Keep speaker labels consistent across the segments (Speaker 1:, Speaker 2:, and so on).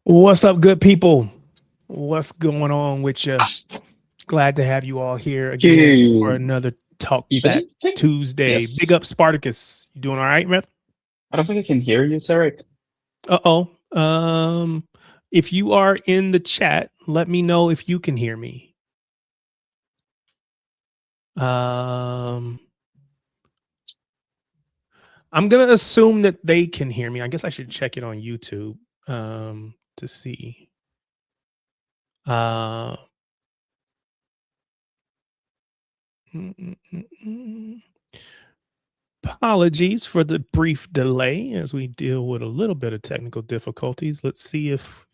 Speaker 1: What's up, good people? What's going on with you? Glad to have you all here again for another Talk Back Tuesday.
Speaker 2: Yes.
Speaker 1: Big up, Spartacus. You doing all right, man?
Speaker 2: I don't think I can hear you, Tarek.
Speaker 1: If you are in the chat, let me know if you can hear me. I'm gonna assume that they can hear me. I guess I should check it on YouTube to see. Apologies for the brief delay as we deal with a little bit of technical difficulties. Let's see if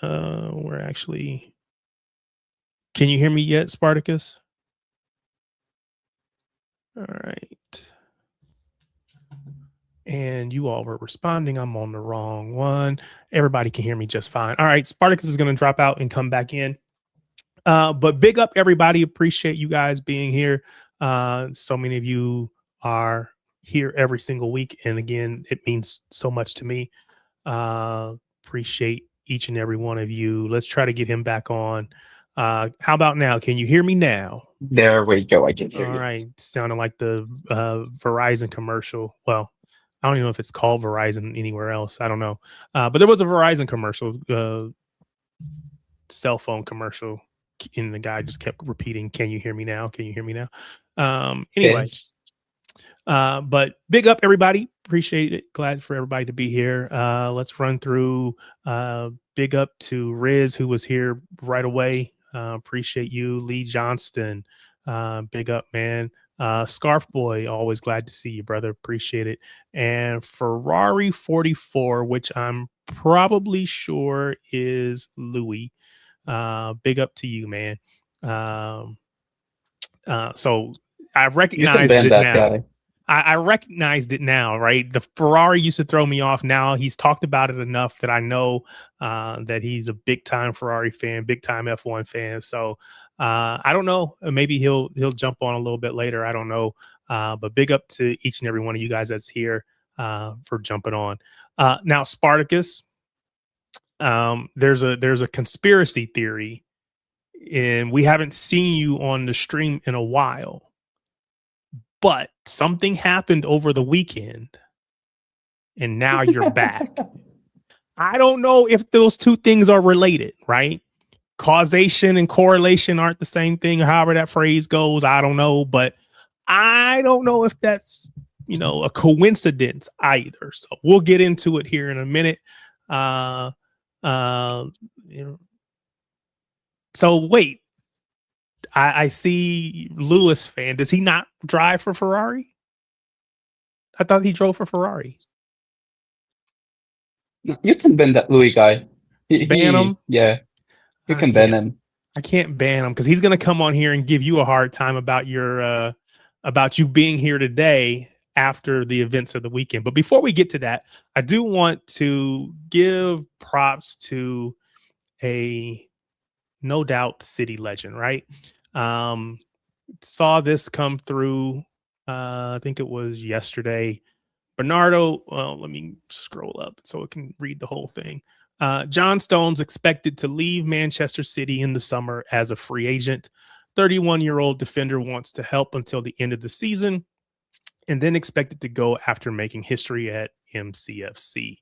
Speaker 1: we're actually... Can you hear me yet, Spartacus? All right. And you all were responding. I'm on the wrong one. Everybody can hear me just fine. All right. Spartacus is going to drop out and come back in. But big up, everybody. Appreciate you guys being here. So many of you are here every single week. And again, it means so much to me. Appreciate each and every one of you. Let's try to get him back on. How about now? Can you hear me now?
Speaker 2: There we go. I can hear you.
Speaker 1: All right. Sounding like the Verizon commercial. Well, I don't even know if it's called Verizon anywhere else. I don't know. But there was a Verizon commercial, cell phone commercial. And the guy just kept repeating, "Can you hear me now? Can you hear me now?" Anyway, yes. But big up, everybody. Appreciate it. Glad for everybody to be here. Let's run through. Big up to Riz, who was here right away. Appreciate you. Lee Johnston. Big up, man. Scarf Boy, always glad to see you, brother. Appreciate it. And Ferrari 44, which I'm probably sure is Louis. Big up to you, man. So I recognized it now.
Speaker 2: Guy.
Speaker 1: I recognized it now, right? The Ferrari used to throw me off. Now he's talked about it enough that I know that he's a big time Ferrari fan, big time F1 fan. So I don't know. Maybe he'll jump on a little bit later. I don't know. But big up to each and every one of you guys that's here for jumping on. Now, Spartacus, there's a conspiracy theory, and we haven't seen you on the stream in a while. But something happened over the weekend, and now you're back. I don't know if those two things are related, right? Causation and correlation aren't the same thing, however that phrase goes. I don't know, but I don't know if that's, a coincidence either. So we'll get into it here in a minute. So wait. I see Lewis fan. Does he not drive for Ferrari? I thought he drove for Ferrari.
Speaker 2: You can ban that Louis guy.
Speaker 1: Ban him?
Speaker 2: Yeah. You can ban him.
Speaker 1: I can't ban him because he's going to come on here and give you a hard time about your about you being here today after the events of the weekend. But before we get to that, I do want to give props to a no doubt city legend, right? Saw this come through. I think it was yesterday. Bernardo, well, let me scroll up so it can read the whole thing. John Stones expected to leave Manchester City in the summer as a free agent. 31-year-old defender wants to help until the end of the season and then expected to go after making history at MCFC.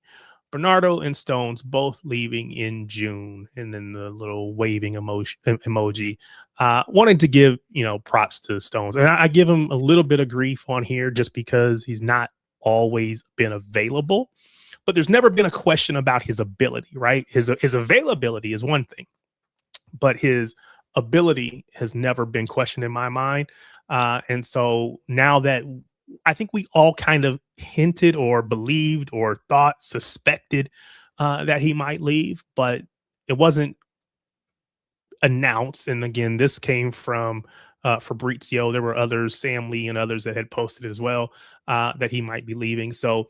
Speaker 1: Bernardo and Stones both leaving in June, and then the little waving emoji. Wanted to give, props to Stones. And I give him a little bit of grief on here just because he's not always been available. But there's never been a question about his ability, right? His availability is one thing, but his ability has never been questioned in my mind. And so now that I think we all kind of hinted or believed or thought, suspected that he might leave, but it wasn't announced. And again, this came from Fabrizio. There were others, Sam Lee and others that had posted as well that he might be leaving. So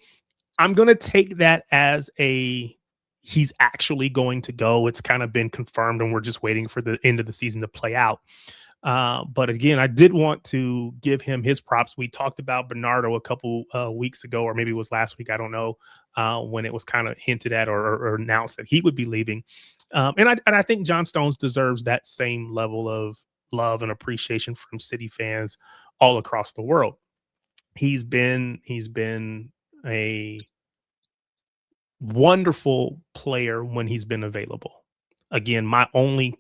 Speaker 1: I'm going to take that as he's actually going to go. It's kind of been confirmed and we're just waiting for the end of the season to play out. But again, I did want to give him his props. We talked about Bernardo a couple weeks ago, or maybe it was last week. I don't know, when it was kind of hinted at or announced that he would be leaving. And I think John Stones deserves that same level of love and appreciation from City fans all across the world. He's been a wonderful player when he's been available. Again, my only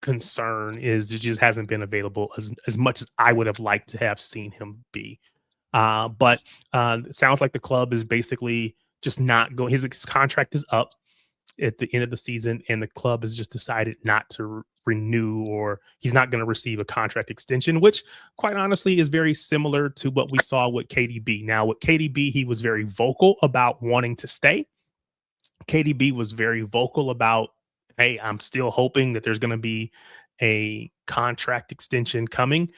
Speaker 1: concern is it just hasn't been available as much as I would have liked to have seen him be. But it sounds like the club is basically just not going. His contract is up at the end of the season, and the club has just decided not to renew, or he's not going to receive a contract extension, which quite honestly is very similar to what we saw with KDB. Now, with KDB, he was very vocal about wanting to stay. KDB was very vocal about, hey, I'm still hoping that there's going to be a contract extension coming.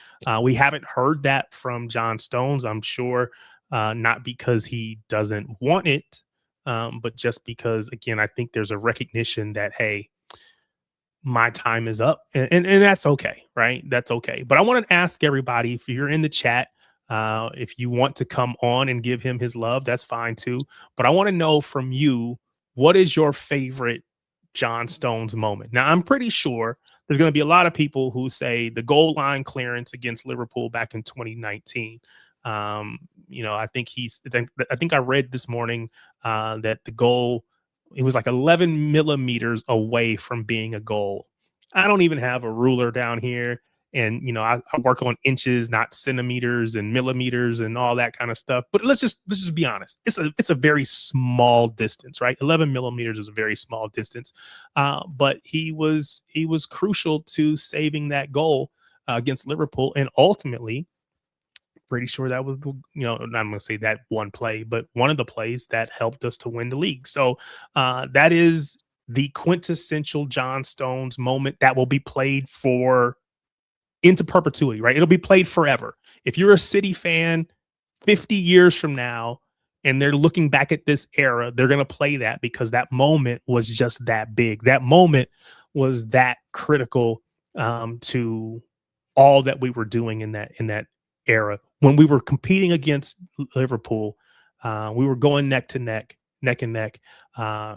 Speaker 1: We haven't heard that from John Stones, I'm sure, not because he doesn't want it, but just because, again, I think there's a recognition that, hey, my time is up, and that's okay, right? That's okay. But I want to ask everybody, if you're in the chat, if you want to come on and give him his love, that's fine too. But I want to know from you, what is your favorite John Stones moment? Now, I'm pretty sure there's going to be a lot of people who say the goal line clearance against Liverpool back in 2019. I think I read this morning that the goal, it was like 11 millimeters away from being a goal. I don't even have a ruler down here. And, I work on inches, not centimeters and millimeters and all that kind of stuff. But let's just be honest. It's a very small distance, right? 11 millimeters is a very small distance. But he was crucial to saving that goal against Liverpool. And ultimately, pretty sure that was I'm going to say that one play, but one of the plays that helped us to win the league. So that is the quintessential John Stones moment that will be played into perpetuity, right? It'll be played forever. If you're a City fan 50 years from now and they're looking back at this era, they're going to play that because that moment was just that big. That moment was that critical to all that we were doing in that era. When we were competing against Liverpool, we were going neck and neck.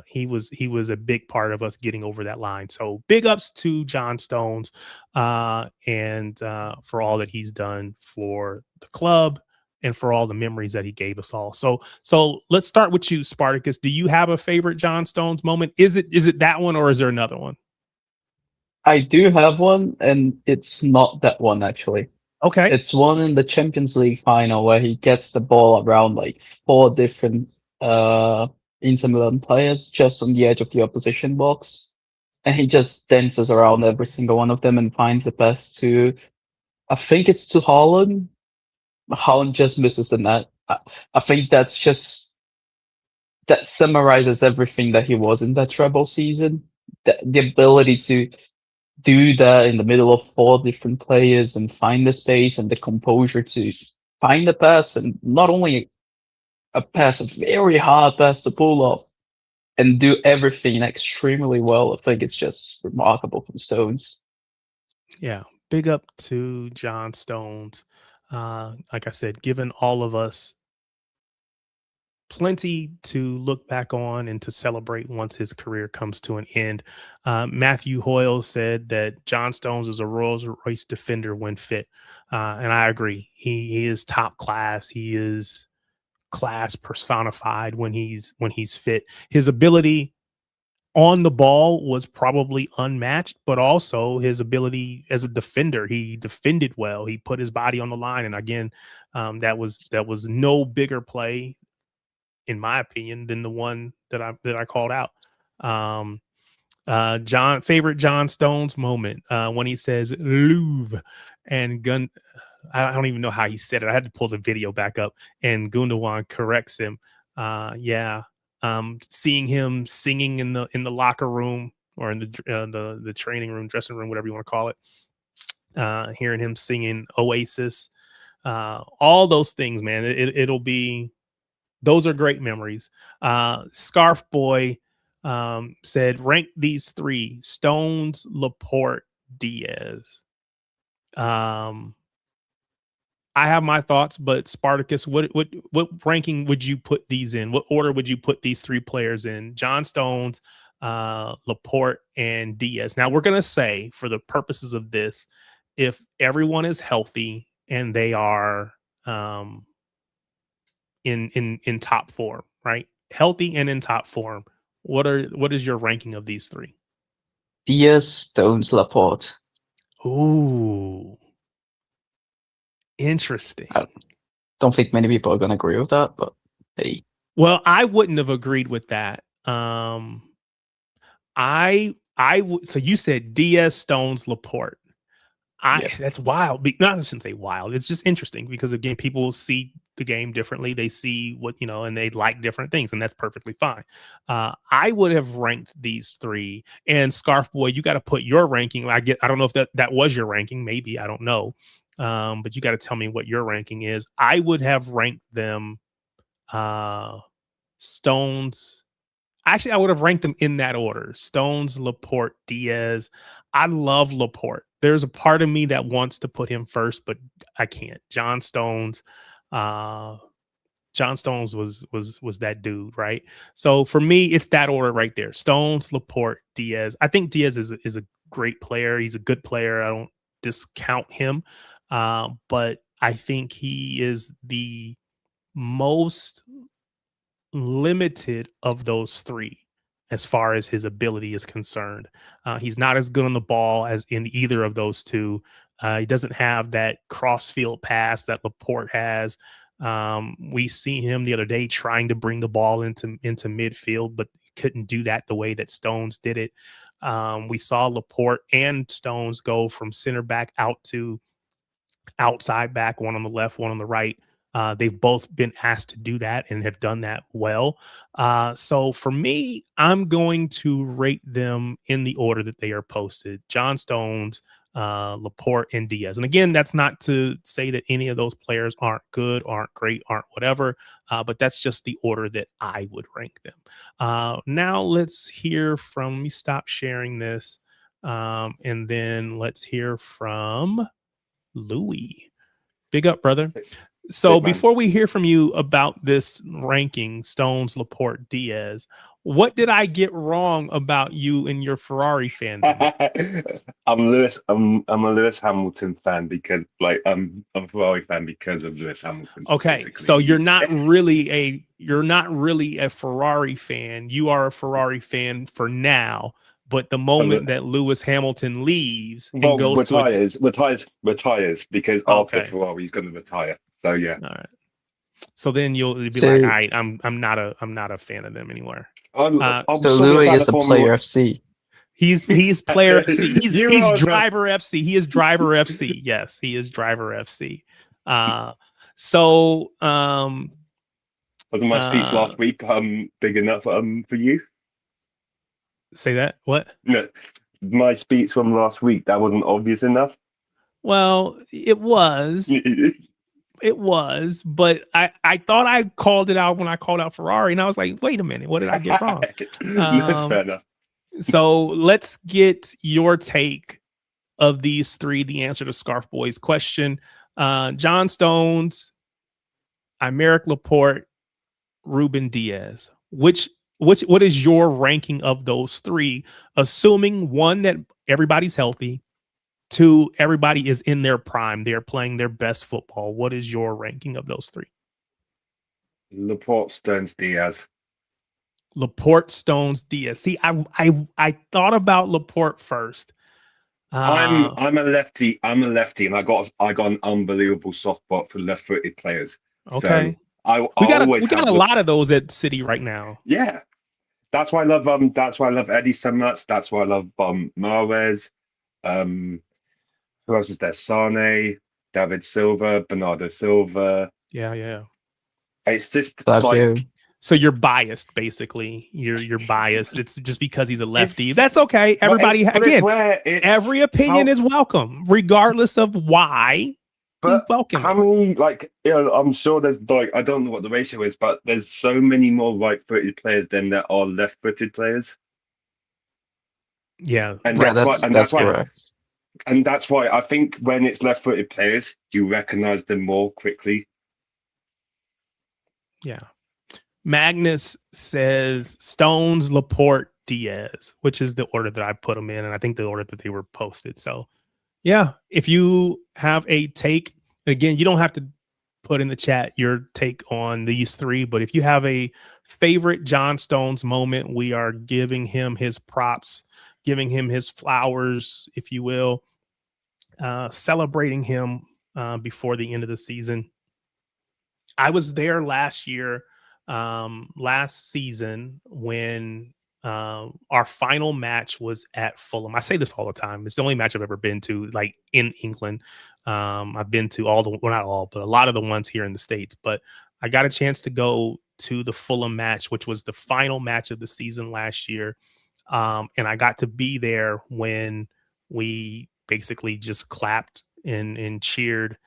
Speaker 1: He was a big part of us getting over that line. So big ups to John Stones and for all that he's done for the club and for all the memories that he gave us all. So let's start with you, Spartacus. Do you have a favorite John Stones moment? Is it that one, or is there another one?
Speaker 2: I do have one, and it's not that one actually.
Speaker 1: Okay.
Speaker 2: It's one in the Champions League final where he gets the ball around like 4 different Inter Milan players just on the edge of the opposition box. And he just dances around every single one of them and finds the pass to, I think it's to Haaland. Haaland just misses the net. I think that summarizes everything that he was in that treble season. The ability to do that in the middle of 4 different players and find the space and the composure to find the pass, and not only a pass, a very hard pass to pull off and do everything extremely well. I think it's just remarkable from Stones.
Speaker 1: Yeah, big up to John Stones. Like I said, given all of us plenty to look back on and to celebrate once his career comes to an end. Matthew Hoyle said that John Stones is a Rolls Royce defender when fit. And I agree. He is top class. He is class personified when he's fit. His ability on the ball was probably unmatched, but also his ability as a defender. He defended well. He put his body on the line. And again, that was no bigger play, in my opinion, than the one that I called out. Favorite John Stones moment when he says Louvre and gun. I don't even know how he said it. I had to pull the video back up, and Gundogan corrects him. Seeing him singing in the locker room or in the training room, dressing room, whatever you want to call it. Hearing him singing Oasis, all those things, man. It'll be. Those are great memories. Scarf Boy said, rank these 3: Stones, Laporte, Diaz. I have my thoughts, but Spartacus, what ranking would you put these in? What order would you put these three players in? John Stones, Laporte, and Diaz. Now we're gonna say, for the purposes of this, if everyone is healthy and they are in top form, right? Healthy and in top form. What is your ranking of these three?
Speaker 2: Diaz, Stones, Laporte.
Speaker 1: Ooh, interesting.
Speaker 2: I don't think many people are going to agree with that, but hey.
Speaker 1: Well, I wouldn't have agreed with that. I would. So you said Diaz, Stones, Laporte. That's wild. No, I shouldn't say wild. It's just interesting because, again, people see the game differently. They see what, and they like different things, and that's perfectly fine. I would have ranked these three. And Scarf Boy, you got to put your ranking. I don't know if that was your ranking. Maybe, I don't know. But you got to tell me what your ranking is. I would have ranked them Stones. Actually, I would have ranked them in that order: Stones, Laporte, Diaz. I love Laporte. There's a part of me that wants to put him first, but I can't. John Stones was that dude, right? So for me, it's that order right there: Stones, Laporte, Diaz. I think Diaz is a great player. He's a good player. I don't discount him, but I think he is the most limited of those three as far as his ability is concerned. He's not as good on the ball as in either of those two. He doesn't have that cross-field pass that Laporte has. We see him the other day trying to bring the ball into midfield, but couldn't do that the way that Stones did it. We saw Laporte and Stones go from center back out to outside back, one on the left, one on the right. They've both been asked to do that and have done that well. So for me, I'm going to rate them in the order that they are posted: John Stones, Laporte, and Diaz. And again, that's not to say that any of those players aren't good, aren't great, aren't whatever, but that's just the order that I would rank them. Now let's hear from, let me stop sharing this, and then let's hear from Louis. Big up, brother. So before we hear from you about this ranking, Stones, Laporte, Diaz, what did I get wrong about you and your Ferrari fandom?
Speaker 3: I'm a Lewis Hamilton fan because I'm a Ferrari fan because of Lewis Hamilton.
Speaker 1: Okay, basically. So you're not really a Ferrari fan. You are a Ferrari fan for now. But the moment that Lewis Hamilton leaves and goes
Speaker 3: retires because after Ferrari he's going to retire. So yeah.
Speaker 1: All right. So then you'll be like, all right, I'm not a fan of them anymore.
Speaker 2: So Louis is a player FC.
Speaker 1: He's player FC. He's driver FC. He is driver FC. Yes, he is driver FC. So
Speaker 3: wasn't my speech last week big enough for you?
Speaker 1: Say that? What?
Speaker 3: No, my speech from last week, that wasn't obvious enough.
Speaker 1: Well, it was. It was, but I thought I called it out when I called out Ferrari, and I was like, wait a minute, what did I get wrong?
Speaker 3: Fair enough.
Speaker 1: So let's get your take of these three, the answer to Scarf Boy's question. John Stones, Aymeric Laporte, Ruben Diaz. What is your ranking of those three, assuming one, that everybody's healthy, two, everybody is in their prime, they're playing their best football? What is your ranking of those three?
Speaker 3: Laporte, Stones, Diaz.
Speaker 1: Laporte, Stones, Diaz. See, I thought about Laporte first.
Speaker 3: I'm a lefty, and I got an unbelievable soft spot for left-footed players.
Speaker 1: Okay.
Speaker 3: So
Speaker 1: we got a lot of those at City right now.
Speaker 3: Yeah. That's why I love Eddie so much. That's why I love Mahrez. Who else is there? Sane, David Silva, Bernardo Silva.
Speaker 1: Yeah.
Speaker 3: It's just
Speaker 1: so you're biased, basically. You're biased. It's just because he's a lefty. That's okay. Everybody, every opinion is welcome, regardless of why.
Speaker 3: But how many, I'm sure there's I don't know what the ratio is, but there's so many more right-footed players than there are left-footed players.
Speaker 1: Yeah,
Speaker 3: and that's why And that's why I think when it's left-footed players, you recognise them more quickly.
Speaker 1: Yeah. Magnus says Stones, Laporte, Diaz, which is the order that I put them in, and I think the order that they were posted. So, yeah, if you have a take, again, you don't have to put in the chat your take on these three, but if you have a favorite John Stones moment, we are giving him his props, giving him his flowers, if you will, celebrating him before the end of the season. I was there last year, last season when our final match was at Fulham. I say this all the time. It's the only match I've ever been to, like in England. I've been to all the, well, not all, but a lot of the ones here in the States. But I got a chance to go to the Fulham match, which was the final match of the season last year. And I got to be there when we basically just clapped and cheered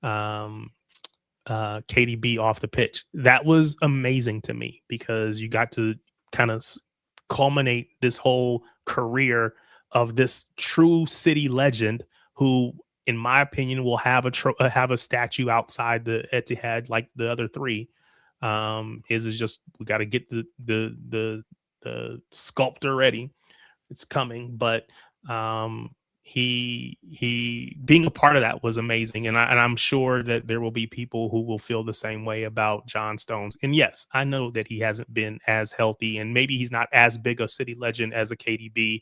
Speaker 1: KDB off the pitch. That was amazing to me because you got to kind of culminate this whole career of this true City legend who, in my opinion, will have a statue outside the Etihad like the other three. His is just, we got to get the sculptor ready. It's coming, but he being a part of that was amazing, and I'm sure that there will be people who will feel the same way about John Stones. And yes, I know that he hasn't been as healthy, and maybe he's not as big a City legend as a KDB.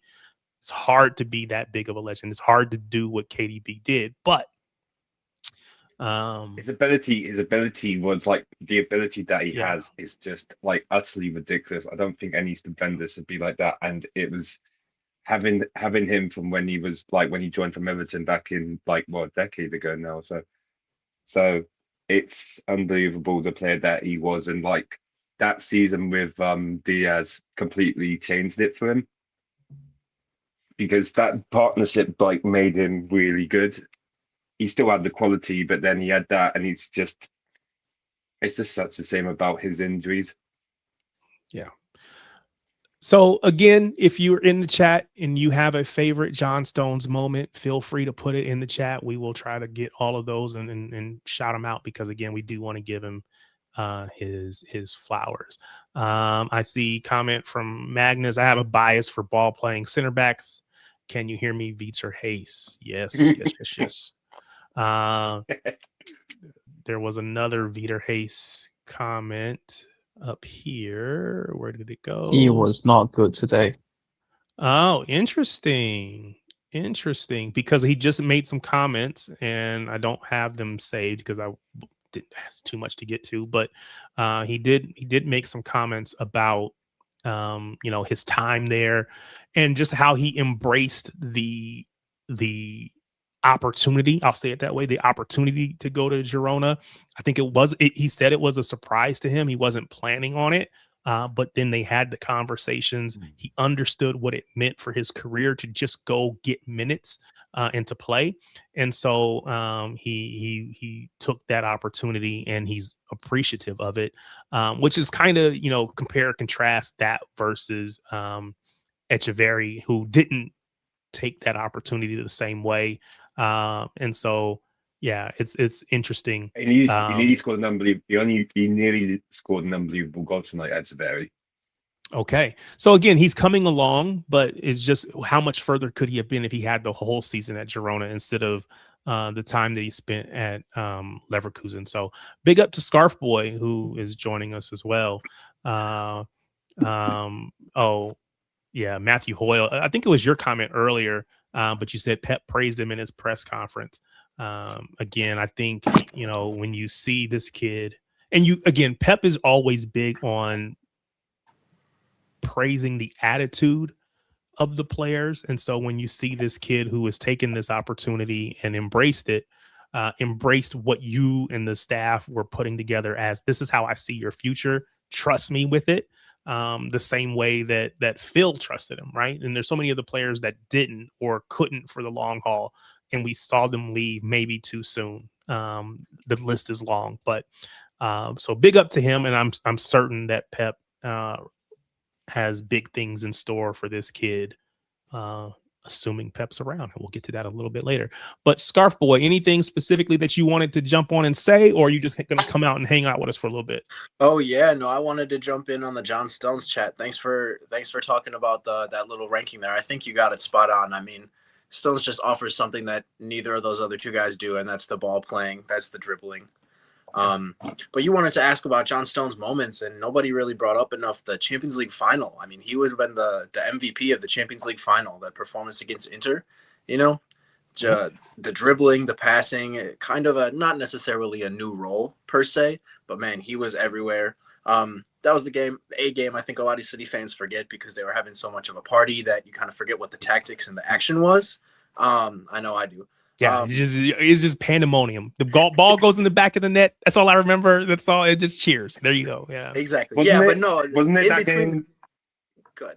Speaker 1: It's hard to be that big of a legend. It's hard to do what KDB did, but
Speaker 3: his ability was like the ability that he
Speaker 1: Yeah.
Speaker 3: has is just like utterly ridiculous. I don't think any defenders would be like that, and it was having him from when he was like when he joined from Everton back in like a decade ago now. So it's unbelievable the player that he was, and like that season with Diaz completely changed it for him because that partnership like made him really good. He still had the quality, but then he had that, and it's just such the same about his injuries.
Speaker 1: Yeah. So again, if you're in the chat and you have a favorite John Stones moment, feel free to put it in the chat. We will try to get all of those and shout them out because again, we do want to give him his flowers. I see comment from Magnus. I have a bias for ball playing center backs. Can you hear me, Viter Hayes? Yes. There was another Viter Hayes comment up here. Where did it go?
Speaker 2: He was not good today.
Speaker 1: Oh, interesting. Because he just made some comments and I don't have them saved because I didn't have too much to get to, but he did make some comments about his time there and just how he embraced the opportunity. I'll say it that way, the opportunity to go to Girona. I think he said it was a surprise to him. He wasn't planning on it. But then they had the conversations. He understood what it meant for his career to just go get minutes and to play. And so he took that opportunity and he's appreciative of it, which is kind of, compare and contrast that versus Echeverri, who didn't take that opportunity the same way. And so, yeah, it's interesting.
Speaker 3: He nearly scored an unbelievable. He nearly scored an unbelievable goal tonight, Echeverri.
Speaker 1: Okay, so again, he's coming along, but it's just how much further could he have been if he had the whole season at Girona instead of the time that he spent at Leverkusen. So big up to Scarf Boy, who is joining us as well. Oh yeah, Matthew Hoyle. I think it was your comment earlier, but you said Pep praised him in his press conference. Again, I think, when you see this kid and Pep is always big on praising the attitude of the players. And so when you see this kid who has taken this opportunity and embraced it, embraced what you and the staff were putting together as this is how I see your future. Trust me with it. The same way that Phil trusted him, right? And there's so many of the players that didn't or couldn't for the long haul, and we saw them leave maybe too soon. The list is long, but so big up to him, and I'm certain that Pep has big things in store for this kid assuming Pep's around. And we'll get to that a little bit later. But Scarf Boy, anything specifically that you wanted to jump on and say, or are you just going to come out and hang out with us for a little bit?
Speaker 4: Oh yeah, no, I wanted to jump in on the John Stones chat. Thanks for talking about that little ranking there. I think you got it spot on. I mean, Stones just offers something that neither of those other two guys do, and that's the ball playing, that's the dribbling. But you wanted to ask about John Stones' moments, and nobody really brought up enough the Champions League final. I mean, he would have been the MVP of the Champions League final, that performance against Inter, you know, the dribbling, the passing, kind of not necessarily a new role per se, but man, he was everywhere. That was the game I think a lot of City fans forget because they were having so much of a party that you kind of forget what the tactics and the action was. I know I do.
Speaker 1: Yeah, it's just pandemonium. The ball goes in the back of the net. That's all I remember. That's all. It just cheers. There you go. Yeah,
Speaker 4: exactly.
Speaker 3: Wasn't it that
Speaker 4: between...
Speaker 3: game?
Speaker 4: Good.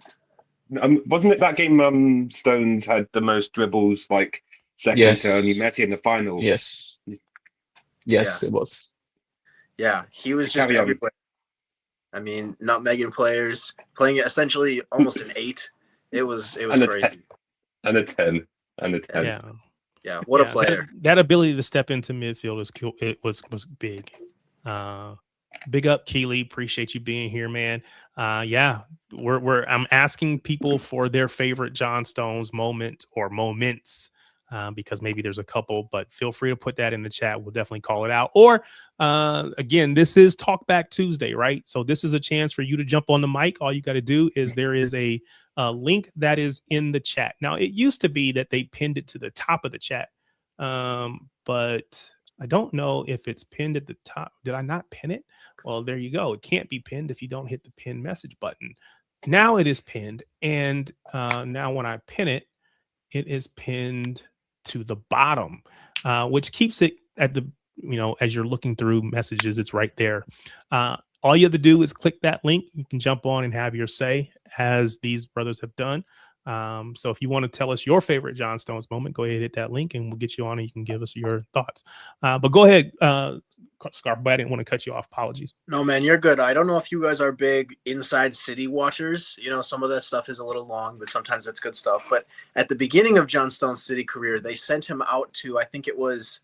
Speaker 3: Wasn't it that game? Stones had the most dribbles, like second to only Messi in the final.
Speaker 2: Yes, it was.
Speaker 4: Yeah, he was just everywhere. I mean, nutmegging players, playing essentially almost an 8. It was crazy.
Speaker 3: And a 10. And a 10.
Speaker 4: Yeah, what a player.
Speaker 1: That ability to step into midfield was big. Big up, Keely. Appreciate you being here, man. I'm asking people for their favorite John Stones moment or moments. Because maybe there's a couple, but feel free to put that in the chat. We'll definitely call it out. Or again, this is Talkback Tuesday, right? So this is a chance for you to jump on the mic. All you got to do is there is a link that is in the chat. Now, it used to be that they pinned it to the top of the chat, but I don't know if it's pinned at the top. Did I not pin it? Well, there you go. It can't be pinned if you don't hit the pin message button. Now it is pinned, and now when I pin it, it is pinned to the bottom, which keeps it at the, as you're looking through messages, it's right there. All you have to do is click that link. You can jump on and have your say, as these brothers have done. So if you want to tell us your favorite John Stones moment, go ahead and hit that link and we'll get you on and you can give us your thoughts. But go ahead, Scarf, but I didn't want to cut you off. Apologies.
Speaker 4: No, man, you're good. I don't know if you guys are big Inside City watchers. Some of that stuff is a little long, but sometimes it's good stuff. But at the beginning of John Stones' City career, they sent him out to, I think it was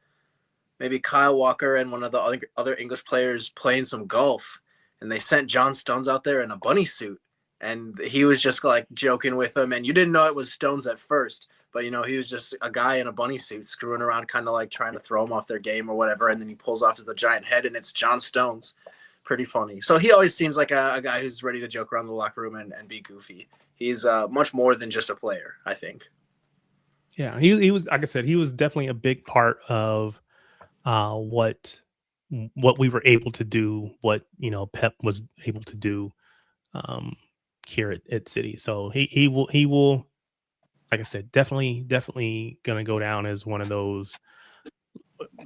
Speaker 4: maybe Kyle Walker and one of the other English players playing some golf. And they sent John Stones out there in a bunny suit. And he was just like joking with them. And you didn't know it was Stones at first. But, he was just a guy in a bunny suit screwing around, kind of like trying to throw him off their game or whatever. And then he pulls off the giant head, and it's John Stones. Pretty funny. So he always seems like a guy who's ready to joke around the locker room and be goofy. He's much more than just a player, I think.
Speaker 1: Yeah, he was, like I said, he was definitely a big part of what we were able to do, what, Pep was able to do here at City. So he will. Like I said, definitely going to go down as one of those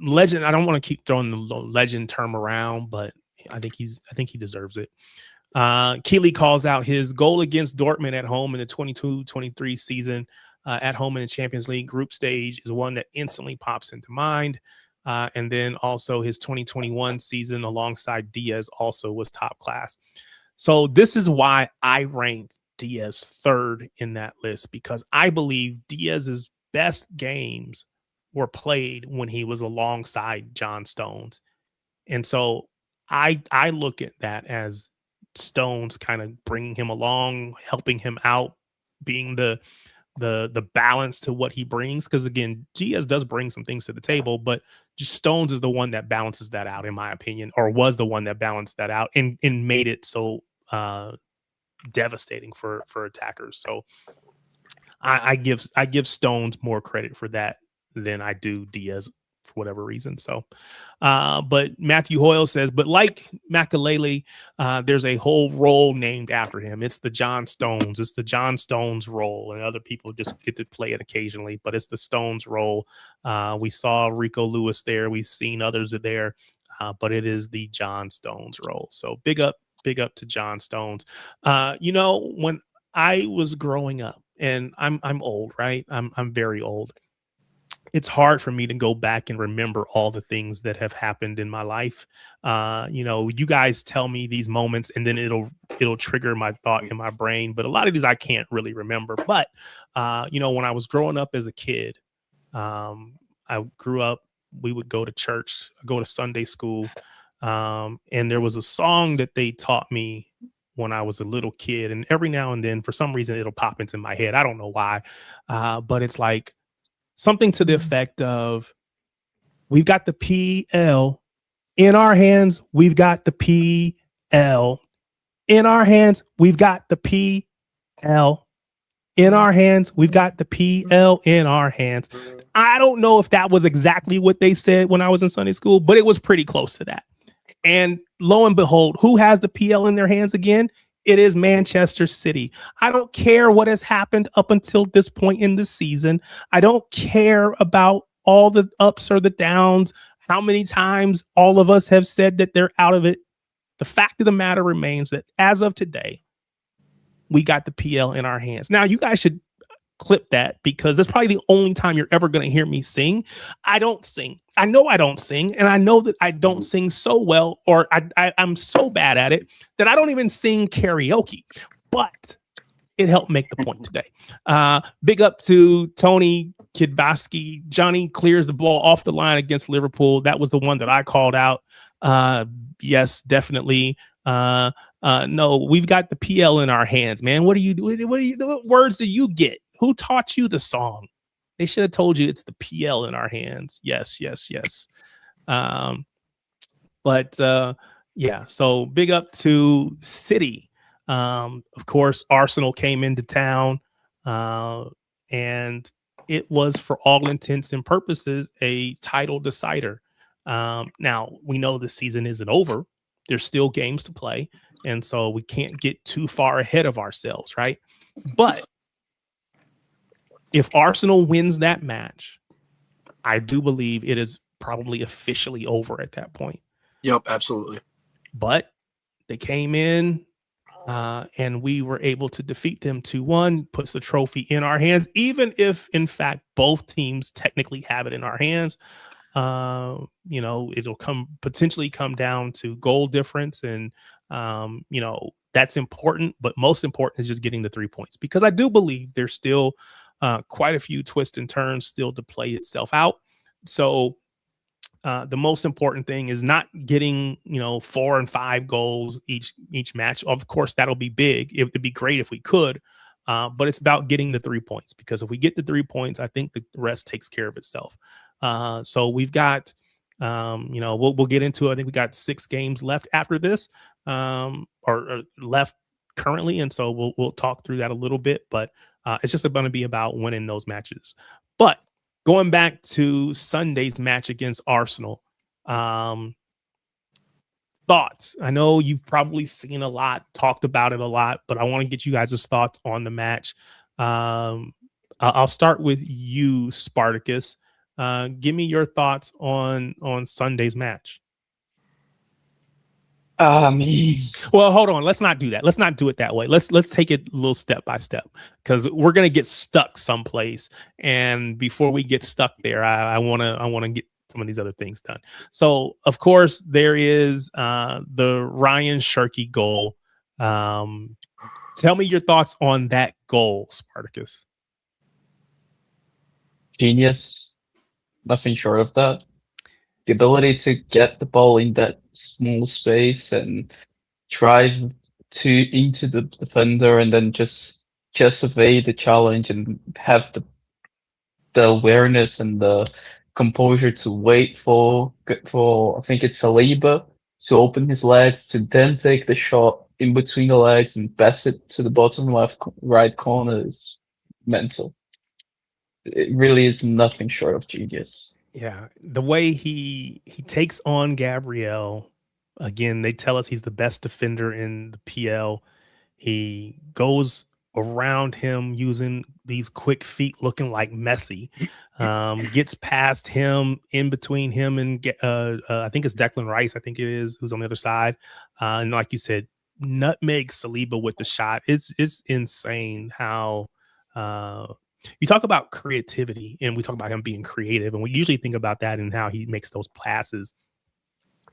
Speaker 1: legend. I don't want to keep throwing the legend term around, but I think he deserves it. Keely calls out his goal against Dortmund at home in the 22-23 season at home in the Champions League group stage is one that instantly pops into mind. And then also his 2021 season alongside Diaz also was top class. So this is why I rank Diaz third in that list, because I believe Diaz's best games were played when he was alongside John Stones. And so I look at that as Stones kind of bringing him along, helping him out, being the balance to what he brings. Because again, Diaz does bring some things to the table, but just Stones is the one that balances that out, in my opinion, or was the one that balanced that out and made it so devastating for attackers. So I give Stones more credit for that than I do Diaz for whatever reason. So but Matthew Hoyle says, but like Makalele, there's a whole role named after him. It's the John Stones. It's the John Stones role, and other people just get to play it occasionally, but it's the Stones role. We saw Rico Lewis there. We've seen others there, but it is the John Stones role. So big up to John Stones. When I was growing up, and I'm old, right? I'm very old. it's hard for me to go back and remember all the things that have happened in my life. You guys tell me these moments and then it'll trigger my thought in my brain. But a lot of these I can't really remember. But, when I was growing up as a kid, I grew up, we would go to church, go to Sunday school. And there was a song that they taught me when I was a little kid. And every now and then, for some reason, it'll pop into my head. I don't know why. But it's like, something to the effect of, we've got the PL in our hands. We've got the PL in our hands. We've got the PL in our hands. We've got the PL in our hands. I don't know if that was exactly what they said when I was in Sunday school, but it was pretty close to that. And lo and behold, who has the PL in their hands again? It is Manchester City. I don't care what has happened up until this point in the season. I don't care about all the ups or the downs, how many times all of us have said that they're out of it. The fact of the matter remains that as of today, we got the PL in our hands. Now, you guys should clip that, because that's probably the only time you're ever going to hear me sing. I don't sing. I know I don't sing, and I know that I don't sing so well, or I'm so bad at it that I don't even sing karaoke. But it helped make the point today. Big up to Tony Kidbaski. Johnny clears the ball off the line against Liverpool. That was the one that I called out. Yes, definitely. No, we've got the PL in our hands, man. What words do you get? Who taught you the song? They should have told you it's the PL in our hands. Yes. So big up to City. Of course, Arsenal came into town, and it was, for all intents and purposes, a title decider. Now, we know the season isn't over. There's still games to play, and so we can't get too far ahead of ourselves, right? But if Arsenal wins that match, I do believe it is probably officially over at that point.
Speaker 4: Yep, absolutely.
Speaker 1: But they came in, and we were able to defeat them 2-1, puts the trophy in our hands, even if, in fact, both teams technically have it in our hands. It'll potentially come down to goal difference, and that's important, but most important is just getting the 3 points, because I do believe there's still quite a few twists and turns still to play itself out. So the most important thing is not getting 4 and 5 goals each match. Of course, that'll be big. It'd be great if we could, but it's about getting the 3 points, because if we get the 3 points, I think the rest takes care of itself. So we've got, we'll get into it. I think we got 6 games left after this, or left currently. And so we'll talk through that a little bit, but it's just going to be about winning those matches. But going back to Sunday's match against Arsenal, thoughts. I know you've probably seen a lot, talked about it a lot, but I want to get you guys' thoughts on the match. I'll start with you, Spartacus. Give me your thoughts on Sunday's match. Well, hold on. Let's not do that. Let's not do it that way. Let's take it a little step by step, because we're gonna get stuck someplace. And before we get stuck there, I wanna get some of these other things done. So, of course, there is the Ryan Shirky goal. Tell me your thoughts on that goal, Spartacus.
Speaker 2: Genius. Nothing short of that. The ability to get the ball in that small space and drive into the defender, and then just evade the challenge, and have the awareness and the composure to wait for I think it's Saliba to open his legs, to then take the shot in between the legs and pass it to the bottom right corner is mental. It really is nothing short of genius.
Speaker 1: Yeah, the way he takes on Gabriel, again, they tell us he's the best defender in the PL. He goes around him using these quick feet, looking like Messi. Gets past him, in between him and I think it's Declan Rice, I think it is, who's on the other side. And like you said, nutmeg Saliba with the shot. It's insane how You talk about creativity, and we talk about him being creative, and we usually think about that and how he makes those passes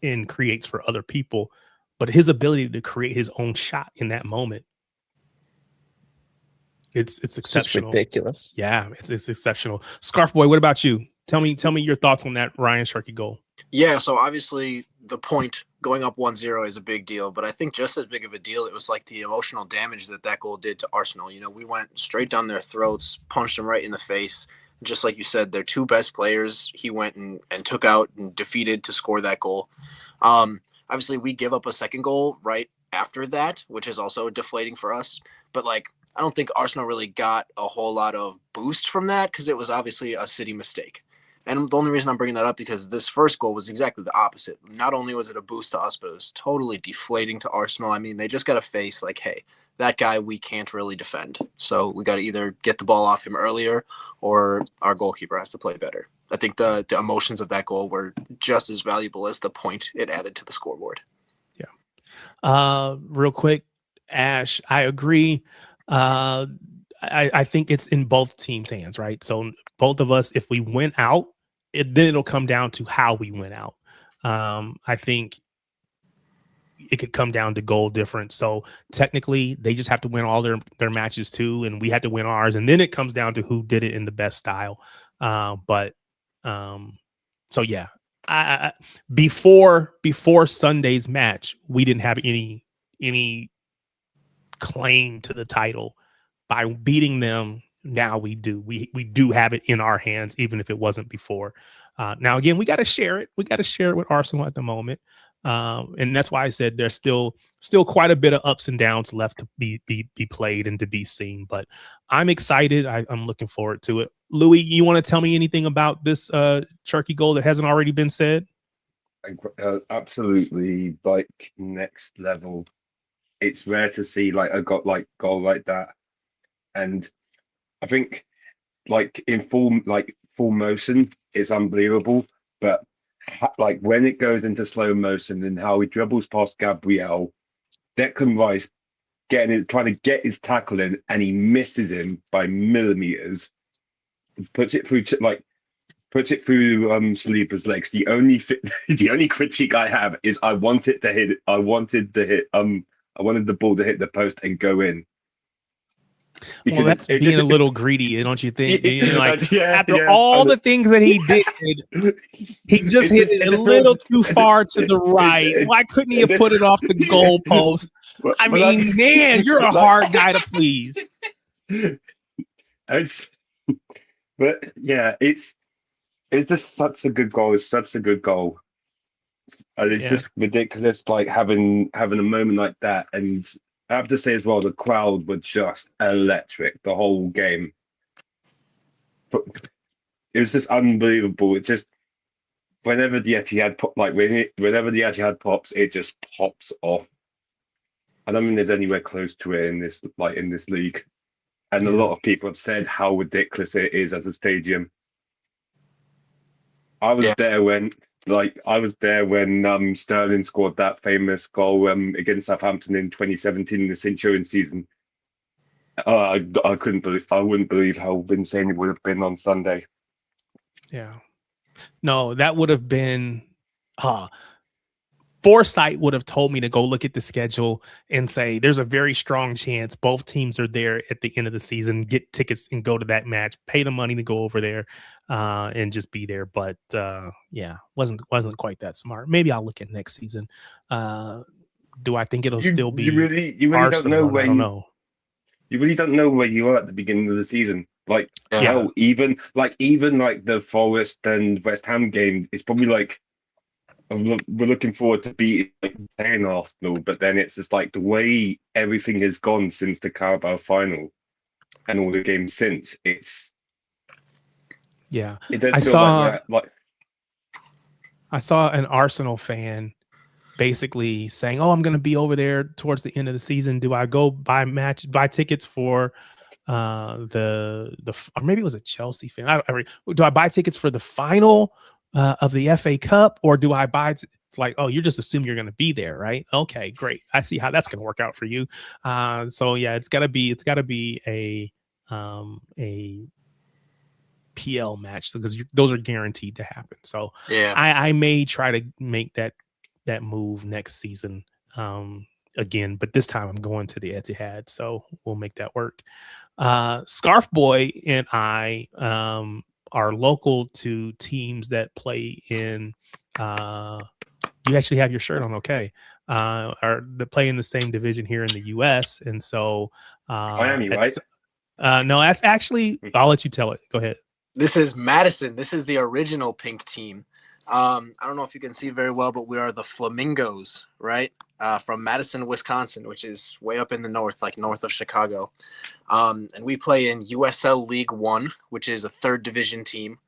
Speaker 1: and creates for other people. But his ability to create his own shot in that moment, it's exceptional.
Speaker 2: Just ridiculous.
Speaker 1: Yeah, it's exceptional. Scarf Boy, what about you? Tell me your thoughts on that Ryan Sharkey goal.
Speaker 4: Yeah, so obviously the point going up 1-0 is a big deal, but I think just as big of a deal, it was like the emotional damage that goal did to Arsenal. You know, we went straight down their throats, punched them right in the face. Just like you said, their two best players, he went and took out and defeated to score that goal. Obviously, we give up a second goal right after that, which is also deflating for us. But, like, I don't think Arsenal really got a whole lot of boost from that because it was obviously a City mistake. And the only reason I'm bringing that up because this first goal was exactly the opposite. Not only was it a boost to us, but it was totally deflating to Arsenal. I mean, they just got to face like, hey, that guy we can't really defend. So we got to either get the ball off him earlier or our goalkeeper has to play better. I think the emotions of that goal were just as valuable as the point it added to the scoreboard.
Speaker 1: Yeah. Real quick, Ash, I agree. I think it's in both teams' hands, right? So both of us, if we went out, then it'll come down to how we went out. I think it could come down to goal difference. So technically, they just have to win all their matches too, and we had to win ours. And then it comes down to who did it in the best style. So yeah, before Sunday's match, we didn't have any claim to the title. By beating them, now we do. We do have it in our hands, even if it wasn't before. Now, again, we got to share it. We got to share it with Arsenal at the moment. And that's why I said there's still quite a bit of ups and downs left to be played and to be seen. But I'm excited. I'm looking forward to it. Louis, you want to tell me anything about this Sharky goal that hasn't already been said?
Speaker 3: Absolutely, like next level. It's rare to see like a goal like that. And I think like in full motion, it's unbelievable. But like when it goes into slow motion and how he dribbles past Gabriel, Declan Rice trying to get his tackle in, and he misses him by millimeters. Puts it through Saliba's legs. The only critique I have is I wanted the ball to hit the post and go in.
Speaker 1: Well, that's being a little greedy, don't you think? After
Speaker 3: Yeah,
Speaker 1: all the things that he did, he just hit it a little too far to the right. Why couldn't he have put it off the goalpost? I mean, man, you're a hard guy to please.
Speaker 3: But yeah, it's just such a good goal. It's such a good goal. And it's just ridiculous, like having a moment like that. And I have to say as well, the crowd were just electric the whole game. But it was just unbelievable. It just whenever the Etihad pops, it just pops off. I don't think there's anywhere close to it in this league. And a lot of people have said how ridiculous it is as a stadium. I was there when Sterling scored that famous goal against Southampton in 2017 in the Centurion season. I wouldn't believe how insane it would have been on Sunday.
Speaker 1: Yeah. No, that would have been foresight would have told me to go look at the schedule and say there's a very strong chance both teams are there at the end of the season, get tickets and go to that match, pay the money to go over there and just be there. But wasn't quite that smart. Maybe I'll look at next season. Do I think it'll still be?
Speaker 3: You really don't know where you really don't know where you are at the beginning of the season. Even the Forest and West Ham game, it's probably like we're looking forward to playing Arsenal, but then it's just like the way everything has gone since the Carabao final and all the games since. It does feel
Speaker 1: I saw an Arsenal fan basically saying, "Oh, I'm going to be over there towards the end of the season. Do I go buy tickets for or maybe it was a Chelsea fan? Do I buy tickets for the final of the FA Cup, or do I buy?" It's like, oh, you're just assuming you're going to be there, right? Okay, great. I see how that's going to work out for you. So yeah, it's got to be a PL match because those are guaranteed to happen. So
Speaker 4: Yeah.
Speaker 1: I may try to make that move next season again, but this time I'm going to the Etihad, so we'll make that work. Scarf Boy and I are local to teams that play in. You actually have your shirt on, okay? Are that play in the same division here in the U.S. and so
Speaker 3: Miami, right?
Speaker 1: No, that's actually. I'll let you tell it. Go ahead.
Speaker 4: This is Madison. This is the original pink team. I don't know if you can see very well, but we are the Flamingos, right? From Madison, Wisconsin, which is way up in the north, like north of Chicago. And we play in USL League One, which is a third division team.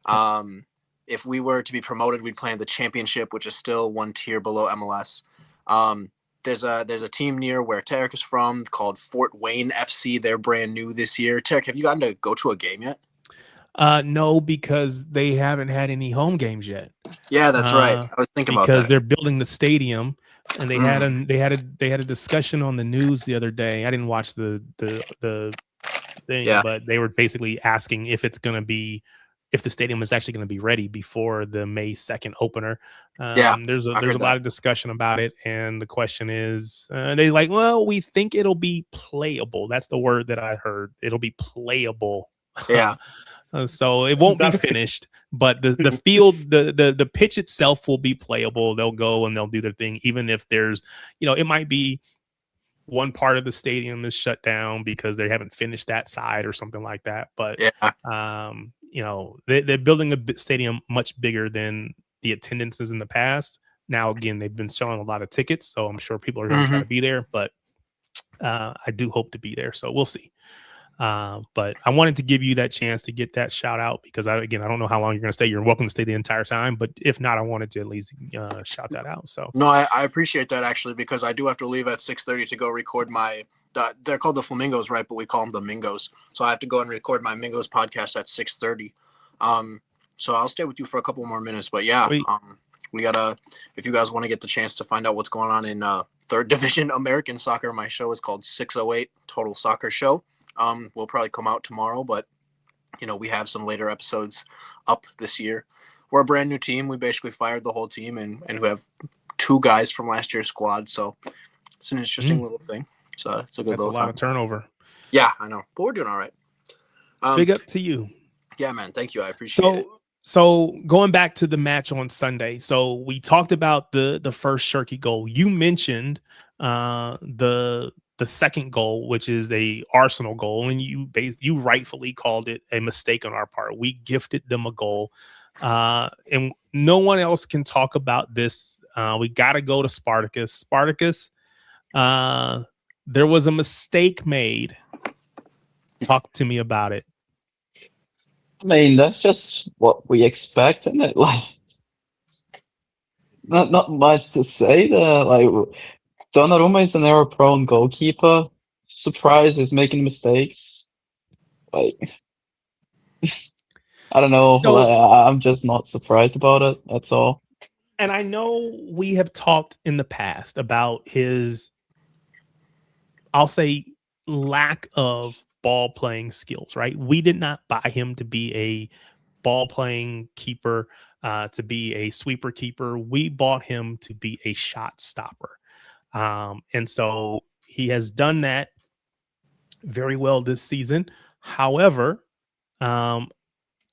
Speaker 4: If we were to be promoted, we'd play in the championship, which is still one tier below MLS. There's a team near where Tarek is from called Fort Wayne FC. They're brand new this year. Tarek, have you gotten to go to a game yet?
Speaker 1: No, because they haven't had any home games yet.
Speaker 4: Yeah, that's right. I was thinking about that.
Speaker 1: Because they're building the stadium, and they had a discussion on the news the other day. I didn't watch the thing, but they were basically asking if the stadium is actually going to be ready before the May 2nd opener. There's a lot of discussion about it, and the question is, they like, well, we think it'll be playable. That's the word that I heard. It'll be playable.
Speaker 4: Yeah.
Speaker 1: So it won't be finished, but the field, the pitch itself will be playable. They'll go and they'll do their thing, even if there's, it might be one part of the stadium is shut down because they haven't finished that side or something like that. But they're building a stadium much bigger than the attendances in the past. Now, again, they've been selling a lot of tickets, so I'm sure people are going to try to be there. But I do hope to be there, so we'll see. But I wanted to give you that chance to get that shout out because I don't know how long you're going to stay. You're welcome to stay the entire time, but if not, I wanted to at least shout that out. So
Speaker 4: no, I appreciate that actually because I do have to leave at 6:30 to go record my. They're called the Flamingos, right? But we call them the Mingos. So I have to go and record my Mingos podcast at 6:30. So I'll stay with you for a couple more minutes. But yeah, we gotta. If you guys want to get the chance to find out what's going on in third division American soccer, my show is called 608 Total Soccer Show. Will probably come out tomorrow, but we have some later episodes up this year. We're a brand new team. We basically fired the whole team and we have 2 guys from last year's squad. So it's an interesting little thing. So it's a good
Speaker 1: That's
Speaker 4: little
Speaker 1: a lot of turnover.
Speaker 4: Yeah, I know, but we're doing all right.
Speaker 1: Big up to you.
Speaker 4: Yeah, man. Thank you. I appreciate it.
Speaker 1: So going back to the match on Sunday. So we talked about the first Shirky goal. You mentioned the second goal, which is a Arsenal goal, and you rightfully called it a mistake on our part. We gifted them a goal, and no one else can talk about this. We got to go to Spartacus. Spartacus, there was a mistake made. Talk to me about it.
Speaker 2: I mean, that's just what we expect, isn't it? Like, not much to say there. Like, Donnarumma is an error-prone goalkeeper. Surprise is making mistakes. Like, I don't know. I'm just not surprised about it. That's all.
Speaker 1: And I know we have talked in the past about his, I'll say, lack of ball playing skills, right? We did not buy him to be a ball playing keeper, to be a sweeper keeper. We bought him to be a shot stopper. And so he has done that very well this season. However,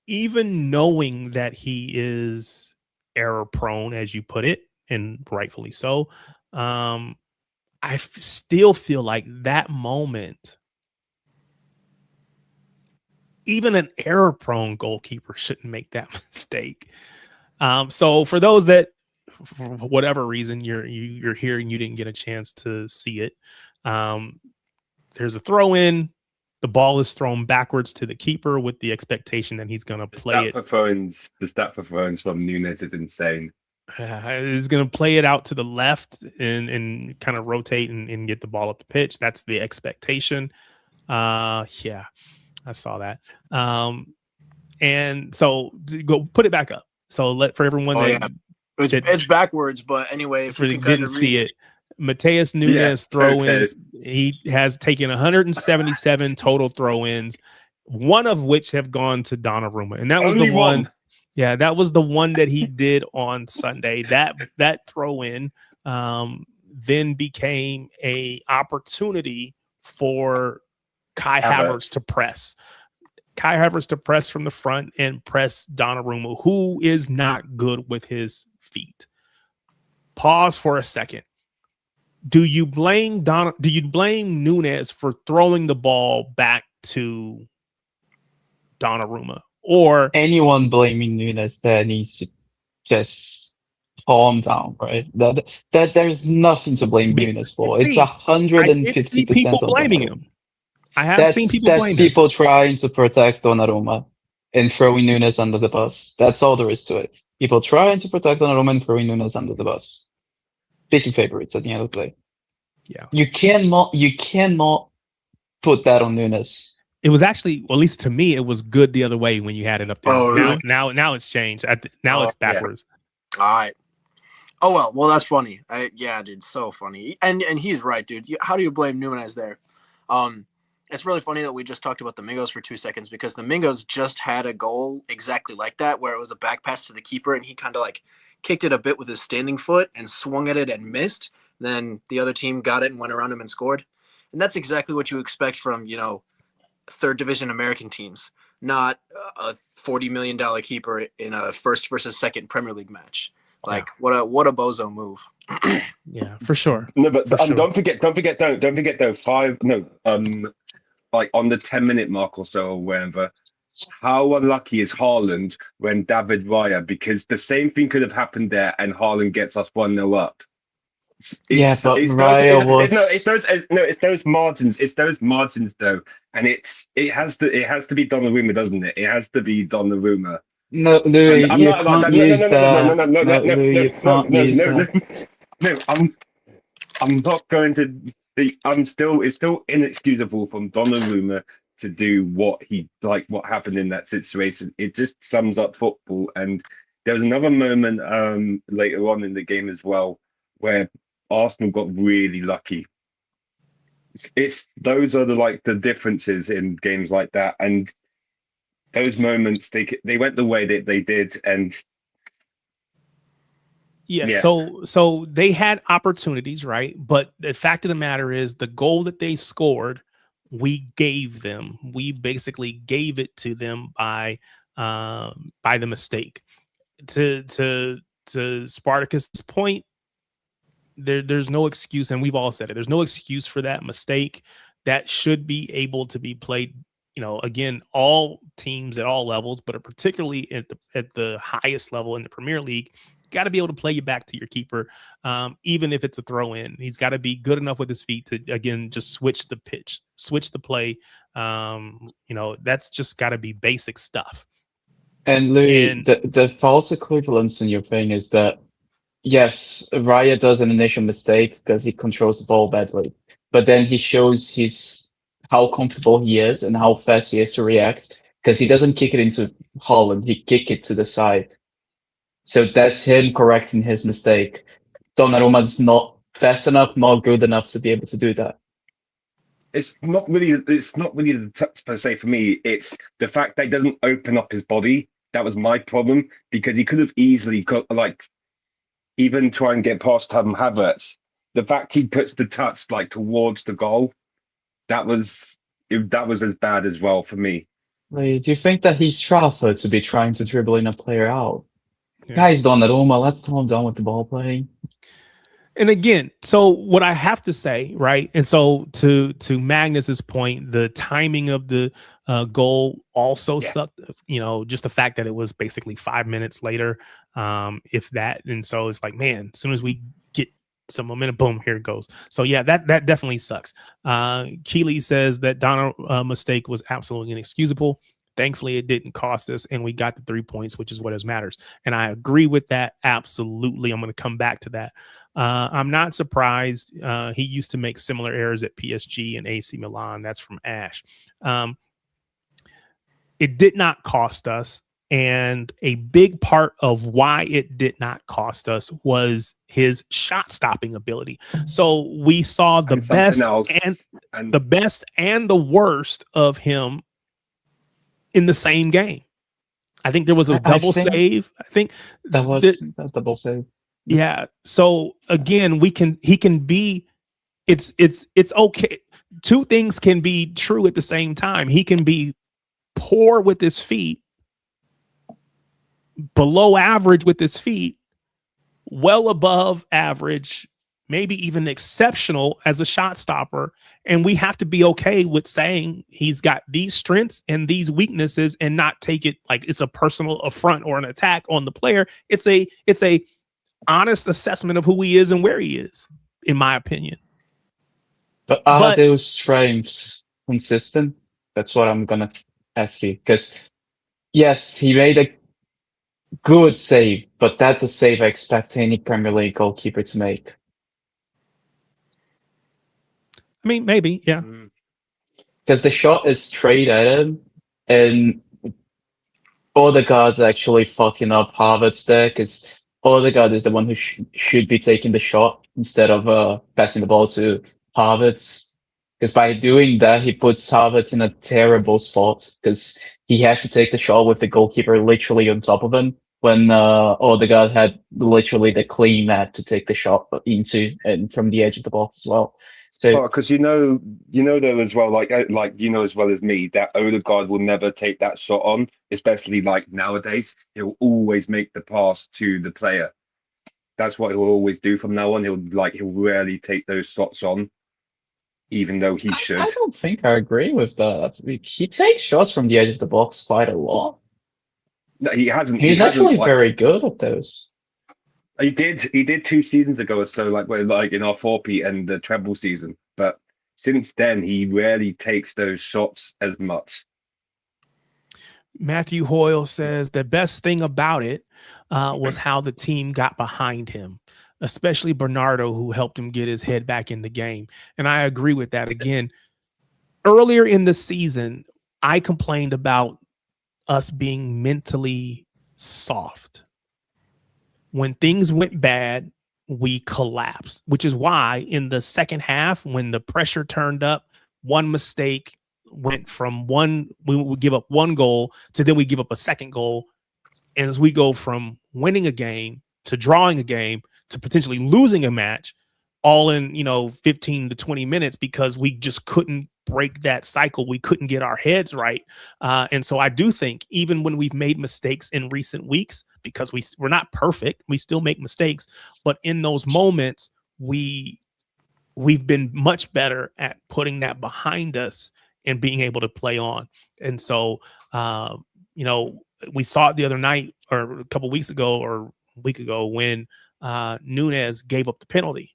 Speaker 1: even knowing that he is error prone, as you put it, and rightfully so, I still feel like that moment, even an error prone goalkeeper shouldn't make that mistake. So for those that, for whatever reason, you're here and you didn't get a chance to see it, there's a throw in. The ball is thrown backwards to the keeper with the expectation that he's going to play it.
Speaker 3: The stat for throws from Nunes is insane.
Speaker 1: He's going to play it out to the left and kind of rotate and get the ball up the pitch. That's the expectation. Yeah, I saw that. And so go put it back up. So for everyone
Speaker 4: it's backwards, but anyway, if you
Speaker 1: didn't see it, Mateus Nunes throw-ins. He has taken 177 total throw-ins. one of which have gone to Donnarumma, and that was
Speaker 3: Only
Speaker 1: the one.
Speaker 3: one.
Speaker 1: Yeah, that was the one that he did on Sunday. That throw in then became a opportunity for Kai Havertz to press. Kai Havertz to press from the front and press Donnarumma, who is not good with his feet. Pause for a second. Do you blame Núñez for throwing the ball back to Donnarumma? Or
Speaker 2: Anyone blaming Núñez there needs to just calm down, right? That there's nothing to blame Núñez for. It's 150%
Speaker 1: people
Speaker 2: on
Speaker 1: blaming
Speaker 2: Donnarumma.
Speaker 1: him. I have seen people
Speaker 2: That's
Speaker 1: blame
Speaker 2: people trying to protect Donnarumma and throwing Núñez under the bus. That's all there is to it. People trying to protect Donnarumma and throwing Núñez under the bus. Picking favorites at the end of the day.
Speaker 1: Yeah.
Speaker 2: You cannot put that on Núñez.
Speaker 1: It was actually, well, at least to me, it was good the other way when you had it up there.
Speaker 4: Oh, really?
Speaker 1: Now it's changed. Now it's backwards.
Speaker 4: Yeah. All right. Oh well, that's funny. Yeah, dude, so funny. And he's right, dude. How do you blame Núñez there? It's really funny that we just talked about the Mingos for 2 seconds because the Mingos just had a goal exactly like that, where it was a back pass to the keeper and he kind of like kicked it a bit with his standing foot and swung at it and missed. Then the other team got it and went around him and scored. And that's exactly what you expect from, third division American teams, not a $40 million keeper in a first versus second Premier League match. Like what a bozo move.
Speaker 1: Yeah, for sure.
Speaker 3: No, but
Speaker 1: sure.
Speaker 3: don't forget though, like on the 10-minute mark or so or wherever, how unlucky is Haaland when David Raya, because the same thing could have happened there and Haaland gets us 1-0 up. It's those margins. It's those margins though, and it has to be Donnarumma, doesn't it? It has to be Donnarumma.
Speaker 2: No, Louis, you can't use that. No, Louis, you can't use that.
Speaker 3: No, I'm not going to. It's still inexcusable from Donnarumma to do what happened in that situation. It just sums up football. And there was another moment later on in the game as well where Arsenal got really lucky. Those are the differences in games like that, and those moments they went the way that they did, and
Speaker 1: yeah. So they had opportunities, right? But the fact of the matter is, the goal that they scored, we gave them. We basically gave it to them by the mistake. To Spartacus's point, there's no excuse, and we've all said it. There's no excuse for that mistake. That should be able to be played. Again, all teams at all levels, but particularly at the highest level in the Premier League, got to be able to play you back to your keeper, even if it's a throw in. He's got to be good enough with his feet to, again, just switch the pitch, switch the play. That's just got to be basic stuff.
Speaker 2: And Louis, the false equivalence in your thing is that, yes, Raya does an initial mistake because he controls the ball badly, but then he shows how comfortable he is and how fast he is to react, because he doesn't kick it into Haaland, he kick it to the side. So that's him correcting his mistake. Donnarumma's not fast enough, not good enough to be able to do that.
Speaker 3: It's not really the touch per se for me. It's the fact that he doesn't open up his body. That was my problem, because he could have easily got even try and get past Havertz. The fact he puts the touch towards the goal, that was as bad as well for me.
Speaker 2: Wait, do you think that he's Trafford to be trying to dribble in a player out? Yeah. Guys, Donnarumma, let's calm down with the ball playing.
Speaker 1: And again, so what I have to say, right? And so to Magnus's point, the timing of the goal also sucked. Just the fact that it was basically 5 minutes later, if that. And so it's like, man, as soon as we get some momentum, boom, here it goes. So yeah, that definitely sucks. Keeley says that Donna's mistake was absolutely inexcusable. Thankfully, it didn't cost us, and we got the 3 points, which is what matters. And I agree with that absolutely. I'm going to come back to that. I'm not surprised. He used to make similar errors at PSG and AC Milan. That's from Ash. It did not cost us. And a big part of why it did not cost us was his shot stopping ability. So we saw the best and the worst of him in the same game. I think there was a double save. I think
Speaker 2: that was a double save.
Speaker 1: Yeah. So again, he can be. It's okay. Two things can be true at the same time. He can be poor with his feet, below average with his feet, well above average, maybe even exceptional as a shot stopper. And we have to be okay with saying he's got these strengths and these weaknesses and not take it like it's a personal affront or an attack on the player. It's a honest assessment of who he is and where he is, in my opinion.
Speaker 2: But are those strengths consistent? That's what I'm gonna ask you. Because yes, he made a good save, but that's a save I expect any Premier League goalkeeper to make.
Speaker 1: I mean, maybe, yeah.
Speaker 2: Because the shot is straight at him, and Odegaard's actually fucking up Havertz there, because Odegaard is the one who should be taking the shot instead of passing the ball to Havertz. Because by doing that, he puts Havertz in a terrible spot, because he has to take the shot with the goalkeeper literally on top of him, when Odegaard had literally the clean mat to take the shot into, and from the edge of the box as well. So,
Speaker 3: because you know though as well, like you know as well as me, that Odegaard will never take that shot on, especially like nowadays. He'll always make the pass to the player. That's what he'll always do from now on. He'll rarely take those shots on, even though he should.
Speaker 2: I don't think I agree with that. He takes shots from the edge of the box quite a lot.
Speaker 3: No, he hasn't.
Speaker 2: He's actually very good at those.
Speaker 3: He did 2 seasons ago or so, like in our 4P and the treble season. But since then, he rarely takes those shots as much.
Speaker 1: Matthew Hoyle says the best thing about it was how the team got behind him, especially Bernardo, who helped him get his head back in the game. And I agree with that. Again, earlier in the season, I complained about us being mentally soft. When things went bad, we collapsed, which is why in the second half, when the pressure turned up, one mistake went from we would give up one goal to then we give up a second goal. And as we go from winning a game to drawing a game to potentially losing a match, all in 15 to 20 minutes, because we just couldn't break that cycle. We couldn't get our heads right. And so I do think even when we've made mistakes in recent weeks, because we're not perfect, we still make mistakes, but in those moments, we've been much better at putting that behind us and being able to play on. And so, we saw it the other night or a couple weeks ago or a week ago when Nunez gave up the penalty.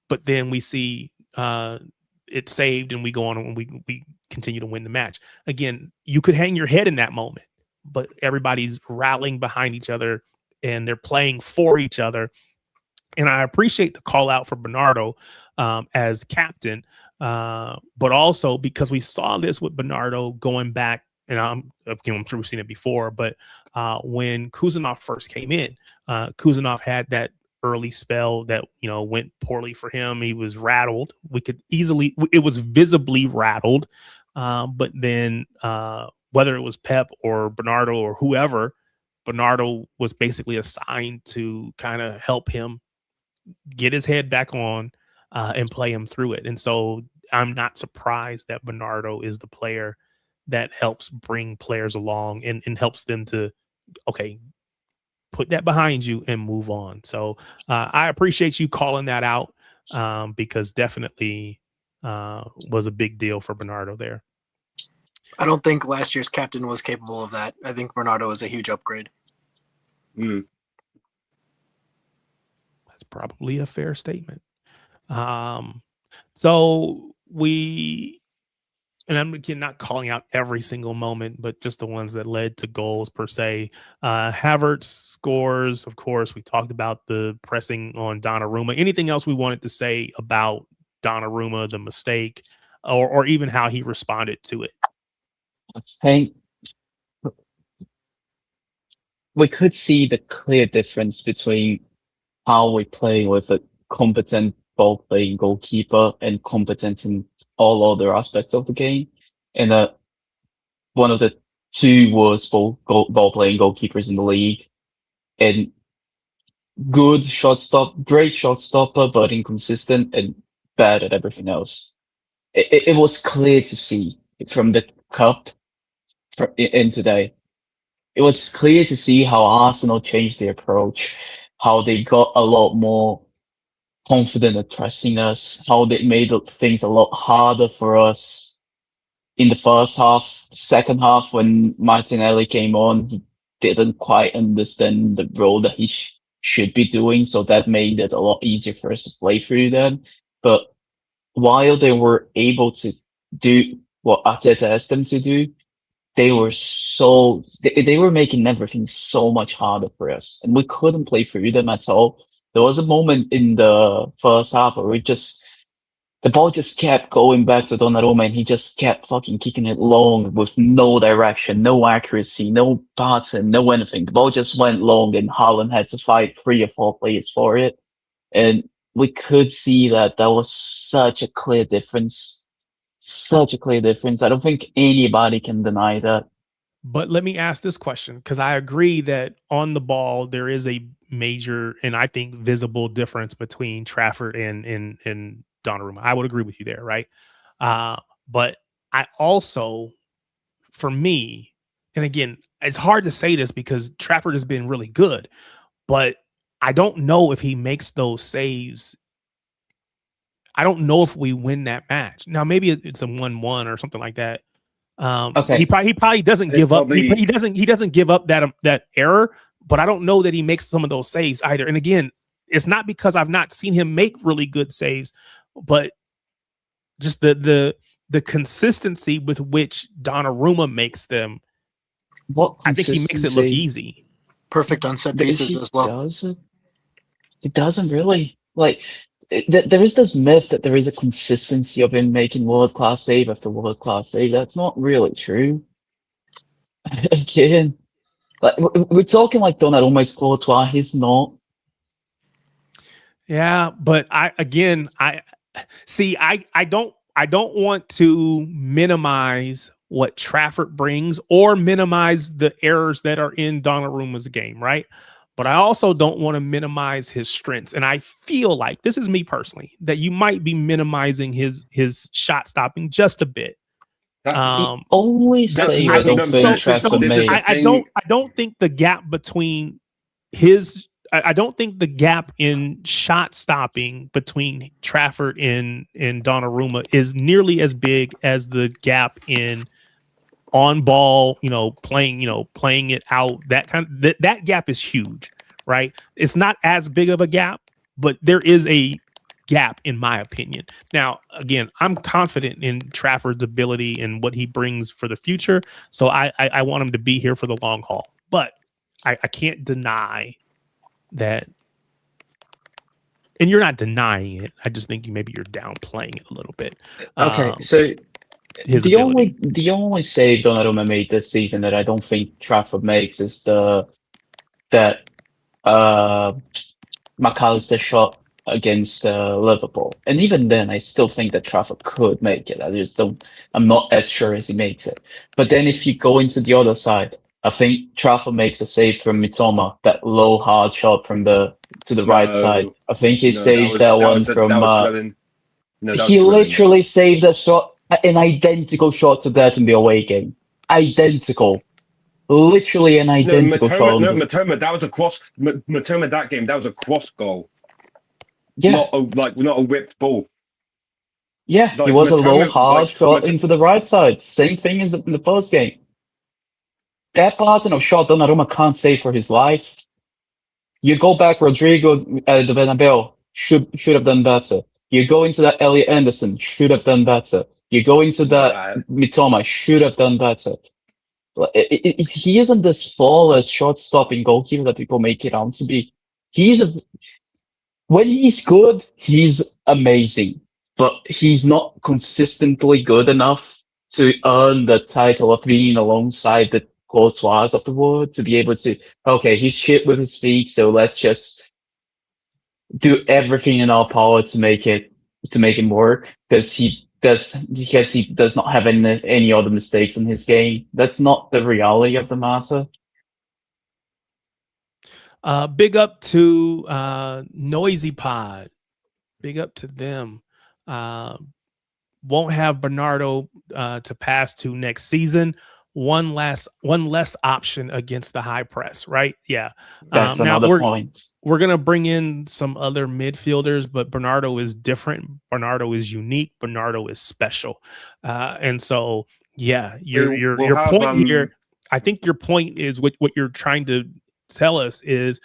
Speaker 1: But then we see it saved and we go on and we continue to win the match. Again, you could hang your head in that moment, but everybody's rallying behind each other and they're playing for each other. And I appreciate the call out for Bernardo as captain, but also because we saw this with Bernardo going back, and I'm sure we've seen it before, but when Kuzanov first came in, Kuzanov had that early spell that went poorly for him. He was rattled. It was visibly rattled. But then whether it was Pep or Bernardo or whoever, Bernardo was basically assigned to kind of help him get his head back on and play him through it. And so I'm not surprised that Bernardo is the player that helps bring players along and helps them to, okay, put that behind you and move on. So I appreciate you calling that out because definitely was a big deal for Bernardo there.
Speaker 4: I don't think last year's captain was capable of that. I think Bernardo is a huge upgrade.
Speaker 1: That's probably a fair statement. So and I'm again not calling out every single moment, but just the ones that led to goals per se. Havertz scores, of course. We talked about the pressing on Donnarumma. Anything else we wanted to say about Donnarumma, the mistake, or even how he responded to it?
Speaker 2: I think we could see the clear difference between how we play with a competent ball-playing goalkeeper and competent in all other aspects of the game. And one of the two worst ball playing goalkeepers in the league, and great shot stopper, but inconsistent and bad at everything else. It was clear to see from the cup in today. It was clear to see how Arsenal changed their approach, how they got a lot more confident at pressing us, how they made things a lot harder for us in the first half. Second half, when Martinelli came on, he didn't quite understand the role that he should be doing, so that made it a lot easier for us to play through them. But while they were able to do what Arteta asked them to do, they were making everything so much harder for us, and we couldn't play through them at all. There was a moment in the first half where the ball just kept going back to Donnarumma, and he just kept fucking kicking it long with no direction, no accuracy, no pattern, no anything. The ball just went long, and Haaland had to fight 3 or 4 players for it. And we could see that was such a clear difference. Such a clear difference. I don't think anybody can deny that.
Speaker 1: But let me ask this question, because I agree that on the ball there is a major and I think visible difference between Trafford and Donnarumma. I would agree with you there, right? But I also, for me, and again, it's hard to say this because Trafford has been really good, but I don't know if he makes those saves. I don't know if we win that match. Now, maybe it's a 1-1 or something like that.
Speaker 2: Okay.
Speaker 1: He probably doesn't give up. He doesn't give up that error, but I don't know that he makes some of those saves either. And again, it's not because I've not seen him make really good saves, but just the consistency with which Donnarumma makes them. I think he makes it look easy.
Speaker 4: Perfect on set pieces as well.
Speaker 2: It doesn't really. Like, there is this myth that there is a consistency of him making world-class save after world-class save. That's not really true. Again, like, we're talking like Donnarumma is Courtois. He's not.
Speaker 1: Yeah, but I don't want to minimize what Trafford brings or minimize the errors that are in Donnarumma's game, right? But I also don't want to minimize his strengths. And I feel like, this is me personally, that you might be minimizing his shot stopping just a bit.
Speaker 2: The only save I don't think Trafford made.
Speaker 1: I don't think the gap between I don't think the gap in shot stopping between Trafford and Donnarumma is nearly as big as the gap in on ball, playing it out. That gap is huge, right? It's not as big of a gap, but there is a gap in my opinion. Now, again, I'm confident in Trafford's ability and what he brings for the future. So I want him to be here for the long haul, but I can't deny that. And you're not denying it. I just think maybe you're downplaying it a little bit.
Speaker 2: Okay, so the only save Donnarumma made this season that I don't think Trafford makes is that McAllister shot against Liverpool, and even then, I still think that Trafford could make it. I'm not as sure as he makes it. But then, if you go into the other side, I think Trafford makes a save from Mitoma, that low hard shot from to the right side. I think he saves that one from. He literally saved a shot. An identical shot to that in the away game. Identical. Literally an identical shot.
Speaker 3: No, Mitoma, that was a cross. Mitoma, that game, that was a cross goal.
Speaker 2: Yeah.
Speaker 3: Not a whipped ball.
Speaker 2: Yeah, it was a low, hard shot into the right side. Same thing as in the first game. That pattern of shot Donnarumma can't save for his life. You go back, Rodrigo at the Bernabeu should have done better. You go into that Elliot Anderson, should have done better. You go into that Mitoma, should have done better. He isn't this flawless shot-stopping goalkeeper that people make it out to be. When he's good, he's amazing. But he's not consistently good enough to earn the title of being alongside the Courtois of the world, to be able to, okay, he's shit with his feet, so let's just do everything in our power to make him work, because he because he does not have any other mistakes in his game. That's not the reality of the matter.
Speaker 1: Big up to Noisy Pod. Big up to them. Won't have Bernardo to pass to next season. One less option against the high press, right? Yeah.
Speaker 2: That's
Speaker 1: Now
Speaker 2: another point.
Speaker 1: we're gonna bring in some other midfielders, but Bernardo is different. Bernardo is unique. Bernardo is special, and so yeah, your
Speaker 3: have,
Speaker 1: point here. I think your point is what you're trying to tell us is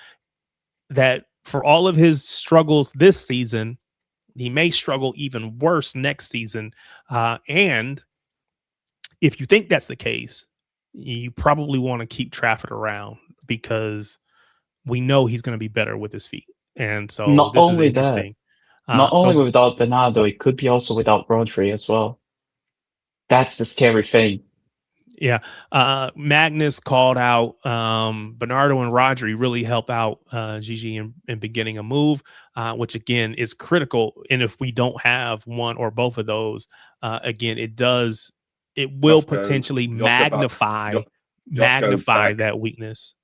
Speaker 1: that for all of his struggles this season, he may struggle even worse next season. And if you think that's the case, you probably want to keep Trafford around because we know he's going to be better with his feet. And so
Speaker 2: Not
Speaker 1: this is
Speaker 2: only
Speaker 1: interesting.
Speaker 2: Not only without Bernardo, it could be also without Rodri as well. That's the scary thing.
Speaker 1: Yeah. Magnus called out Bernardo and Rodri really help out Gigi in beginning a move, which again is critical. And if we don't have one or both of those, again, it will potentially magnify that weakness.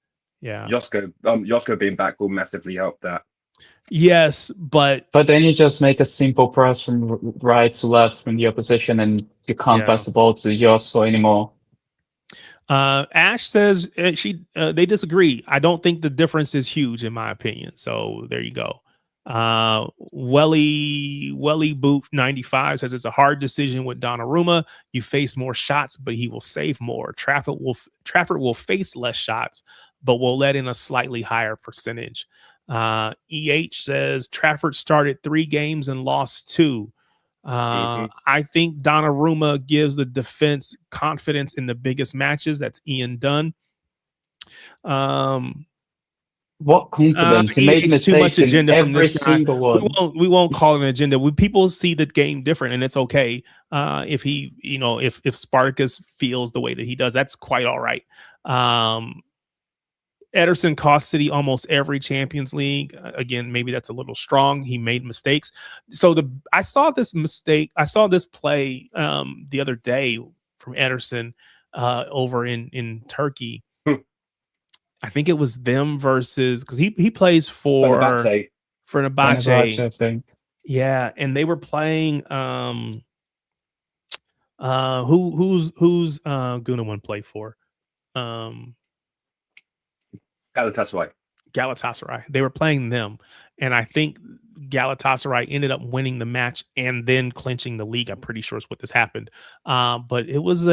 Speaker 1: Yeah.
Speaker 3: Josko being back will massively help that.
Speaker 1: Yes, but
Speaker 2: then you just make a simple pass from right to left from the opposition, and you can't pass the ball to Josko anymore.
Speaker 1: Ash says they disagree. I don't think the difference is huge in my opinion. So there you go. Welly Boot 95 says it's a hard decision with Donnarumma. You face more shots, but he will save more. Trafford will face less shots, but will let in a slightly higher percentage. EH says Trafford started 3 games and lost 2. I think Donnarumma gives the defense confidence in the biggest matches. That's Ian Dunn.
Speaker 2: What confidence? He made mistakes
Speaker 1: too much agenda
Speaker 2: in
Speaker 1: from
Speaker 2: every
Speaker 1: this guy.
Speaker 2: single one.
Speaker 1: We won't call it an agenda. People see the game different, and it's okay. If he, if Spartacus feels the way that he does, that's quite all right. Ederson cost City almost every Champions League. Again, maybe that's a little strong. He made mistakes. So I saw this play the other day from Ederson over in Turkey. I think it was them versus because he plays for Fenerbahce,
Speaker 2: I think.
Speaker 1: Yeah, and they were playing who's Gunnawan play for? Galatasaray. They were playing them, and I think Galatasaray ended up winning the match and then clinching the league. I'm pretty sure is what this happened. But it was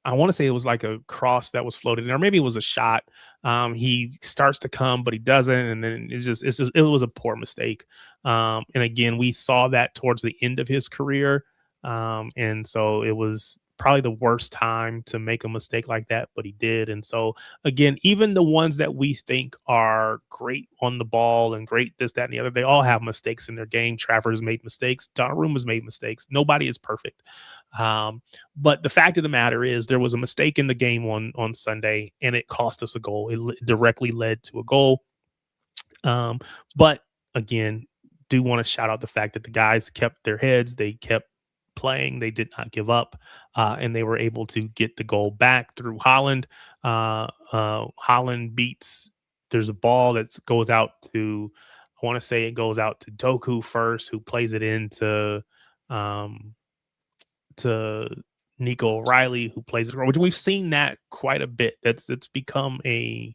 Speaker 1: I want to say it was like a cross that was floated in, or maybe it was a shot. He starts to come, but he doesn't, and then it was a poor mistake. And again, we saw that towards the end of his career. And so it was probably the worst time to make a mistake like that, but he did. And so again, even the ones that we think are great on the ball and great this, that, and the other, they all have mistakes in their game. Trafford has made mistakes. Donnarumma's made mistakes. Nobody is perfect. But the fact of the matter is there was a mistake in the game on Sunday, and it cost us a goal. It directly led to a goal. But again, do want to shout out the fact that the guys kept their heads. They kept playing. They did not give up, and they were able to get the goal back through Haaland. Haaland beats. There's a ball that goes out to, I want to say it goes out to Doku first, who plays it into to Nico O'Reilly, who plays it, which we've seen that quite a bit. It's become a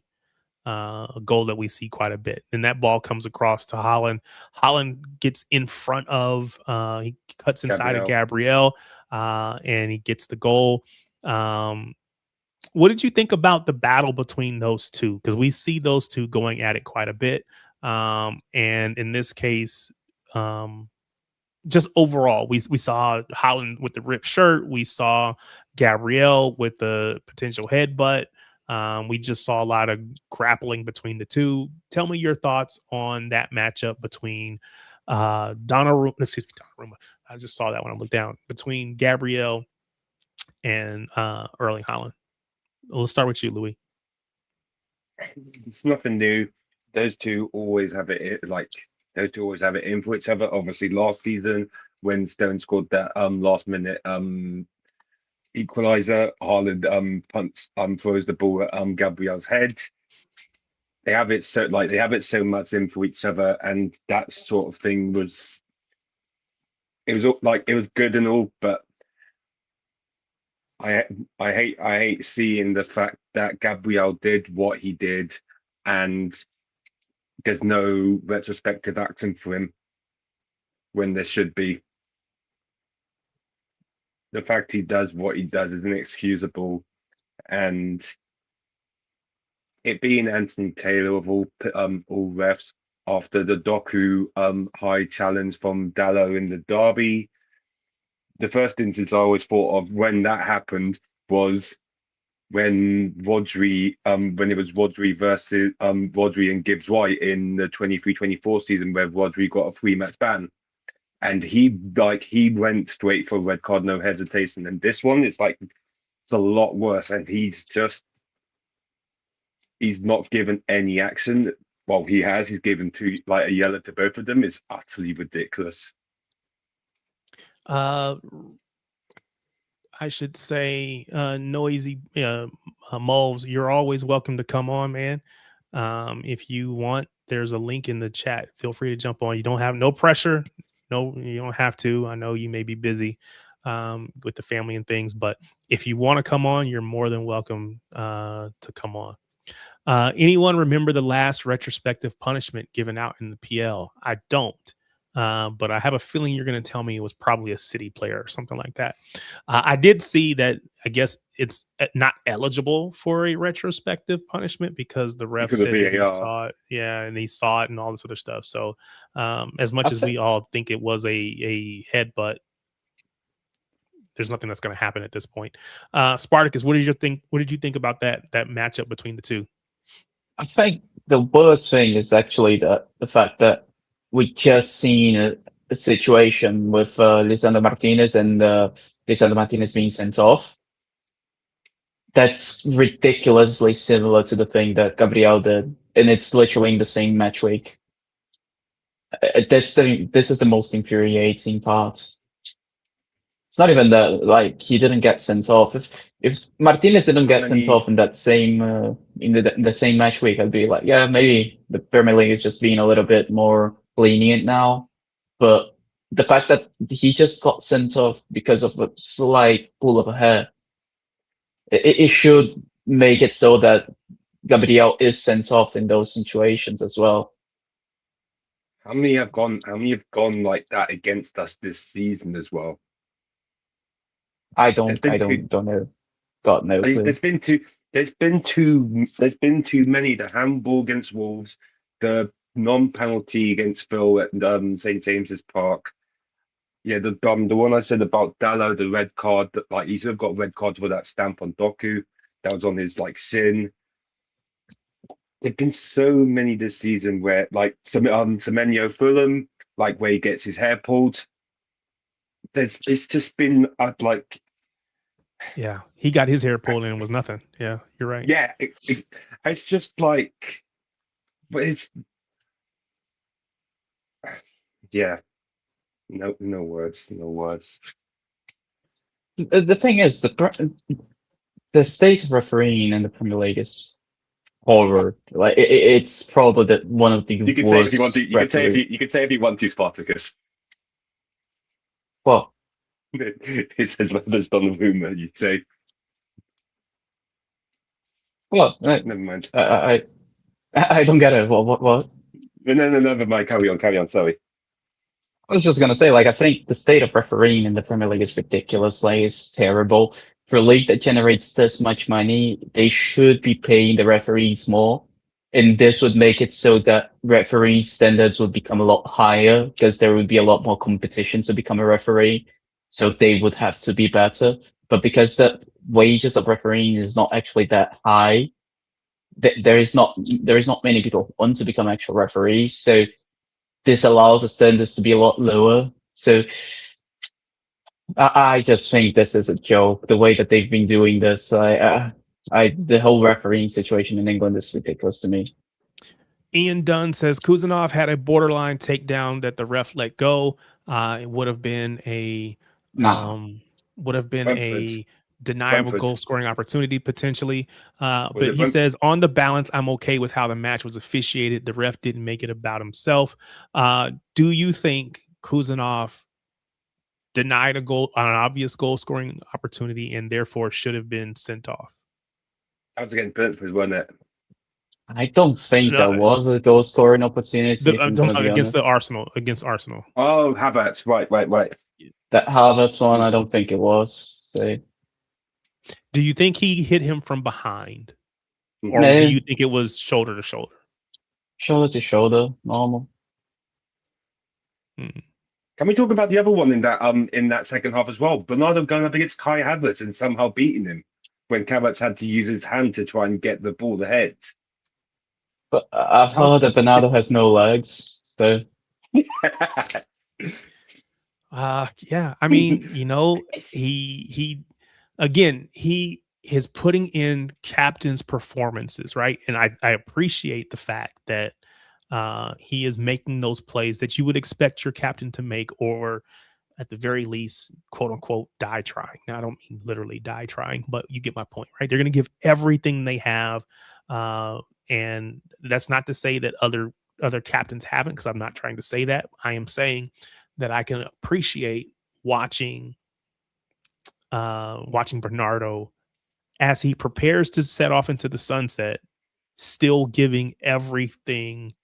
Speaker 1: goal that we see quite a bit. And that ball comes across to Haaland. Haaland gets in front of, he cuts inside of Gabriel, and he gets the goal. What did you think about the battle between those two? Because we see those two going at it quite a bit. And in this case, just overall, we saw Haaland with the ripped shirt. We saw Gabriel with the potential headbutt. We just saw a lot of grappling between the two. Tell me your thoughts on that matchup between Donnarumma. I just saw that when I looked down. Between Gabriel and Erling Haaland. Let's start with you, Louis.
Speaker 3: It's nothing new. Those two always have it in for each other. Obviously, last season when Stone scored that last minute equaliser. Haaland throws the ball at Gabriel's head. They have it so much in for each other, and that sort of thing was good and all, but I hate seeing the fact that Gabriel did what he did, and there's no retrospective action for him when there should be. The fact he does what he does is inexcusable, and it being Anthony Taylor of all refs after the Doku high challenge from Dallo in the derby. The first instance I always thought of when that happened was when Rodri, when it was Rodri versus Rodri and Gibbs White in the 23-24 season, where Rodri got a 3-match ban, and he went straight for a red card, no hesitation. And this one, it's a lot worse, and he's not given any action. Well, he has. He's given a yellow to both of them. It's utterly ridiculous.
Speaker 1: I should say, Noisy Moles, you're always welcome to come on, man. If you want, there's a link in the chat. Feel free to jump on. You don't have no pressure. No, you don't have to. I know you may be busy with the family and things, but if you want to come on, you're more than welcome to come on. Anyone remember the last retrospective punishment given out in the PL? I don't. But I have a feeling you're going to tell me it was probably a City player or something like that. I did see that. I guess it's not eligible for a retrospective punishment because the ref said that he saw it. Yeah, and he saw it and all this other stuff. So as much as we all think it was a headbutt, there's nothing that's going to happen at this point. Spartacus, what did you think about that matchup between the two?
Speaker 2: I think the worst thing is actually the fact that we just seen a situation with Lisandro Martinez and Lisandro Martinez being sent off. That's ridiculously similar to the thing that Gabriel did, and it's literally in the same match week. This is the most infuriating part. It's not even that he didn't get sent off. If Martinez didn't get sent off in that same in the same match week, I'd be like, yeah, maybe the Premier League is just being a little bit more lenient now. But the fact that he just got sent off because of a slight pull of a hair, it should make it so that Gabriel is sent off in those situations as well.
Speaker 3: How many have gone like that against us this season as well?
Speaker 2: I don't know. Got no clue.
Speaker 3: There's been too many. The handball against Wolves, the non-penalty against Phil at St James's Park. Yeah, the one I said about Dallo, the red card, that he should have got red cards for that stamp on Doku. That was on his sin. There've been so many this season where Semenyo Fulham, where he gets his hair pulled. It's just been
Speaker 1: yeah, he got his hair pulled and it was nothing. Yeah, you're right.
Speaker 3: Yeah, it's just but it's yeah, no words.
Speaker 2: The thing is, the state of refereeing in the Premier League is horror. It's probably one of the
Speaker 3: you could
Speaker 2: worst.
Speaker 3: Say if you want to. You could say if you want to, Spartacus.
Speaker 2: Well,
Speaker 3: it says there's Donnarumma. You say.
Speaker 2: Well,
Speaker 3: never mind.
Speaker 2: I don't get it. What?
Speaker 3: No, never mind. Carry on. Sorry.
Speaker 2: I was just gonna say, I think the state of refereeing in the Premier League is ridiculous. It's terrible. For a league that generates this much money, they should be paying the referees more. And this would make it so that referee standards would become a lot higher because there would be a lot more competition to become a referee. So they would have to be better. But because the wages of refereeing is not actually that high, there is not many people who want to become actual referees. So this allows the standards to be a lot lower. So I just think this is a joke. The way that they've been doing this, the whole refereeing situation in England is ridiculous to me.
Speaker 1: Ian Dunn says Kuzanov had a borderline takedown that the ref let go. It would have been a
Speaker 2: Nah.
Speaker 3: Brentford.
Speaker 1: deniable
Speaker 3: Brentford.
Speaker 1: goal scoring opportunity potentially.
Speaker 3: Was
Speaker 1: But
Speaker 3: it
Speaker 1: he says, on the balance, I'm okay with how the match was officiated. The ref didn't make it about himself. Do you think Kuzanov denied an obvious goal scoring opportunity and therefore should have been sent off?
Speaker 3: That was against Brentford, wasn't it?
Speaker 2: I don't think
Speaker 1: No,
Speaker 2: that was a goal scoring opportunity, if
Speaker 1: I'm
Speaker 2: I'm
Speaker 1: talking
Speaker 2: going to
Speaker 1: about
Speaker 2: be
Speaker 1: against
Speaker 2: honest.
Speaker 1: Arsenal.
Speaker 3: Oh, Havertz. Right.
Speaker 2: That Havertz one, I don't think it was. So,
Speaker 1: Do you think he hit him from behind, or
Speaker 3: Mhm.
Speaker 1: do
Speaker 2: no,
Speaker 1: you think it was shoulder to shoulder?
Speaker 2: shoulder to shoulder, normal.
Speaker 1: Hmm.
Speaker 3: Can we talk about the other one in that second half as well? Bernardo going up against Kai Havertz and somehow beating him when Havertz had to use his hand to try and get the ball ahead.
Speaker 2: But I've
Speaker 3: How-
Speaker 2: heard that Bernardo has no legs, so
Speaker 1: Yeah. I mean, he again, he is putting in captain's performances, right? And I appreciate the fact that he is making those plays that you would expect your captain to make, or at the very least, quote unquote, die trying. Now, I don't mean literally die trying, but you get my point, right? They're going to give everything they have. And that's not to say that other captains haven't, because I'm not trying to say that. I am saying that I can appreciate watching Bernardo as he prepares to set off into the sunset, still giving everything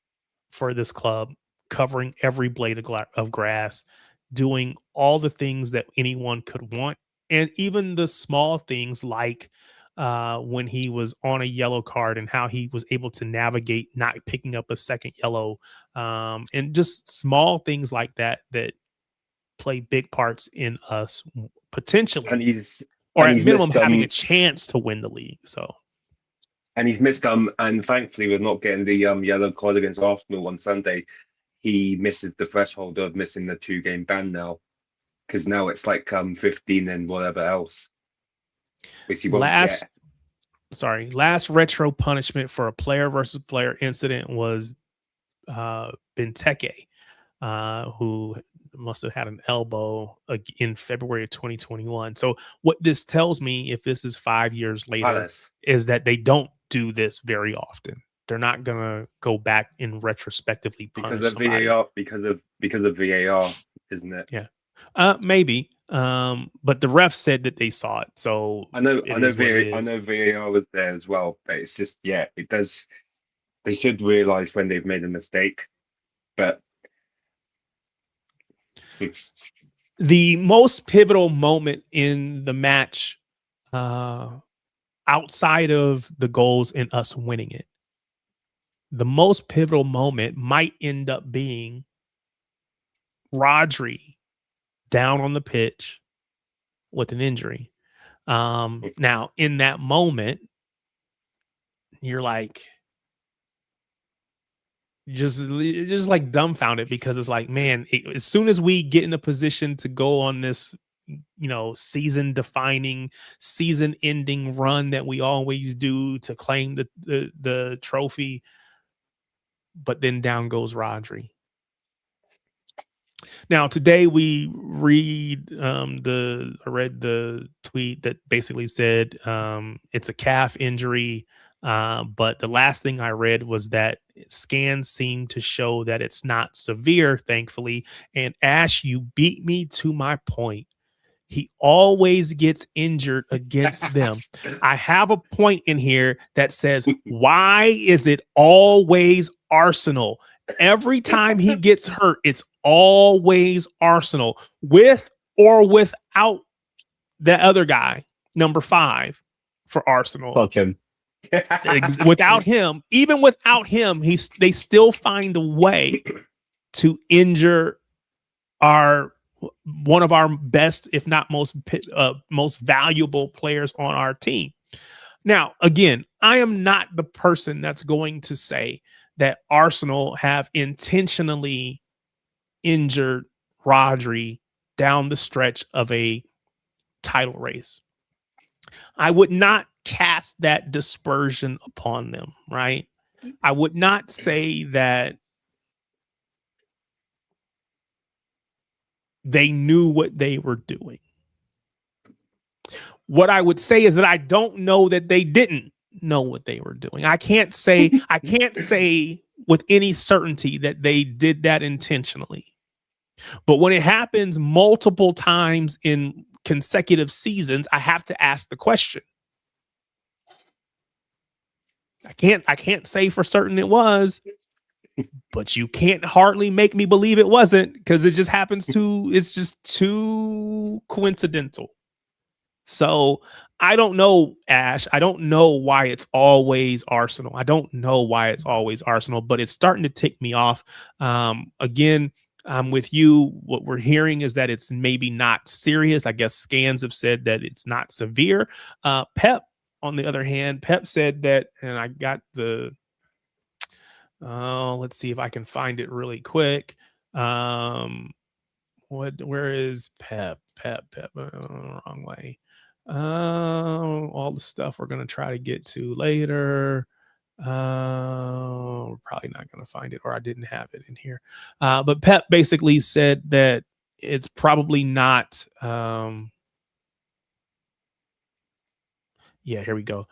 Speaker 1: for this club, covering every blade of grass, doing all the things that anyone could want. And even the small things like when he was on a yellow card and how he was able to navigate not picking up a second yellow, and just small things like that that play big parts in us
Speaker 3: and
Speaker 1: potentially,
Speaker 3: he's
Speaker 1: or
Speaker 3: and
Speaker 1: at
Speaker 3: he's
Speaker 1: minimum
Speaker 3: missed
Speaker 1: having a chance to win the league. So
Speaker 3: and thankfully we're not getting the yellow card against Arsenal on Sunday. He misses the threshold of missing the 2-game ban now, because now it's like 15 and whatever else, which he won't
Speaker 1: last
Speaker 3: get.
Speaker 1: last retro punishment for a player versus player incident was Benteke, who must have had an elbow in February of 2021. So what this tells me, if this is 5 years later,
Speaker 3: Palace.
Speaker 1: is that they don't do this very often. They're not gonna go back and retrospectively
Speaker 3: Because
Speaker 1: punish
Speaker 3: of
Speaker 1: somebody.
Speaker 3: VAR, because of VAR, isn't it?
Speaker 1: Yeah, maybe. But the ref said that they saw it, so
Speaker 3: I know
Speaker 1: it is what it is.
Speaker 3: I know VAR was there as well, but it's just, yeah, it does. They should realize when they've made a mistake, but
Speaker 1: The most pivotal moment in the match, outside of the goals and us winning it, the most pivotal moment might end up being Rodri down on the pitch with an injury. Now, in that moment, you're like, just like dumbfounded, because it's like, man, as soon as we get in a position to go on this season defining, season ending run that we always do to claim the trophy, but then down goes Rodri. Now today we I read the tweet that basically said it's a calf injury. But the last thing I read was that scans seem to show that it's not severe, thankfully. And Ash, you beat me to my point. He always gets injured against them. I have a point in here that says, why is it always Arsenal? Every time he gets hurt, it's always Arsenal, with or without the other guy, number 5 for Arsenal.
Speaker 2: fuck him.
Speaker 1: Without him, even without him, they still find a way to injure one of our best, if not most valuable players on our team. Now, again, I am not the person that's going to say that Arsenal have intentionally injured Rodri down the stretch of a title race. I would not cast that dispersion upon them, right? I would not say that they knew what they were doing. What I would say is that I don't know that they didn't know what they were doing. I can't say with any certainty that they did that intentionally. But when it happens multiple times in consecutive seasons, I have to ask the question. I can't say for certain it was, but you can't hardly make me believe it wasn't, because it's just too coincidental. So I don't know, Ash. I don't know why it's always Arsenal. I don't know why it's always Arsenal, but it's starting to tick me off. Again, I'm with you. What we're hearing is that it's maybe not serious. I guess scans have said that it's not severe. Pep, on the other hand, Pep said that, and I got let's see if I can find it really quick. Where is Pep? Wrong way. All the stuff we're going to try to get to later. We're probably not going to find it, or I didn't have it in here. But Pep basically said that it's probably not. Yeah, here we go.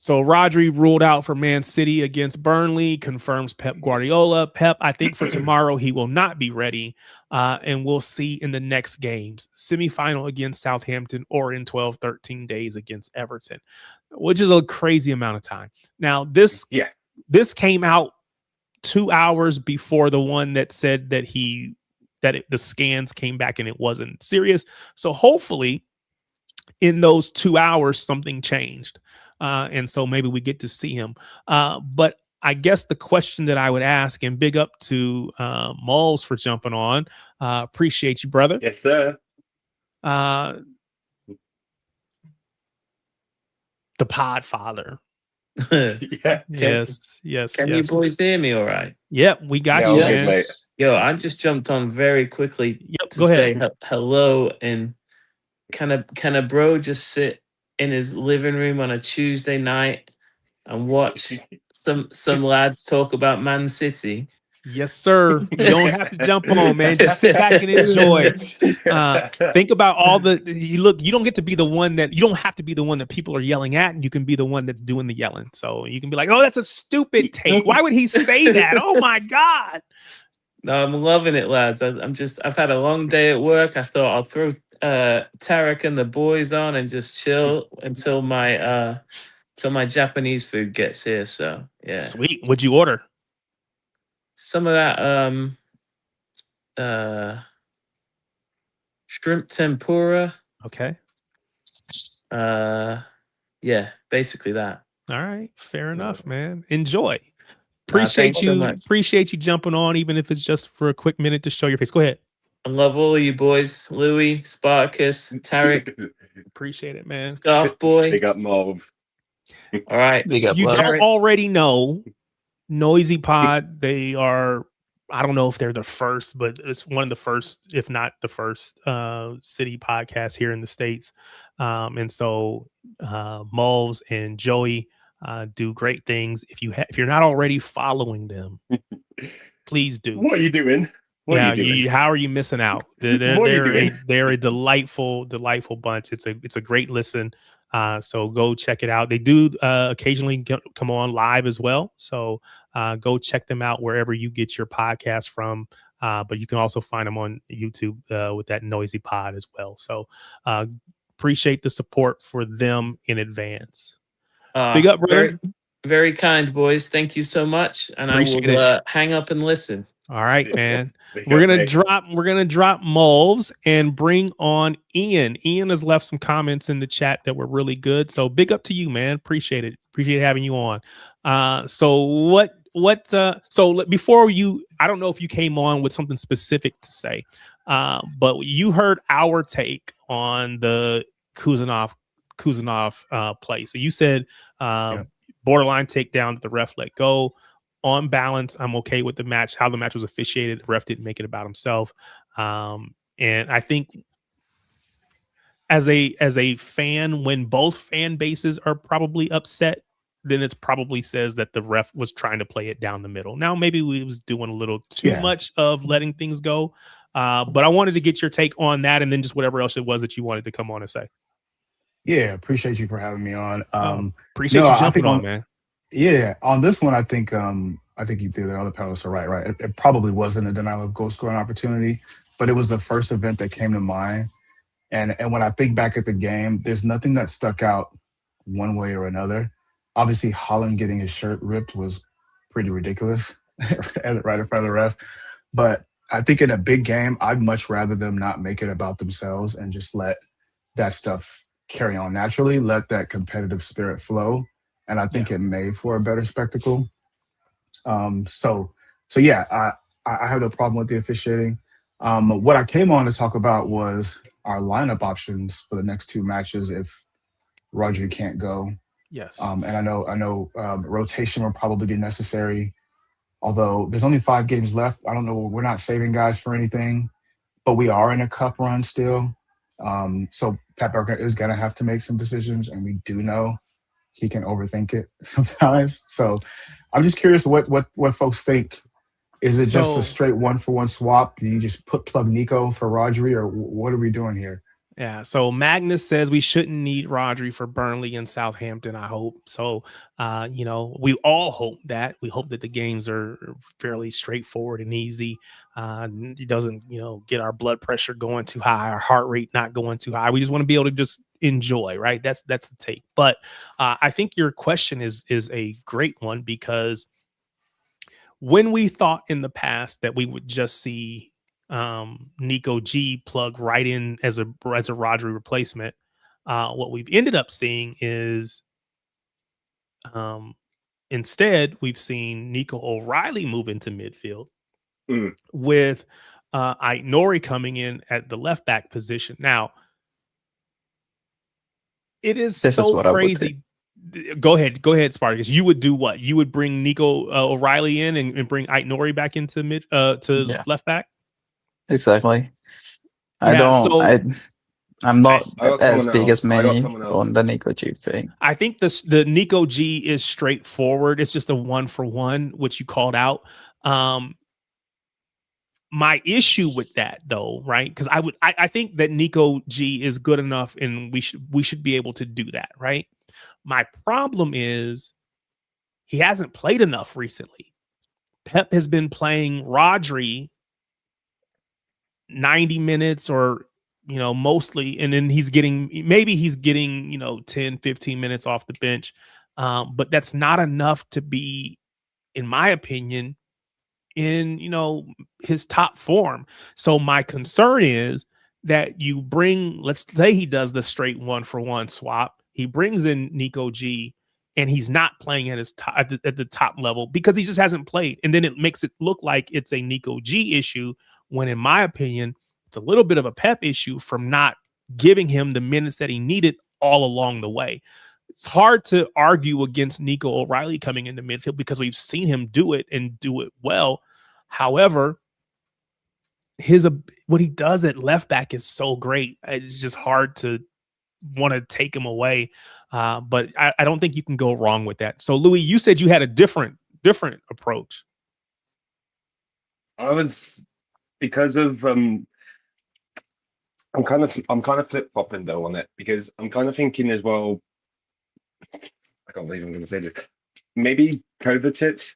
Speaker 1: So Rodri ruled out for Man City against Burnley, confirms Pep Guardiola. Pep, I think for tomorrow he will not be ready, and we'll see in the next games. Semi-final against Southampton, or in 12, 13 days against Everton, which is a crazy amount of time. Now, this came out 2 hours before the one that said that the scans came back and it wasn't serious. So hopefully in those 2 hours, something changed. And so maybe we get to see him. But I guess the question that I would ask, and big up to Moles for jumping on. Appreciate you, brother.
Speaker 3: Yes, sir.
Speaker 1: The Pod Father.
Speaker 3: Yeah.
Speaker 1: Yes.
Speaker 5: Can you boys hear me all right?
Speaker 1: Yep, we got you, man.
Speaker 3: Mate.
Speaker 5: Yo, I just jumped on very quickly
Speaker 1: Yep,
Speaker 5: to
Speaker 1: go
Speaker 5: say
Speaker 1: ahead.
Speaker 5: hello, and can a bro just sit in his living room on a Tuesday night and watch some lads talk about Man City?
Speaker 1: Yes, sir. You don't have to jump on, man. Just sit back and enjoy. Think about all you don't get to be the one that you don't have to be the one that people are yelling at, and you can be the one that's doing the yelling. So you can be like, "Oh, that's a stupid take. Why would he say that? Oh my God."
Speaker 5: No, I'm loving it, lads. I've had a long day at work. I thought I'll throw Tarek and the boys on and just chill until my Japanese food gets here. So yeah.
Speaker 1: Sweet. What'd you order?
Speaker 5: Some of that shrimp tempura.
Speaker 1: Okay.
Speaker 5: Yeah, basically that.
Speaker 1: All right. Fair enough, man. Enjoy.
Speaker 5: Thanks so much.
Speaker 1: Appreciate you jumping on, even if it's just for a quick minute to show your face. Go ahead.
Speaker 5: I love all of you boys. Louis, Spartacus, Tarek.
Speaker 1: Appreciate it, man.
Speaker 5: Scarf Boy.
Speaker 3: Big up, Marv.
Speaker 5: All right.
Speaker 2: Big up,
Speaker 1: If you
Speaker 2: love.
Speaker 1: don't already know, Noisy Pod, they are, I don't know if they're the first, but it's one of the first, if not the first, city podcast here in the States. And so Mulves and Joey do great things. If you're not already following them, please do.
Speaker 3: What are you doing?
Speaker 1: How are you missing out? They're a delightful bunch. It's a great listen. So go check it out. They do occasionally come on live as well. So go check them out wherever you get your podcast from. But you can also find them on YouTube with that Noisy Pod as well. So appreciate the support for them in advance. Big up, brother.
Speaker 5: Very, very kind, boys. Thank you so much. And
Speaker 1: Appreciate
Speaker 5: I will hang up and listen.
Speaker 1: All right, man. We're gonna drop Mulves and bring on Ian. Ian has left some comments in the chat that were really good. So big up to you, man. Appreciate it. Appreciate having you on. So before you, I don't know if you came on with something specific to say, but you heard our take on the Kuzanov play. So you said borderline takedown that the ref let go. On balance, I'm okay with the match, how the match was officiated. The ref didn't make it about himself. And I think as a fan, when both fan bases are probably upset, then it's probably says that the ref was trying to play it down the middle. Now, maybe we was doing a little too much of letting things go. But I wanted to get your take on that, and then just whatever else it was that you wanted to come on and say.
Speaker 6: Yeah, appreciate you for having me on.
Speaker 1: Appreciate
Speaker 6: no,
Speaker 1: you
Speaker 6: I
Speaker 1: jumping
Speaker 6: think
Speaker 1: on, man.
Speaker 6: Yeah, on this one, I think you threw the other panelists are right. It probably wasn't a denial of goal scoring opportunity, but it was the first event that came to mind. And when I think back at the game, there's nothing that stuck out one way or another. Obviously, Haaland getting his shirt ripped was pretty ridiculous right in front of the ref. But I think in a big game, I'd much rather them not make it about themselves and just let that stuff carry on naturally, let that competitive spirit flow. And I think it made for a better spectacle. So yeah, I have no problem with the officiating. What I came on to talk about was our lineup options for the next two matches if Rodri can't go.
Speaker 1: Yes.
Speaker 6: And I know rotation will probably be necessary. Although there's only 5 games left, I don't know. We're not saving guys for anything, but we are in a cup run still. So Pep is going to have to make some decisions, and we do know he can overthink it sometimes. So I'm just curious what folks think. Is it just a straight 1-for-1 swap? Do you just plug Nico for Rodri, or what are we doing here?
Speaker 1: Yeah, so Magnus says we shouldn't need Rodri for Burnley and Southampton, I hope. So, we all hope that. We hope that the games are fairly straightforward and easy. It doesn't, get our blood pressure going too high, our heart rate not going too high. We just want to be able to just enjoy, right? That's the take. But I think your question is a great one, because when we thought in the past that we would just see Nico G plug right in as a Rodri replacement, what we've ended up seeing is instead we've seen Nico O'Reilly move into midfield with Aït-Nouri coming in at the left back position. Now, it is
Speaker 2: This
Speaker 1: so
Speaker 2: is what I would
Speaker 1: crazy. Go ahead, Spartacus. You would do what? You would bring Nico O'Reilly in and bring Aït-Nouri back into left back?
Speaker 2: Exactly. I'm not as big as many on the Nico G thing.
Speaker 1: I think the Nico G is straightforward. It's just a 1-for-1, which you called out. My issue with that, though, right? Because I think that Nico G is good enough, and we should be able to do that, right? My problem is he hasn't played enough recently. Pep has been playing Rodri 90 minutes or mostly, and then he's getting 10 15 minutes off the bench, but that's not enough to be, in my opinion, in his top form. So my concern is that you bring, let's say he does the straight 1-for-1 swap, he brings in Nico G, and he's not playing at his top, at the top level, because he just hasn't played, and then it makes it look like it's a Nico G issue, when in my opinion it's a little bit of a Pep issue from not giving him the minutes that he needed all along the way. It's hard to argue against Nico O'Reilly coming into midfield because we've seen him do it and do it well. However, what he does at left back is so great. It's just hard to want to take him away. But I don't think you can go wrong with that. So Louis, you said you had a different approach.
Speaker 3: I was, because of I'm kind of flip flopping though on it, because I'm kind of thinking as well. I can't believe I'm going to say this. Maybe Kovacic.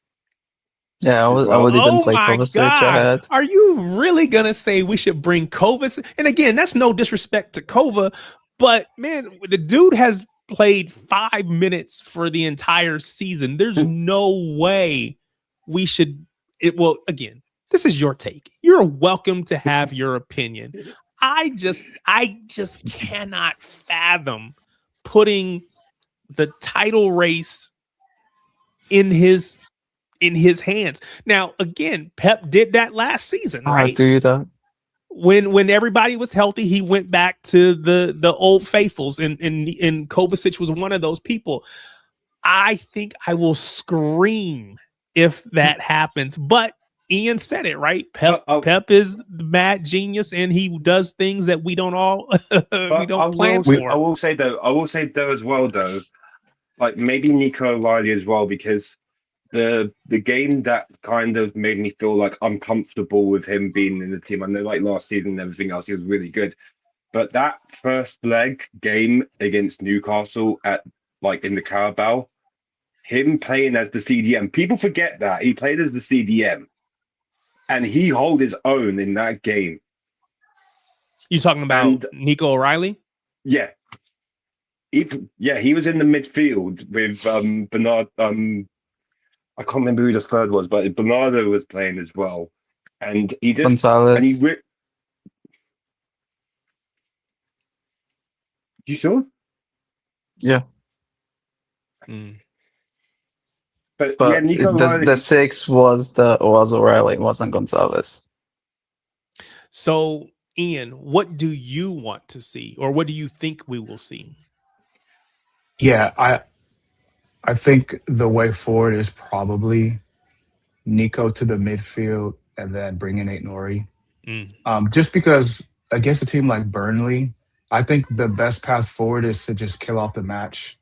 Speaker 2: Yeah, I would even play Kovacic ahead.
Speaker 1: Are you really going to say we should bring Kovacic? And again, that's no disrespect to Kova, but man, the dude has played 5 minutes for the entire season. There's no way we should. Well, again, this is your take. You're welcome to have your opinion. I just cannot fathom putting the title race in his hands. Now, again, Pep did that last season, right?
Speaker 2: I do that.
Speaker 1: When everybody was healthy, he went back to the old faithfuls, and Kovacic was one of those people. I think I will scream if that happens, but Ian said it, right? Pep is the mad genius, and he does things that we don't all plan for.
Speaker 3: I will say though as well, though, like maybe Nico O'Reilly as well, because the game that kind of made me feel like I'm comfortable with him being in the team. I know like last season and everything else, he was really good. But that first leg game against Newcastle at like in the Carabao, him playing as the CDM, people forget that he played as the CDM, and he held his own in that game.
Speaker 1: You talking about
Speaker 3: And
Speaker 1: Nico O'Reilly?
Speaker 3: yeah, he was in the midfield with Bernard. I can't remember who the third was, but Bernardo was playing as well, and he just and he
Speaker 2: Gonzalez.
Speaker 3: You sure?
Speaker 2: Yeah.
Speaker 3: But yeah,
Speaker 2: But
Speaker 3: Nico
Speaker 2: the
Speaker 3: Riley.
Speaker 2: 6 was O'Reilly, it wasn't Gonzalez.
Speaker 1: So, Ian, what do you want to see, or what do you think we will see?
Speaker 6: Yeah, I think the way forward is probably Nico to the midfield and then bring in Nori. Just because against a team like Burnley, I think the best path forward is to just kill off the match.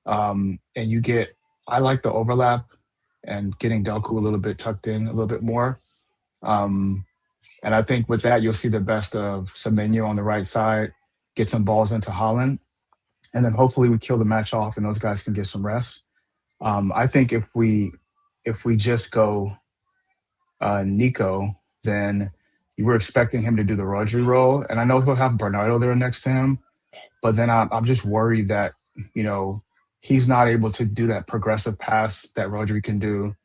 Speaker 6: And I like the overlap and getting Doku a little bit tucked in a little bit more. And I think with that, you'll see the best of Semenyo on the right side, get some balls into Haaland, and then hopefully we kill the match off and those guys can get some rest. I think if we just go Nico, then you were expecting him to do the Rodri role, and I know he'll have Bernardo there next to him, but then I'm just worried that he's not able to do that progressive pass that Rodri can do.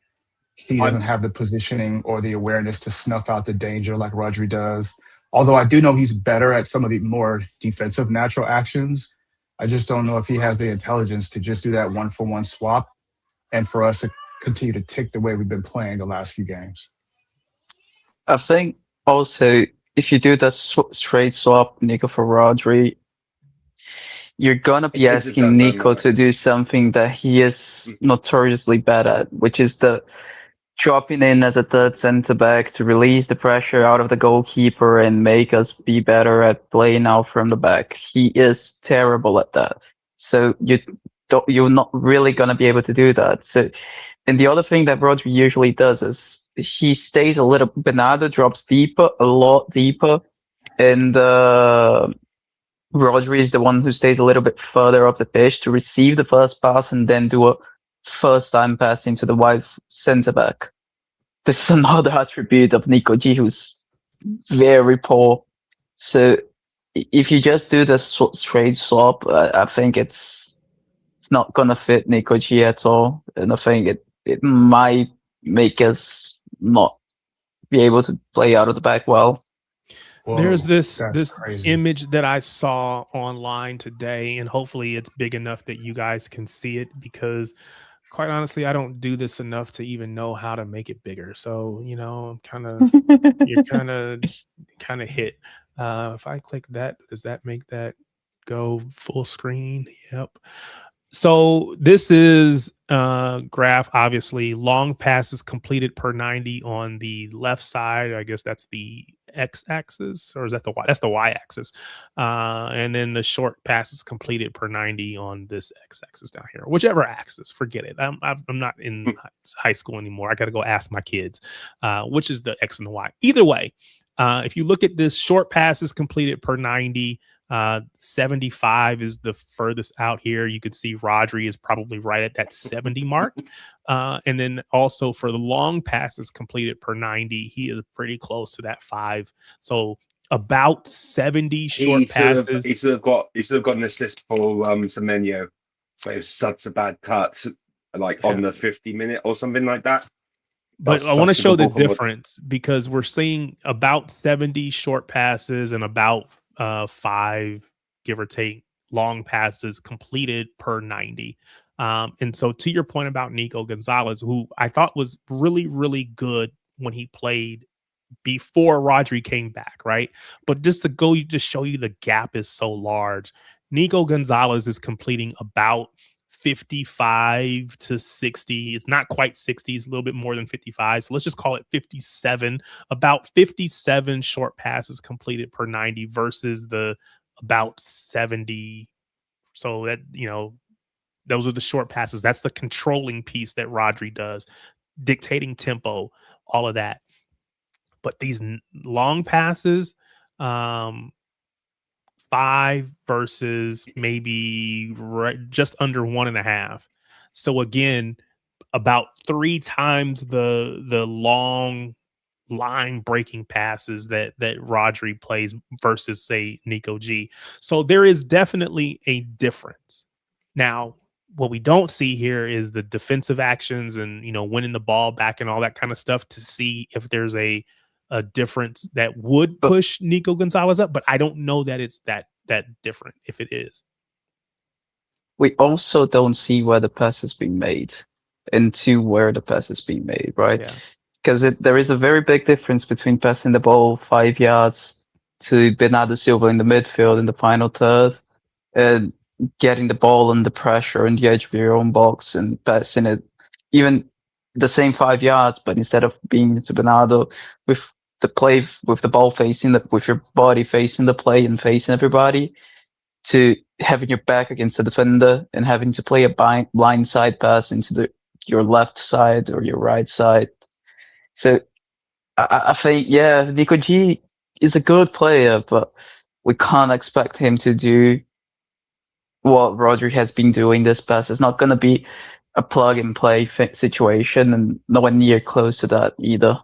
Speaker 6: He doesn't have the positioning or the awareness to snuff out the danger like Rodri does. Although I do know he's better at some of the more defensive natural actions. I just don't know if he has the intelligence to just do that 1-for-1 swap and for us to continue to tick the way we've been playing the last few games.
Speaker 2: I think also if you do the straight swap Nico for Rodri, you're gonna be asking Nico to do something that he is notoriously bad at, which is the dropping in as a third centre back to release the pressure out of the goalkeeper and make us be better at playing out from the back. He is terrible at that. So you're not really gonna be able to do that. So, and the other thing that Rodri usually does is he stays a little. Bernardo drops deeper, a lot deeper, and Rodri is the one who stays a little bit further up the pitch to receive the first pass and then do a first time pass into the wide centre back. This is another attribute of Nico G, who's very poor. So if you just do the straight swap, I think it's not gonna fit Nico G at all, and I think it might make us not be able to play out of the back well.
Speaker 6: Whoa,
Speaker 1: There's this
Speaker 6: crazy.
Speaker 1: image that I saw online today, and hopefully it's big enough that you guys can see it, because quite honestly, I don't do this enough to even know how to make it bigger. So, I'm you're kind of hit. If I click that, does that make that go full screen? Yep. So this is graph, obviously long passes completed per 90 on the left side. I guess that's the x-axis, or is that the y? That's the y-axis. And then the short passes completed per 90 on this x-axis down here, whichever axis. Forget it. I'm not in high school anymore. I got to go ask my kids which is the x and the y. Either way, if you look at this, short passes completed per 90. 75 is the furthest out here. You could see Rodri is probably right at that 70 mark. And then also for the long passes completed per 90, he is pretty close to that 5. So about 70 short passes.
Speaker 3: He should have got an assist for Semenyo, but it was such a bad touch, like on the 50-minute or something like that.
Speaker 1: But I want to show the difference, because we're seeing about 70 short passes and about 5, give or take, long passes completed per 90. And so to your point about Nico Gonzalez, who I thought was really, really good when he played before Rodri came back, right? But just to show you the gap is so large, Nico Gonzalez is completing about 55 to 60. It's not quite 60. It's a little bit more than 55. So let's just call it 57. About 57 short passes completed per 90 versus the about 70. So that, Those are the short passes. That's the controlling piece that Rodri does, dictating tempo, all of that. But these long passes, 5 versus maybe just under 1.5. So again, about 3 times the long line breaking passes that Rodri plays versus, say, Nico G. So there is definitely a difference. Now, what we don't see here is the defensive actions and, winning the ball back and all that kind of stuff to see if there's a difference that would push Nico Gonzalez up, but I don't know that it's that different if it is.
Speaker 2: We also don't see where the pass is being made into where the pass is being made, right?
Speaker 1: Yeah.
Speaker 2: Because there is a very big difference between passing the ball 5 yards to Bernardo Silva in the midfield in the final third and getting the ball under pressure on the edge of your own box and passing it even the same 5 yards, but instead of being to Bernardo with the play, with the ball facing, with your body facing the play and facing everybody, to having your back against the defender and having to play a blind side pass into your left side or your right side. So I think, Nico G is a good player, but we can't expect him to do what Rodri has been doing this past. It's not going to be a plug and play situation, and nowhere near close to that either.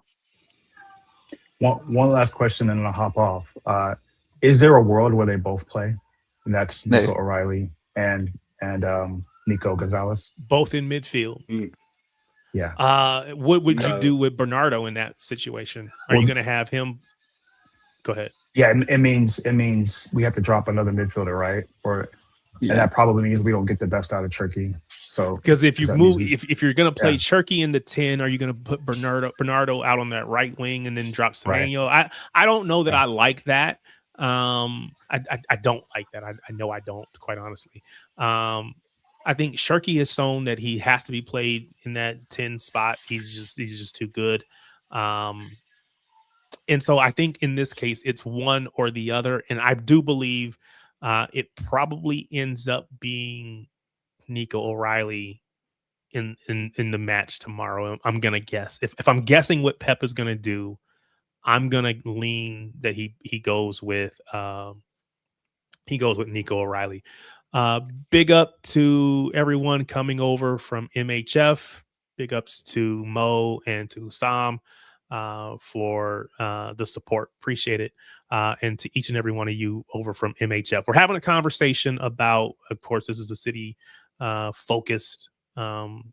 Speaker 6: One last question, and I'll hop off. Is there a world where they both play? And that's Nico O'Reilly and Nico Gonzalez,
Speaker 1: both in midfield.
Speaker 6: Yeah.
Speaker 1: What would you do with Bernardo in that situation? Are you going to have him? Go ahead.
Speaker 6: Yeah, it means we have to drop another midfielder, right? And that probably means we don't get the best out of Turkey. So
Speaker 1: because if you move, if you're going to play Turkey in the 10, are you going to put Bernardo out on that right wing and then drop Semenyo? Right. I don't know that I like that. I don't like that. I know I don't, quite honestly. I think Shirky has shown that he has to be played in that 10 spot. He's just too good. And so I think in this case, it's one or the other. And I do believe it probably ends up being Nico O'Reilly in the match tomorrow. I'm going to guess. If I'm guessing what Pep is going to do, I'm going to lean that he goes with Nico O'Reilly. Big up to everyone coming over from MHF. Big ups to Mo and to Sam for the support. Appreciate it. And to each and every one of you over from MHF. We're having a conversation about, of course, this is a city focused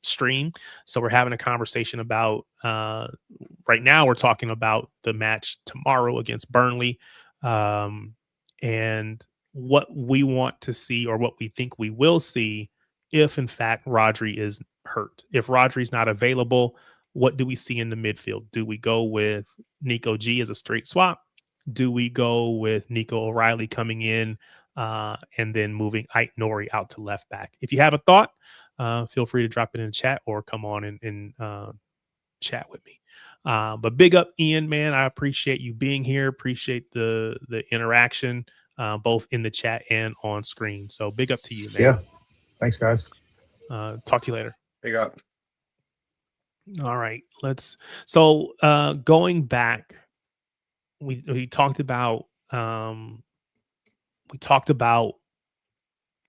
Speaker 1: stream. So we're having a conversation about, right now we're talking about the match tomorrow against Burnley. And what we want to see, or what we think we will see, if in fact Rodri is hurt. If Rodri's not available, what do we see in the midfield? Do we go with Nico G as a straight swap? Do we go with Nico O'Reilly coming in and then moving Ait Nori out to left back? If you have a thought, feel free to drop it in the chat or come on and chat with me. But big up, Ian, man. I appreciate you being here. Appreciate the interaction, both in the chat and on screen. So big up to you, man.
Speaker 6: Yeah. Thanks, guys.
Speaker 1: Talk to you later.
Speaker 3: Big up.
Speaker 1: All right. So going back, we talked about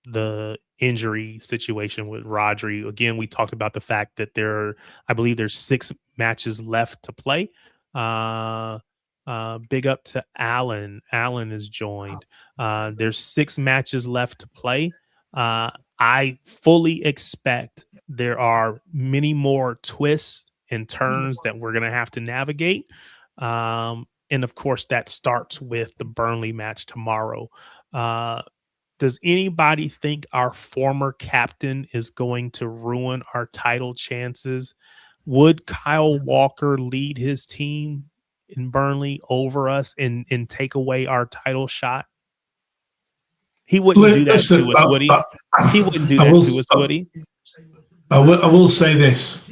Speaker 1: the injury situation with Rodri. Again, we talked about the fact that I believe there's 6 matches left to play. Big up to Alan. Alan is joined. There's 6 matches left to play. I fully expect there are many more twists and turns that we're going to have to navigate. And of course, that starts with the Burnley match tomorrow. Does anybody think our former captain is going to ruin our title chances? Would Kyle Walker lead his team in Burnley over us and take away our title shot? He wouldn't do that to us, would he? He wouldn't do that to us, would he?
Speaker 7: I will say this.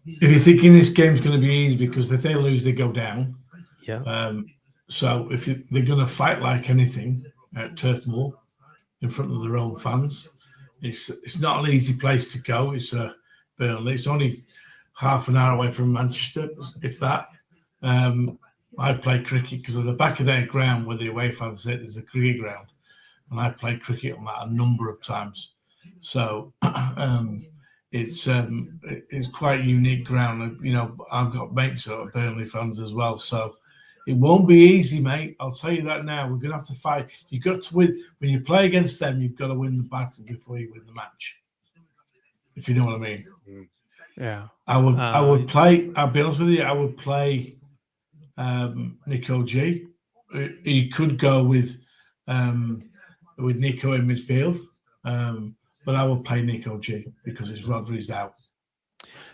Speaker 7: If you're thinking this game's going to be easy because if they lose, they go down.
Speaker 1: Yeah.
Speaker 7: So they're going to fight like anything at Turf Moor in front of their own fans. It's not an easy place to go. It's Burnley. It's only half an hour away from Manchester, if that. I play cricket because at the back of their ground where the away fans sit, there's a cricket ground, and I played cricket on that a number of times. So it's quite a unique ground. You know, I've got mates that are Burnley fans as well, so it won't be easy, mate. I'll tell you that now. We're going to have to fight. You've got to win. When you play against them, you've got to win the battle before you win the match, if you know what I mean.
Speaker 1: Yeah.
Speaker 7: I would play, I'll be honest with you, I would play Nico G. He could go with Nico in midfield, but I would play Nico G because his Rodri's out.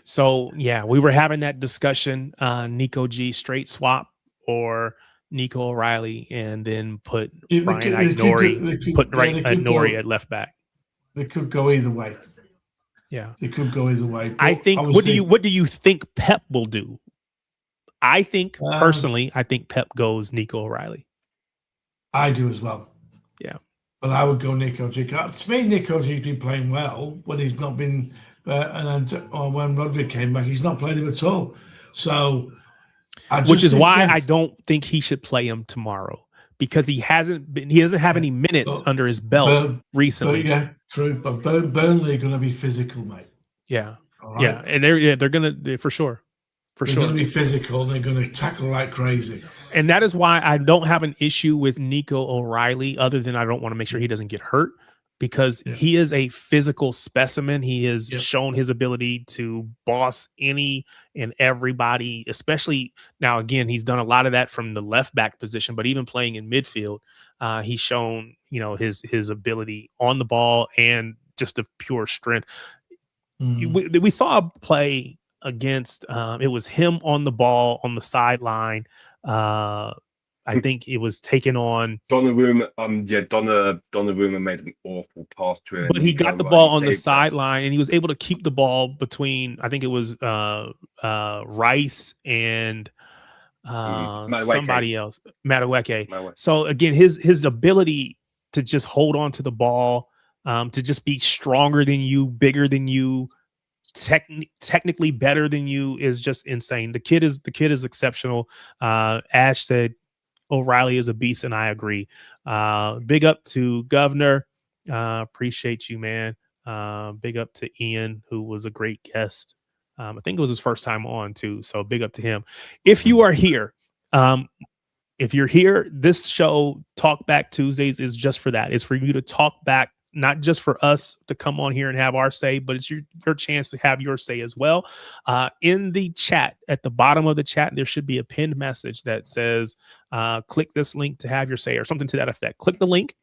Speaker 1: So, yeah, we were having that discussion, Nico G straight swap or Nico O'Reilly, and then put Brian Nori at left back.
Speaker 7: They could go either way.
Speaker 1: Yeah,
Speaker 7: it could go either way.
Speaker 1: I think. What do you think Pep will do? I think personally, I think Pep goes Nico O'Reilly.
Speaker 7: I do as well.
Speaker 1: Yeah,
Speaker 7: but I would go Nico G. To me, Nico G's been playing well when he's not been, or when Rodri came back, he's not played him at all. So,
Speaker 1: which is why I don't think he should play him tomorrow. Because he doesn't have any minutes under his belt recently.
Speaker 7: Yeah, true. But Burnley are going to be physical, mate.
Speaker 1: Yeah, right? Yeah, and they're going to for sure.
Speaker 7: They're going to be physical. They're going to tackle like crazy.
Speaker 1: And that is why I don't have an issue with Nico O'Reilly, other than I don't want to make sure he doesn't get hurt. Because he is a physical specimen. He has shown his ability to boss any and everybody, especially now, again, he's done a lot of that from the left back position, but even playing in midfield, he's shown, his ability on the ball and just the pure strength. We saw a play against, it was him on the ball on the sideline. I think it was taken on
Speaker 3: Donnarumma. Donnarumma made an awful pass to him,
Speaker 1: but he got the ball on the sideline, and he was able to keep the ball between. I think it was Rice and somebody else, Madueke. So again, his ability to just hold on to the ball, to just be stronger than you, bigger than you, technically better than you is just insane. The kid is exceptional. Ash said O'Reilly is a beast, and I agree. Big up to Governor. Appreciate you, man. Big up to Ian, who was a great guest. I think it was his first time on too. So big up to him. If you are here, this show, Talk Back Tuesdays, is just for that. It's for you to talk back, not just for us to come on here and have our say, but it's your chance to have your say as well. In the chat, at the bottom of the chat, there should be a pinned message that says, click this link to have your say, or something to that effect. Click the link.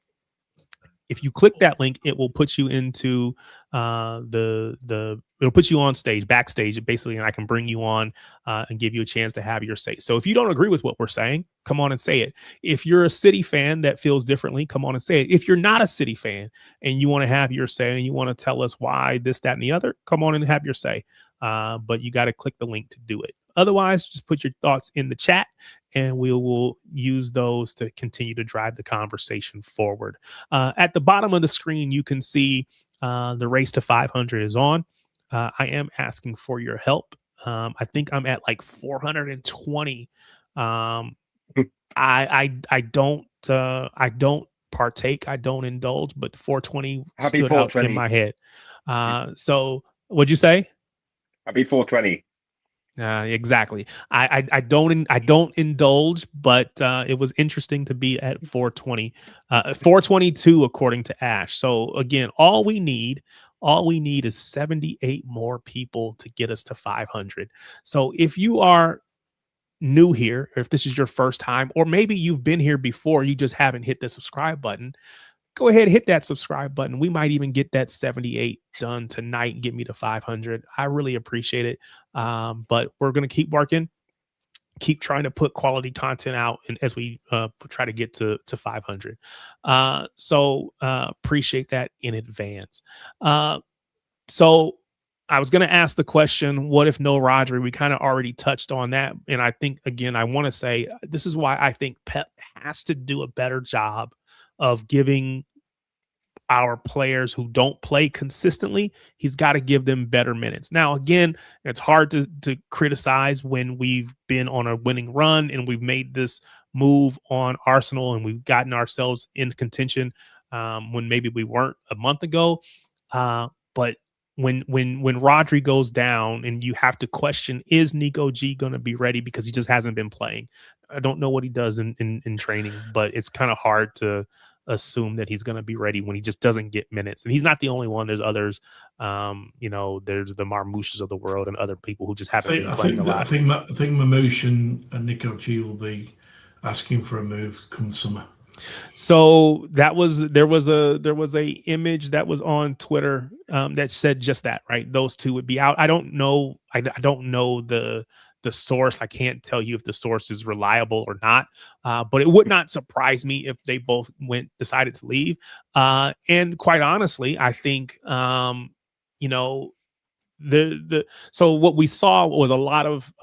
Speaker 1: If you click that link, it will put you into it'll put you on stage, backstage, basically, and I can bring you on and give you a chance to have your say. So if you don't agree with what we're saying, come on and say it. If you're a City fan that feels differently, come on and say it. If you're not a City fan and you want to have your say and you want to tell us why this, that, and the other, come on and have your say. But you got to click the link to do it. Otherwise, just put your thoughts in the chat, and we will use those to continue to drive the conversation forward. At the bottom of the screen, you can see the race to 500 is on. I am asking for your help. I think I'm at like 420. I don't partake. I don't indulge, but 420 stood out in my head. So what'd you say?
Speaker 3: Happy 420.
Speaker 1: Exactly. I don't indulge, but it was interesting to be at 420, 422 according to Ash. So again, all we need is 78 more people to get us to 500. So if you are new here, or if this is your first time, or maybe you've been here before, you just haven't hit the subscribe button, go ahead and hit that subscribe button. We might even get that 78 done tonight and get me to 500. I really appreciate it. But we're going to keep working, keep trying to put quality content out, and as we try to get to 500. So appreciate that in advance. So I was going to ask the question, what if no Rodri? We kind of already touched on that. And I think, again, I want to say this is why I think Pep has to do a better job of giving our players who don't play consistently, he's got to give them better minutes. Now, again, it's hard to criticize when we've been on a winning run and we've made this move on Arsenal and we've gotten ourselves in contention when maybe we weren't a month ago. But when Rodri goes down and you have to question, is Nico G going to be ready because he just hasn't been playing? I don't know what he does in training, but it's kind of hard to assume that he's going to be ready when he just doesn't get minutes. And he's not the only one. There's others. There's the Marmouches of the world and other people who just haven't been playing a lot.
Speaker 7: I think Marmouche and Nico G will be asking for a move come summer.
Speaker 1: So there was a image that was on Twitter that said just that, right? Those two would be out. I don't know. I don't know the source. I can't tell you if the source is reliable or not, but it would not surprise me if they both decided to leave. And quite honestly, I think, so what we saw was a lot of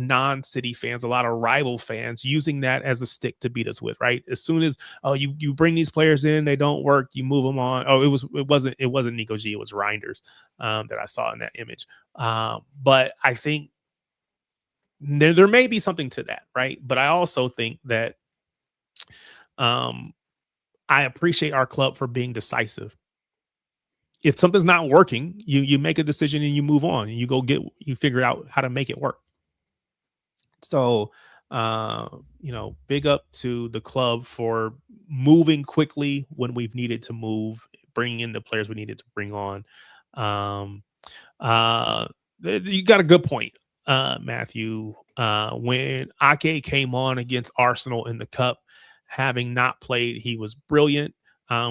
Speaker 1: non-City fans, a lot of rival fans using that as a stick to beat us with, right? As soon as you bring these players in, they don't work, you move them on. It wasn't Nico G, it was Reinders that I saw in that image. But I think there may be something to that, right? But I also think that I appreciate our club for being decisive. If something's not working, you make a decision and you move on and you figure out how to make it work. So, big up to the club for moving quickly when we've needed to move, bringing in the players we needed to bring on. You got a good point, Matthew. When Ake came on against Arsenal in the Cup, having not played, he was brilliant.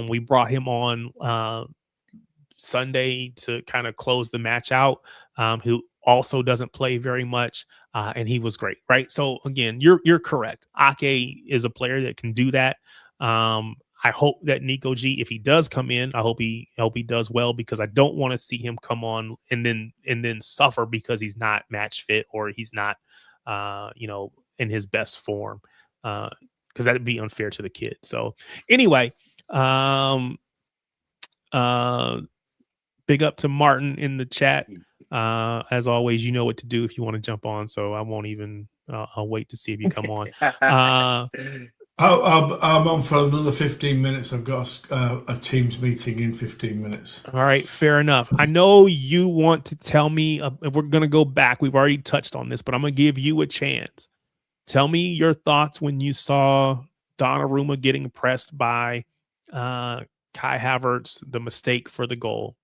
Speaker 1: We brought him on Sunday to kind of close the match out, who also doesn't play very much, and he was great, right? So again, you're correct. Ake is a player that can do that. I hope that Nico G, if he does come in, I hope he does well, because I don't want to see him come on and then suffer because he's not match fit or he's not in his best form, because that'd be unfair to the kid. So anyway, big up to Martin in the chat. As always, you know what to do if you want to jump on. So I won't even. I'll wait to see if you come on.
Speaker 7: I'm on for another 15 minutes. I've got a Teams meeting in 15 minutes.
Speaker 1: All right, fair enough. I know you want to tell me. We're going to go back. We've already touched on this, but I'm going to give you a chance. Tell me your thoughts when you saw Donnarumma getting pressed by Kai Havertz, the mistake for the goal.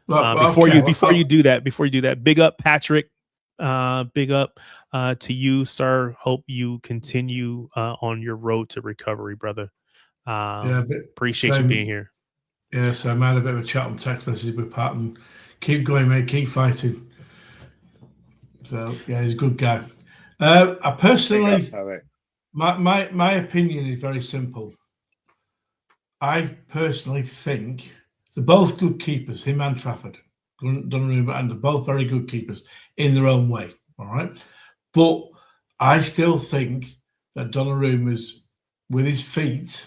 Speaker 1: Before you do that, big up Patrick. Big up to you, sir. Hope you continue on your road to recovery, brother. Appreciate you being here.
Speaker 7: Yeah, so I had a bit of a chat on text message with Pat, and keep going, mate. Keep fighting. So yeah, he's a good guy. I personally, my opinion is very simple. I personally think they're both good keepers, him and Trafford, Donnarumma, and they're both very good keepers in their own way. All right, but I still think that Donnarumma's, with his feet,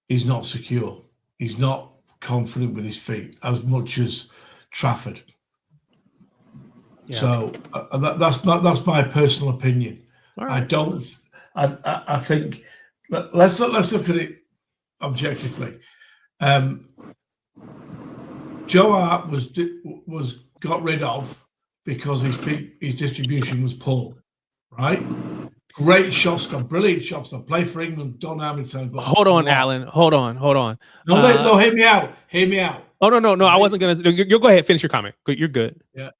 Speaker 7: he's not secure. He's not confident with his feet as much as Trafford. Yeah. So that's my personal opinion. Right. I think let's look at it objectively. Joe Hart was got rid of because his distribution was poor, right? Great shot stop, brilliant shot stop. Play for England, don't know how many times.
Speaker 1: Hold on, Alan. Hold on.
Speaker 7: No, hear me out.
Speaker 1: Oh no. Right? I wasn't gonna. You go ahead, finish your comment. You're good.
Speaker 7: Yeah.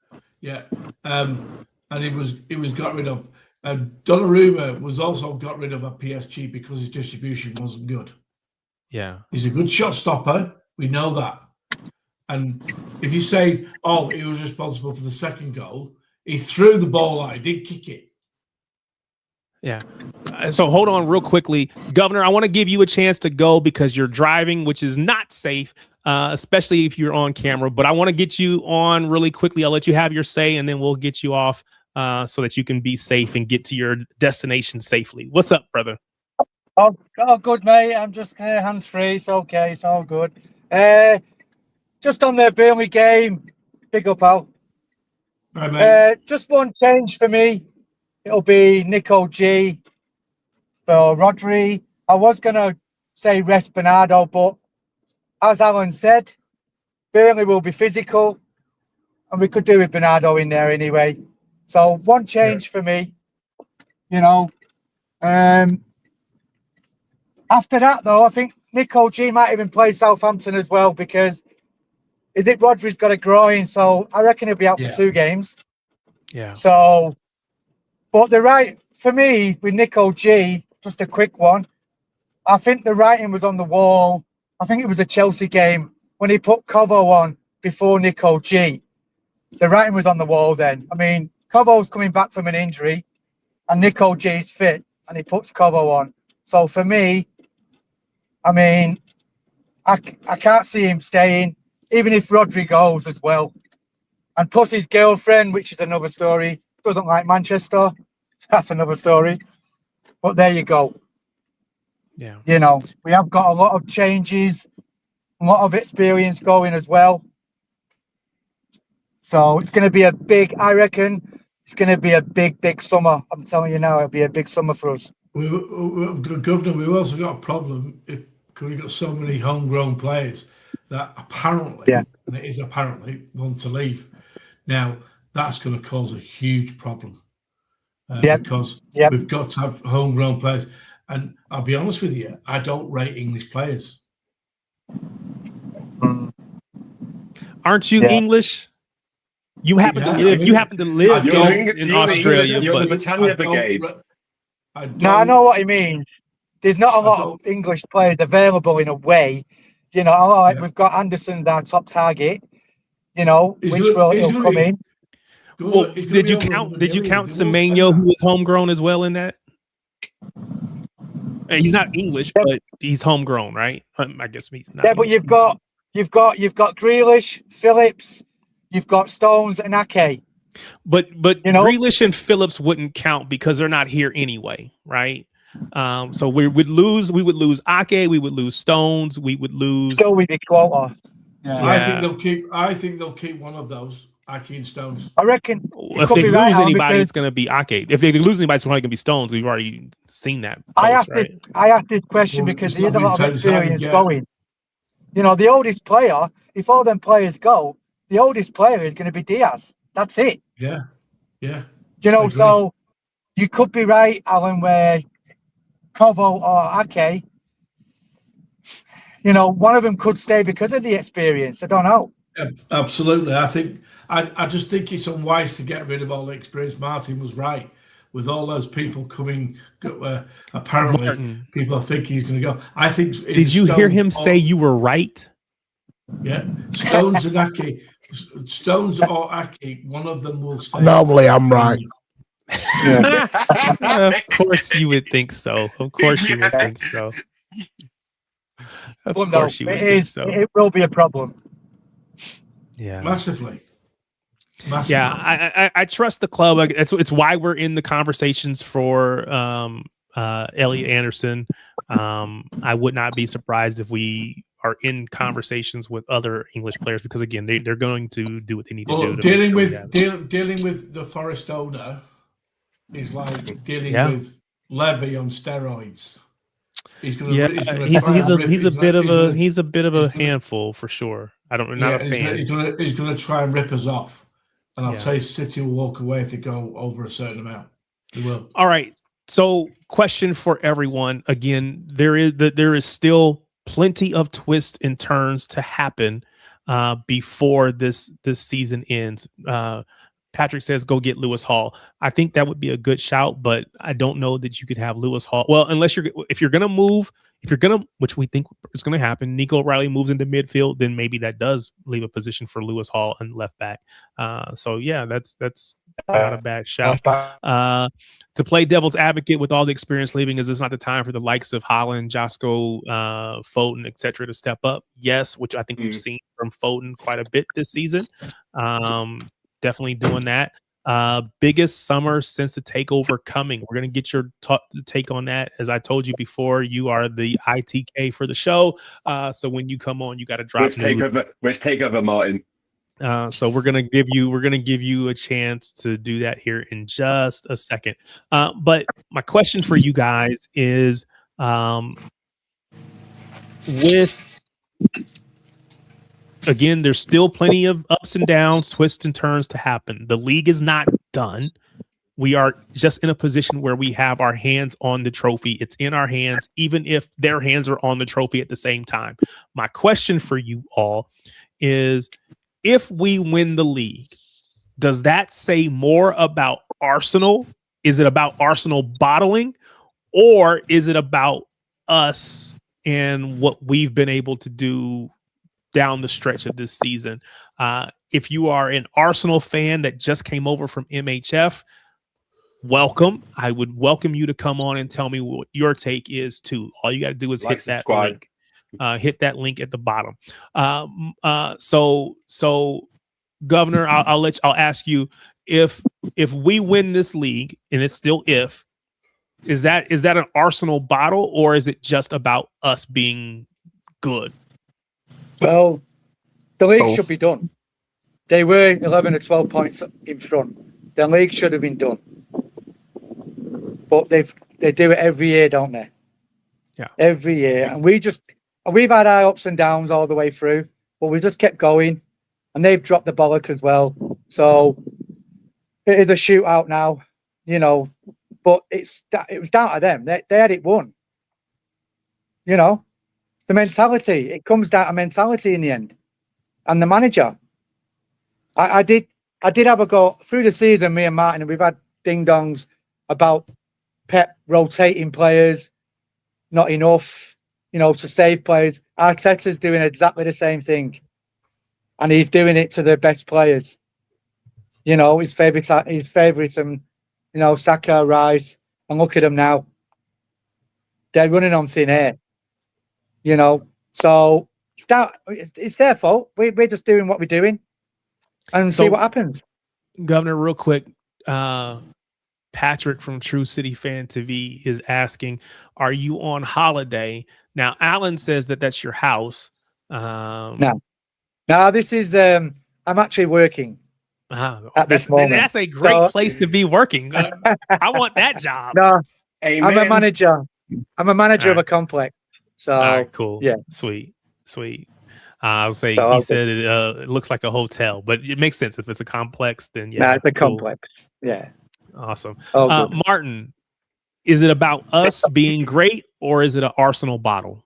Speaker 7: And he was got rid of. Donnarumma was also got rid of at PSG because his distribution wasn't good.
Speaker 1: Yeah,
Speaker 7: he's a good shot stopper. We know that. And if you say, "Oh, he was responsible for the second goal," he threw the ball out. He didn't kick it.
Speaker 1: Yeah. So hold on real quickly. Governor, I want to give you a chance to go because you're driving, which is not safe, especially if you're on camera. But I want to get you on really quickly. I'll let you have your say, and then we'll get you off so that you can be safe and get to your destination safely. What's up, brother?
Speaker 8: Oh, good, mate. I'm just hands free. It's okay. It's all good. Just on the Burnley game, big up, Al.
Speaker 7: Right, mate.
Speaker 8: Just one change for me. It'll be Nico G for Rodri. I was gonna say rest Bernardo, but as Alan said, Burnley will be physical, and we could do with Bernardo in there anyway. So one change for me. You know. After that, though, I think Nico G might even play Southampton as well because is it Rodri's got a groin, so I reckon he'll be out for 2 games.
Speaker 1: Yeah.
Speaker 8: So, but for me with Nico G, just a quick one. I think the writing was on the wall. I think it was a Chelsea game when he put Kovo on before Nico G. The writing was on the wall then. I mean, Kovo's coming back from an injury and Nico G's fit and he puts Kovo on. So for me, I mean, I can't see him staying, even if Rodri goes as well. And plus his girlfriend, which is another story, doesn't like Manchester. That's another story. But there you go.
Speaker 1: Yeah.
Speaker 8: You know, we have got a lot of changes, a lot of experience going as well. So it's going to be I reckon it's going to be a big summer. I'm telling you now, it'll be a big summer for us.
Speaker 7: Governor, we've also got a problem because we've got so many homegrown players that apparently, and it is apparently, want to leave. Now, that's going to cause a huge problem because we've got to have homegrown players. And I'll be honest with you, I don't rate English players.
Speaker 1: Aren't you English? You happen to live. You happen to live in Australia.
Speaker 3: You're the Britannia Brigade.
Speaker 8: I know what he means. There's not a lot of English players available in a way. You know, we've got Anderson's our top target. You know, he'll come in.
Speaker 1: Well, did you count Semenyo, who was homegrown as well in that? And he's not English, but he's homegrown, right? I guess he's not.
Speaker 8: Yeah, but you've got Grealish, Phillips, you've got Stones and Ake.
Speaker 1: But Grealish and Phillips wouldn't count because they're not here anyway, right? So we would lose Ake, we would lose Stones, we would lose.
Speaker 8: Still with the quota.
Speaker 7: Yeah. I think they'll keep one of those, Ake and Stones.
Speaker 8: I reckon.
Speaker 1: If they lose anybody, it's going to be Ake. If they lose anybody, it's probably going to be Stones. We've already seen that.
Speaker 8: I asked this question because there's a lot of experience going. You know, the oldest player, if all them players go, the oldest player is going to be Diaz. That's it.
Speaker 7: Yeah.
Speaker 8: You know, so you could be right, Alan, where Kovo or Ake, you know, one of them could stay because of the experience. I don't know.
Speaker 7: Yeah, absolutely. I just think it's unwise to get rid of all the experience. Martin was right. With all those people coming, apparently people are thinking he's going to go. I think.
Speaker 1: Did you hear him say you were right?
Speaker 7: Yeah, Stones and Ake. Stones or Ake, one of them will stay.
Speaker 9: Normally, I'm right.
Speaker 1: Of course, you would think so. Of course, you would think so. Of course, you would think so.
Speaker 8: It will be a problem.
Speaker 1: Yeah,
Speaker 7: massively.
Speaker 1: Yeah, I trust the club. It's why we're in the conversations for Elliot Anderson. I would not be surprised if we are in conversations with other English players because again, they're going to do what they need to do.
Speaker 7: Dealing with the Forest owner is like dealing with Levy on steroids. He's
Speaker 1: a bit of a handful for sure. Not a fan.
Speaker 7: He's going to try and rip us off, and I'll tell you, City will walk away if they go over a certain amount. They will.
Speaker 1: All right. So, question for everyone. Again, there is still plenty of twists and turns to happen before this season ends. Patrick says, go get Lewis Hall. I think that would be a good shout, but I don't know that you could have Lewis Hall. Well, if you're going to move, which we think is going to happen, Nico O'Reilly moves into midfield, then maybe that does leave a position for Lewis Hall and left back. So yeah, that's not a bad shout. To play devil's advocate with all the experience leaving, is this not the time for the likes of Haaland, Josko, Foden, etc. to step up? Yes, which I think we've seen from Foden quite a bit this season. Definitely doing that. Biggest summer since the takeover coming. We're going to get your take on that. As I told you before, you are the ITK for the show. So when you come on, you got to drop
Speaker 3: Let's take over, Martin.
Speaker 1: So we're gonna give you a chance to do that here in just a second. But my question for you guys is, with again, there's still plenty of ups and downs, twists and turns to happen. The league is not done. We are just in a position where we have our hands on the trophy. It's in our hands, even if their hands are on the trophy at the same time. My question for you all is, if we win the league, does that say more about Arsenal? Is it about Arsenal bottling, or is it about us and what we've been able to do down the stretch of this season? If you are an Arsenal fan that just came over from MHF, welcome. I would welcome you to come on and tell me what your take is too. All you got to do is hit that link. Hit that link at the bottom. So Governor, I'll ask you, if we win this league, and it's still if, is that an Arsenal bottle, or is it just about us being good?
Speaker 8: Well, the league should be done. They were 11 or 12 points in front. The league should have been done. But they do it every year, don't they?
Speaker 1: Yeah.
Speaker 8: Every year. And we've had our ups and downs all the way through, but we just kept going. And they've dropped the bollock as well. So it is a shootout now, but it was down to them. They had it won. The mentality. It comes down to mentality in the end. And the manager. I did have a go through the season, me and Martin, and we've had ding-dongs about Pep rotating players, not enough, to save players. Arteta's doing exactly the same thing. And he's doing it to the best players. His favourites, Saka, Rice, and look at them now. They're running on thin air. So it's their fault. We're just doing what we're doing and see what happens.
Speaker 1: Governor, real quick, Patrick from True City Fan TV is asking, are you on holiday? Now, Alan says that's your house.
Speaker 8: No, this is, I'm actually working at this moment.
Speaker 1: That's a great place to be working. I want that job.
Speaker 8: No,
Speaker 3: Amen.
Speaker 8: I'm a manager. I'm a manager of a complex. So,
Speaker 1: cool.
Speaker 8: Yeah.
Speaker 1: Sweet. I'll say he said it looks like a hotel, but it makes sense. If it's a complex, then yeah.
Speaker 8: No, it's a complex. Yeah.
Speaker 1: Awesome. Martin, is it about us being great, or is it an Arsenal bottle?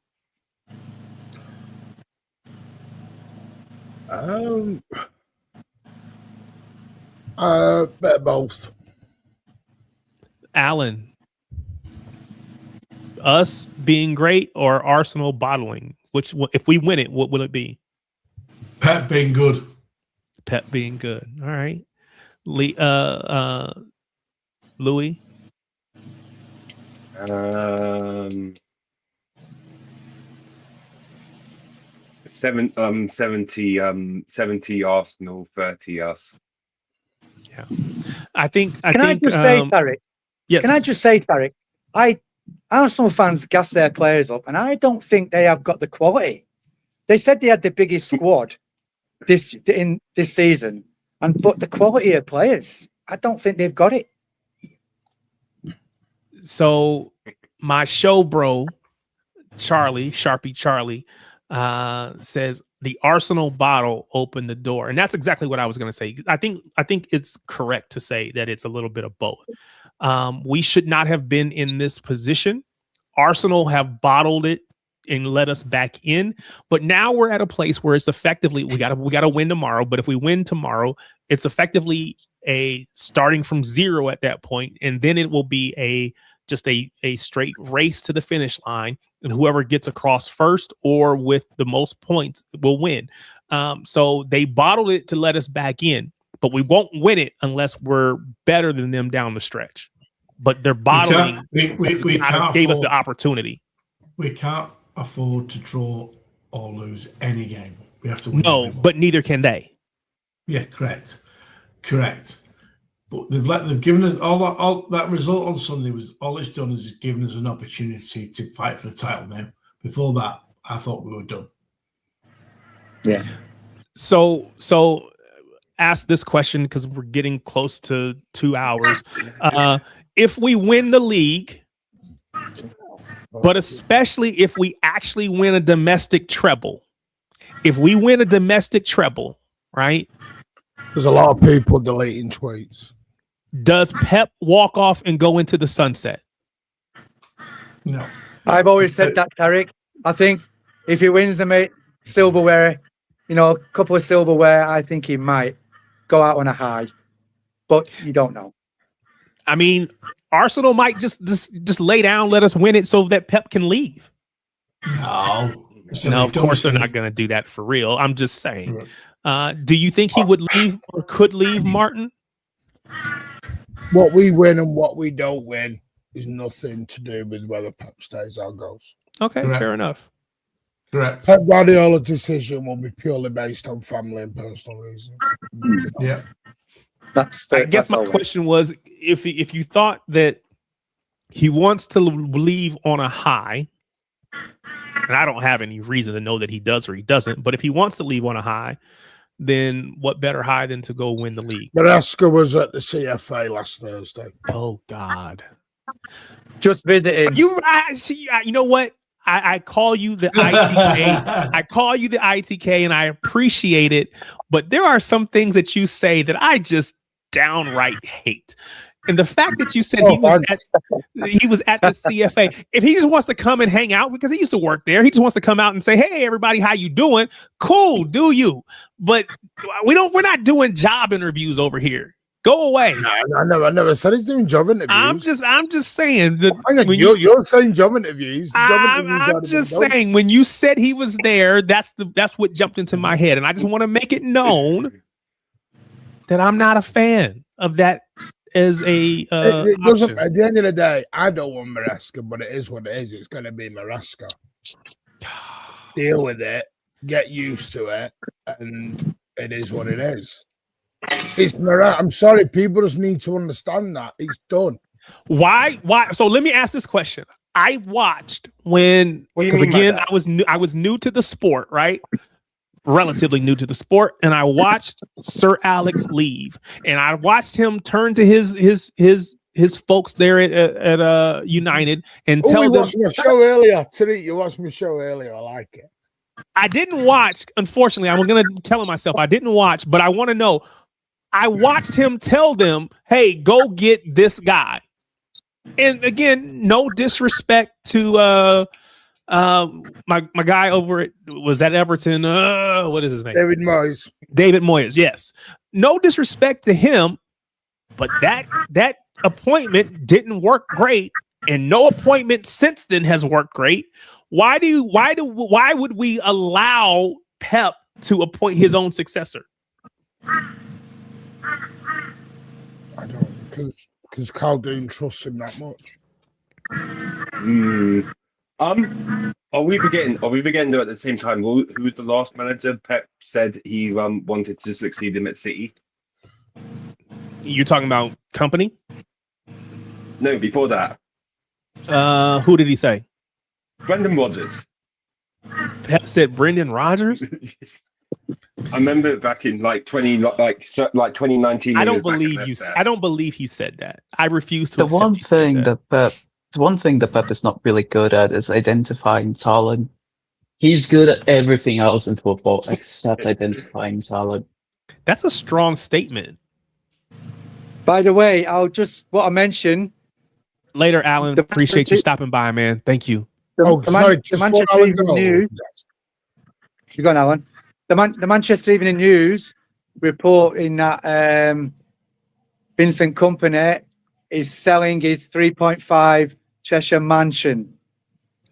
Speaker 9: Both.
Speaker 1: Alan, us being great or Arsenal bottling? Which, if we win it, what will it be?
Speaker 7: Pep being good.
Speaker 1: Pep being good. All right. Louis.
Speaker 3: 70 Arsenal, 30 us.
Speaker 1: Yeah. I think
Speaker 8: Can I just say, Tarek?
Speaker 1: Yes.
Speaker 8: Can I just say, Tarek? Arsenal fans gas their players up, and I don't think they have got the quality. They said they had the biggest squad this season, but the quality of players, I don't think they've got it.
Speaker 1: So my show bro, Sharpie Charlie, says the Arsenal bottle opened the door, and that's exactly what I was going to say. I think it's correct to say that it's a little bit of both. We should not have been in this position. Arsenal have bottled it and let us back in, but now we're at a place where it's effectively we got to win tomorrow. But if we win tomorrow, it's effectively a starting from zero at that point, and then it will be just a straight race to the finish line, and whoever gets across first or with the most points will win. So they bottled it to let us back in, but we won't win it unless we're better than them down the stretch. But they're bottling. We gave us the opportunity.
Speaker 7: We can't afford to draw or lose any game. We have to win.
Speaker 1: No, but neither can they.
Speaker 7: Yeah, correct. But they've given us all that result on Sunday was all it's done is given us an opportunity to fight for the title now. Before that, I thought we were done.
Speaker 8: Yeah.
Speaker 1: So ask this question because we're getting close to 2 hours. If we win the league, but especially if we actually win a domestic treble, right?
Speaker 9: There's a lot of people deleting tweets.
Speaker 1: Does Pep walk off and go into the sunset?
Speaker 7: No.
Speaker 8: I've always said that, Tarek. I think if he wins the silverware, a couple of silverware, I think he might go out on a high. But you don't know.
Speaker 1: I mean, Arsenal might just lay down, let us win it so that Pep can leave.
Speaker 7: No.
Speaker 1: No, of course they're not going to do that for real. I'm just saying. Do you think he would leave or could leave, Martin?
Speaker 9: What we win and what we don't win is nothing to do with whether Pep stays or goes.
Speaker 1: Okay,
Speaker 7: Correct.
Speaker 1: fair enough.
Speaker 7: Correct.
Speaker 9: Pep Guardiola's decision will be purely based on family and personal reasons.
Speaker 7: Yeah.
Speaker 1: I guess my question was, if you thought that he wants to leave on a high, and I don't have any reason to know that he does or he doesn't, but if he wants to leave on a high, then what better high than to go win the league?
Speaker 9: Maresca was at the CFA last Thursday.
Speaker 1: Oh God!
Speaker 8: Just visiting.
Speaker 1: You know what? I call you the ITK. I call you the ITK, and I appreciate it. But there are some things that you say that I just downright hate. And the fact that you said he was at the CFA, if he just wants to come and hang out because he used to work there, he just wants to come out and say, "Hey, everybody, how you doing? Cool, do you?" But we're not doing job interviews over here. Go away.
Speaker 9: No, I never said he's doing job interviews.
Speaker 1: I'm just saying that
Speaker 9: you're saying job interviews.
Speaker 1: I'm just saying when you said he was there, that's what jumped into my head, and I just want to make it known that I'm not a fan of that. As it
Speaker 9: doesn't. At the end of the day, I don't want Maresca, but it is what it is. It's going to be Maresca. Deal with it, get used to it, and it is what it is. It's Maresca. I'm sorry, people just need to understand that it's done.
Speaker 1: Why? So let me ask this question. I watched because again I was new to the sport, right? Relatively new to the sport, and I watched Sir Alex leave, and I watched him turn to his folks there at United and tell them.
Speaker 9: Watched my show earlier. Tariq, you watched my show earlier. I like it.
Speaker 1: I didn't watch. Unfortunately, I'm going to tell myself I didn't watch, but I want to know. I watched him tell them, "Hey, go get this guy." And again, no disrespect to my guy over at Everton. What is his name?
Speaker 9: David
Speaker 1: Moyes. Yes. No disrespect to him, but that appointment didn't work great, and no appointment since then has worked great. Why would we allow Pep to appoint his own successor?
Speaker 9: I don't, because Carl didn't trust him that much.
Speaker 3: Are we forgetting though at the same time who was the last manager Pep said he wanted to succeed him at City?
Speaker 1: You're talking about Company?
Speaker 3: No, before that.
Speaker 1: Who did he say?
Speaker 3: Brendan Rodgers.
Speaker 1: Pep said Brendan Rodgers?
Speaker 3: I remember back in 2019.
Speaker 1: I don't believe you. I don't believe he said that. I refuse to.
Speaker 2: The one thing that Pep is not really good at is identifying talent. He's good at everything else in football except identifying talent.
Speaker 1: That's a strong statement.
Speaker 8: By the way, what I mentioned
Speaker 1: later, Alan. Appreciate you stopping by, man. Thank you.
Speaker 8: The Manchester Evening News. You go on, Alan. The Manchester Evening News reporting that Vincent Kompany is selling his 3.5 Cheshire mansion.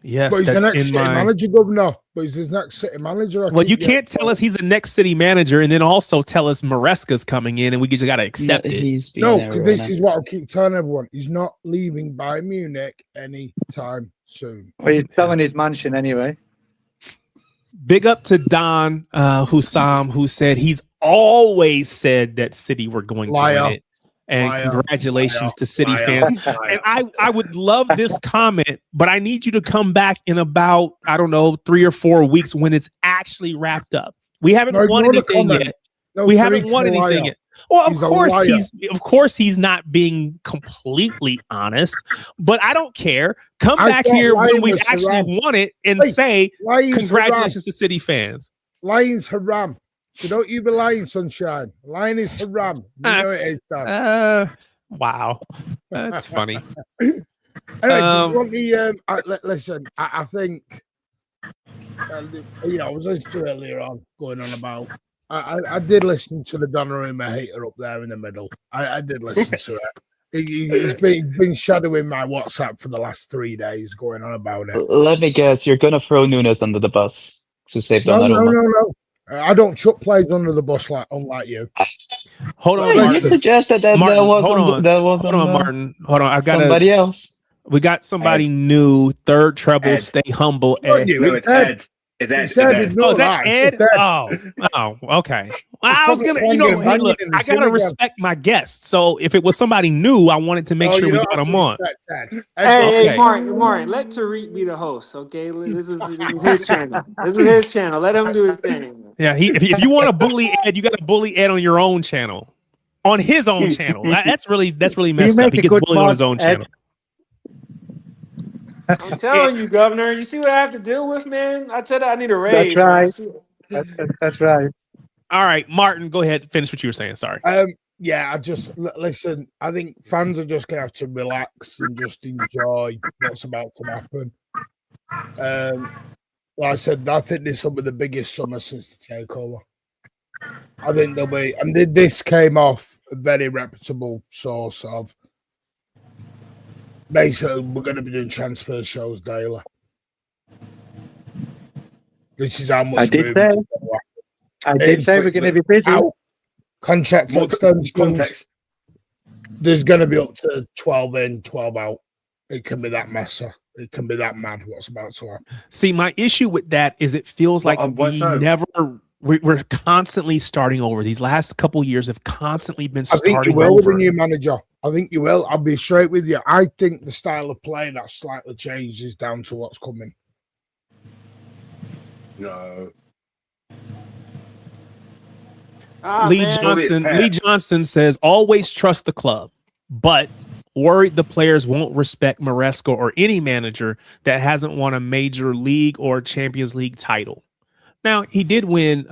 Speaker 1: Yes,
Speaker 9: but he's the next city manager, Governor. But he's his next city manager.
Speaker 1: Well, you can't tell us he's the next city manager and then also tell us Maresca's coming in and we just got to accept it.
Speaker 9: No, because this is what I keep telling everyone. He's not leaving Bayern Munich anytime soon.
Speaker 8: Well, he's selling his mansion anyway.
Speaker 1: Big up to Don Hussam, who said he's always said that City were going to win it. And congratulations to City fans. And I would love this comment, but I need you to come back in about, I don't know, 3 or 4 weeks when it's actually wrapped up. We haven't won anything yet. We haven't won anything yet. Well, of course he's not being completely honest, but I don't care. Come back here when we've actually won it and say congratulations to City fans.
Speaker 9: Lying's haram. So don't you be lying, sunshine. Lying is haram. You know it is, Dan.
Speaker 1: Wow. That's funny.
Speaker 9: Anyway, listen, I think, I was listening to earlier on, going on about, I did listen to the Donnarumma hater up there in the middle. I did listen to it. He's been shadowing my WhatsApp for the last 3 days, going on about it.
Speaker 2: Let me guess, you're going to throw Nunes under the bus to save Donnarumma.
Speaker 9: No. I don't chuck players under the bus unlike you.
Speaker 1: Hold on,
Speaker 2: Martin. You suggested that Martin, hold on,
Speaker 1: Martin. Hold on, I've got
Speaker 2: somebody else.
Speaker 1: We got somebody new. Third treble. Ed. Stay humble. Ed.
Speaker 3: No, it's Ed. Is
Speaker 1: that Ed? Oh, okay. Well, I was gonna, hey, look, I gotta respect my guests. So if it was somebody new, I wanted to make sure we got them on.
Speaker 10: Hey, Martin, let Tariq be the host. Okay, this is his channel. This is his channel. Let him do his thing.
Speaker 1: Yeah, if you want to bully Ed, you got to bully Ed on your own channel, on his own channel. That's really messed up. He gets bullied on his own channel.
Speaker 10: I'm telling you, Governor. You see what I have to deal with, man? I tell you, I need a raise.
Speaker 8: That's right. That's right.
Speaker 1: All right, Martin, go ahead. Finish what you were saying. Sorry.
Speaker 9: Yeah, I just listen. I think fans are just gonna have to relax and just enjoy what's about to happen. Like I said, I think this will be the biggest summer since the takeover. I think there'll be, and this came off a very reputable source of. Basically, we're going to be doing transfer shows daily. This is how much
Speaker 8: I did say we're going to be busy.
Speaker 9: Contract extensions. There's going to be up to 12 in, 12 out. It can be that messy. It can be that mad what's about to happen.
Speaker 1: See, my issue with that is it feels like we're constantly starting over. These last couple years have constantly been starting over.
Speaker 9: I think you will with the new manager. I think you will. I'll be straight with you. I think the style of play that's slightly changed is down to what's coming.
Speaker 3: No.
Speaker 1: Lee Johnston says, always trust the club, but worried the players won't respect Maresca or any manager that hasn't won a major league or Champions League title. Now, he did win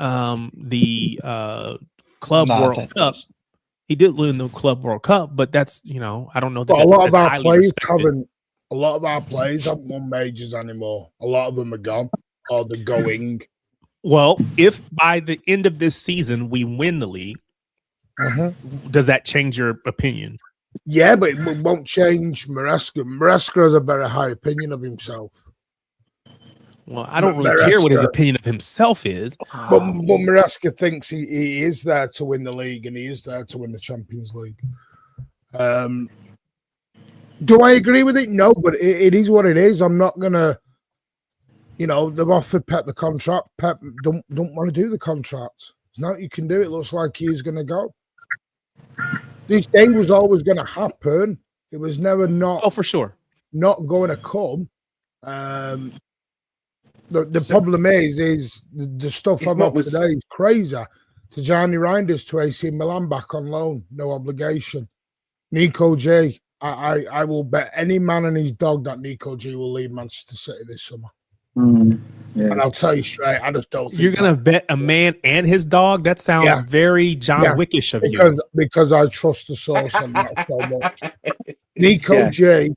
Speaker 1: the Club World Cup. He did win the Club World Cup, but that's, I don't know that
Speaker 9: a lot of our players haven't. A lot of our players haven't won majors anymore. A lot of them are gone, or they're going.
Speaker 1: Well, if by the end of this season we win the league, does that change your opinion?
Speaker 9: Yeah, but it won't change Maresca. Maresca has a very high opinion of himself.
Speaker 1: Well, I don't really care what his opinion of himself is.
Speaker 9: But Maresca thinks he is there to win the league and he is there to win the Champions League. Do I agree with it? No, but it is what it is. I'm not going to, they've offered Pep the contract. Pep don't want to do the contract. There's nothing you can do. It looks like he's going to go. This day was always going to happen. It was never not.
Speaker 1: Oh, for sure.
Speaker 9: Not going to come. The problem is the stuff about today is crazy. Tajani Reinders to AC Milan back on loan, no obligation. Nico J, I will bet any man and his dog that Nico G will leave Manchester City this summer. Yeah. And I'll tell you straight, I just don't think
Speaker 1: you're going to bet a man and his dog? That sounds very John Wickish of you.
Speaker 9: Because I trust the source on that so much. Nico J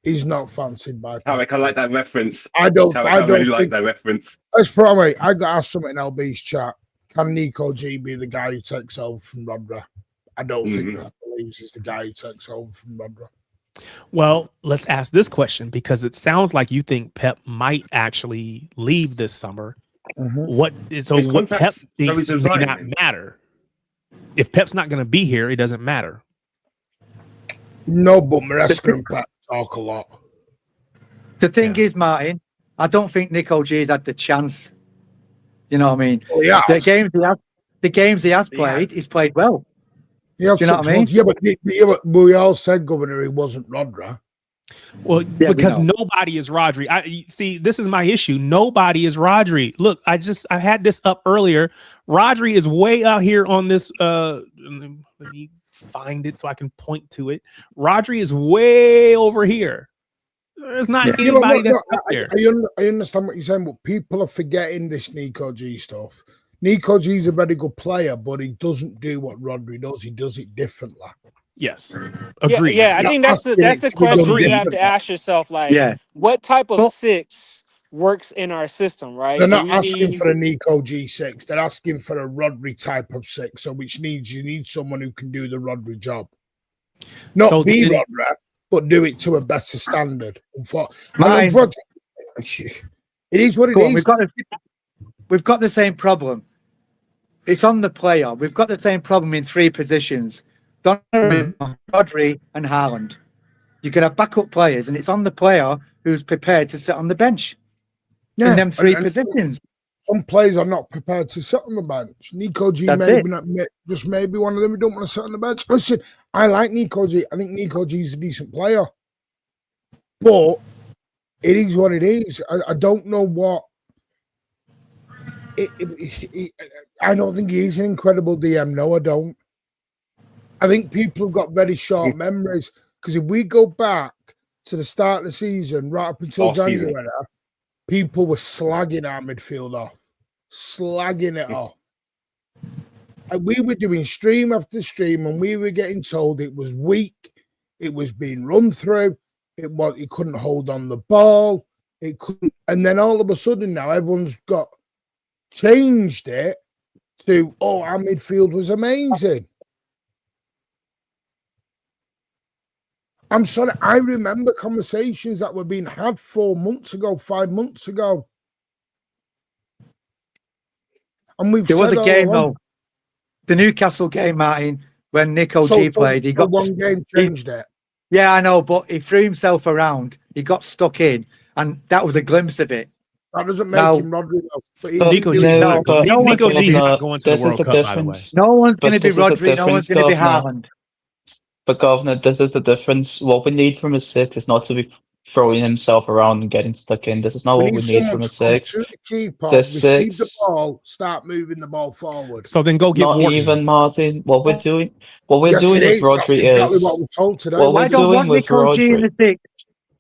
Speaker 9: is not fancied by
Speaker 3: Tarek, I like that reference.
Speaker 9: I don't
Speaker 3: really like that reference.
Speaker 9: Let's put it away. I got asked something in LB's chat. Can Nico G be the guy who takes over from Rodri? I don't think that believes he's the guy who takes over from Rodri.
Speaker 1: Well, let's ask this question because it sounds like you think Pep might actually leave this summer. What Pep thinks may not matter. If Pep's not going to be here, it doesn't matter.
Speaker 9: No, but Maresca and Pep talk a lot.
Speaker 8: The thing is, Martin, I don't think Nico G's had the chance. You know what I mean?
Speaker 9: Well,
Speaker 8: the games he has played, he's played well.
Speaker 9: He had
Speaker 8: Do you know
Speaker 9: 6
Speaker 8: what I mean?
Speaker 9: months. Yeah, but we all said, Governor, he wasn't Rodri.
Speaker 1: Well,
Speaker 8: Yeah, we
Speaker 1: because
Speaker 8: know.
Speaker 1: nobody is Rodri. I see. This is my issue. Nobody is Rodri. Look, I had this up earlier. Rodri is way out here on this. Let me find it so I can point to it. Rodri is way over here. There's not anybody that's up there.
Speaker 9: I understand what you're saying, but people are forgetting this Nico G stuff. Nico G is a very good player, but he doesn't do what Rodri does. He does it differently.
Speaker 1: Yes, agreed.
Speaker 10: Yeah, I think that's the question you have to ask yourself. Like, what type of six works in our system, right?
Speaker 9: They're not asking for a Nico G6. They're asking for a Rodri type of 6. So you need someone who can do the Rodri job. Not be Rodri, but do it to a better standard. Unfortunately, it is what it is.
Speaker 8: We've got the same problem. It's on the player. We've got the same problem in 3 positions. Donnarumma, Rodri, and Haaland. You can have backup players, and it's on the player who's prepared to sit on the bench in them 3 positions.
Speaker 9: Some players are not prepared to sit on the bench. Nico G maybe one of them who don't want to sit on the bench. Listen, I like Nico G. I think Nico G is a decent player. But it is what it is. I don't know what... I don't think he's an incredible DM. No, I don't. I think people have got very short memories, because if we go back to the start of the season, right up until January, people were slagging our midfield off, slagging it off. And we were doing stream after stream, and we were getting told it was weak, it was being run through, it couldn't hold on the ball, it couldn't. And then all of a sudden now everyone's got changed it to, our midfield was amazing. I'm sorry, I remember conversations that were being had 4 months ago, 5 months ago. And there
Speaker 8: was a game, though. The Newcastle game, Martin, when Nico G played, he got
Speaker 9: one game changed it.
Speaker 8: Yeah, I know, but he threw himself around. He got stuck in, and that was a glimpse of it.
Speaker 9: That doesn't make him Rodri, though.
Speaker 1: Nico G's not going to the World Cup, by the way.
Speaker 8: No one's going to be Rodri. No one's going to be Haaland.
Speaker 2: But Governor, this is the difference. What we need from a 6 is not to be throwing himself around and getting stuck in. This is not what we need from a 6.
Speaker 9: To the keeper, receive the ball, start moving the ball forward.
Speaker 1: So then go get
Speaker 2: not
Speaker 1: Morton.
Speaker 2: Even Martin. What we're doing with Rodri is
Speaker 9: exactly what we're told today.
Speaker 2: What we're doing with
Speaker 8: Nico G in
Speaker 2: Rodri.
Speaker 8: the 6.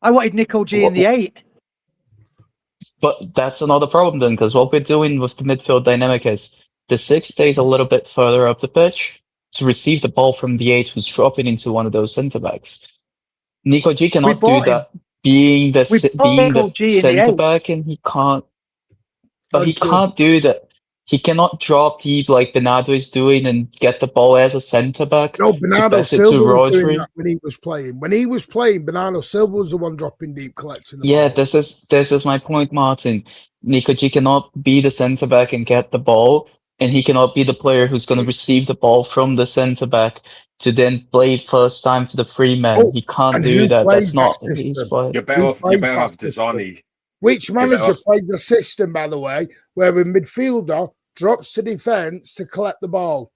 Speaker 8: I wanted Nico G in the 8.
Speaker 2: But that's another problem then, because what we're doing with the midfield dynamic is the 6 stays a little bit further up the pitch to receive the ball from the 8 who's dropping into one of those centre backs. Nico G cannot do that, being the centre back, and he can't. But he can't do that. He cannot drop deep like Bernardo is doing and get the ball as a centre back.
Speaker 9: No, Bernardo Silva was doing that when he was playing. When he was playing, Bernardo Silva was the one dropping deep, collecting the ball.
Speaker 2: This is my point, Martin. Nico G cannot be the centre back and get the ball, and he cannot be the player who's going to receive the ball from the centre back to then play first time to the free man. He can't do that. That's not.
Speaker 3: You're better off Dezzani.
Speaker 9: Which manager plays the system, by the way, where a midfielder drops to defence to collect the ball?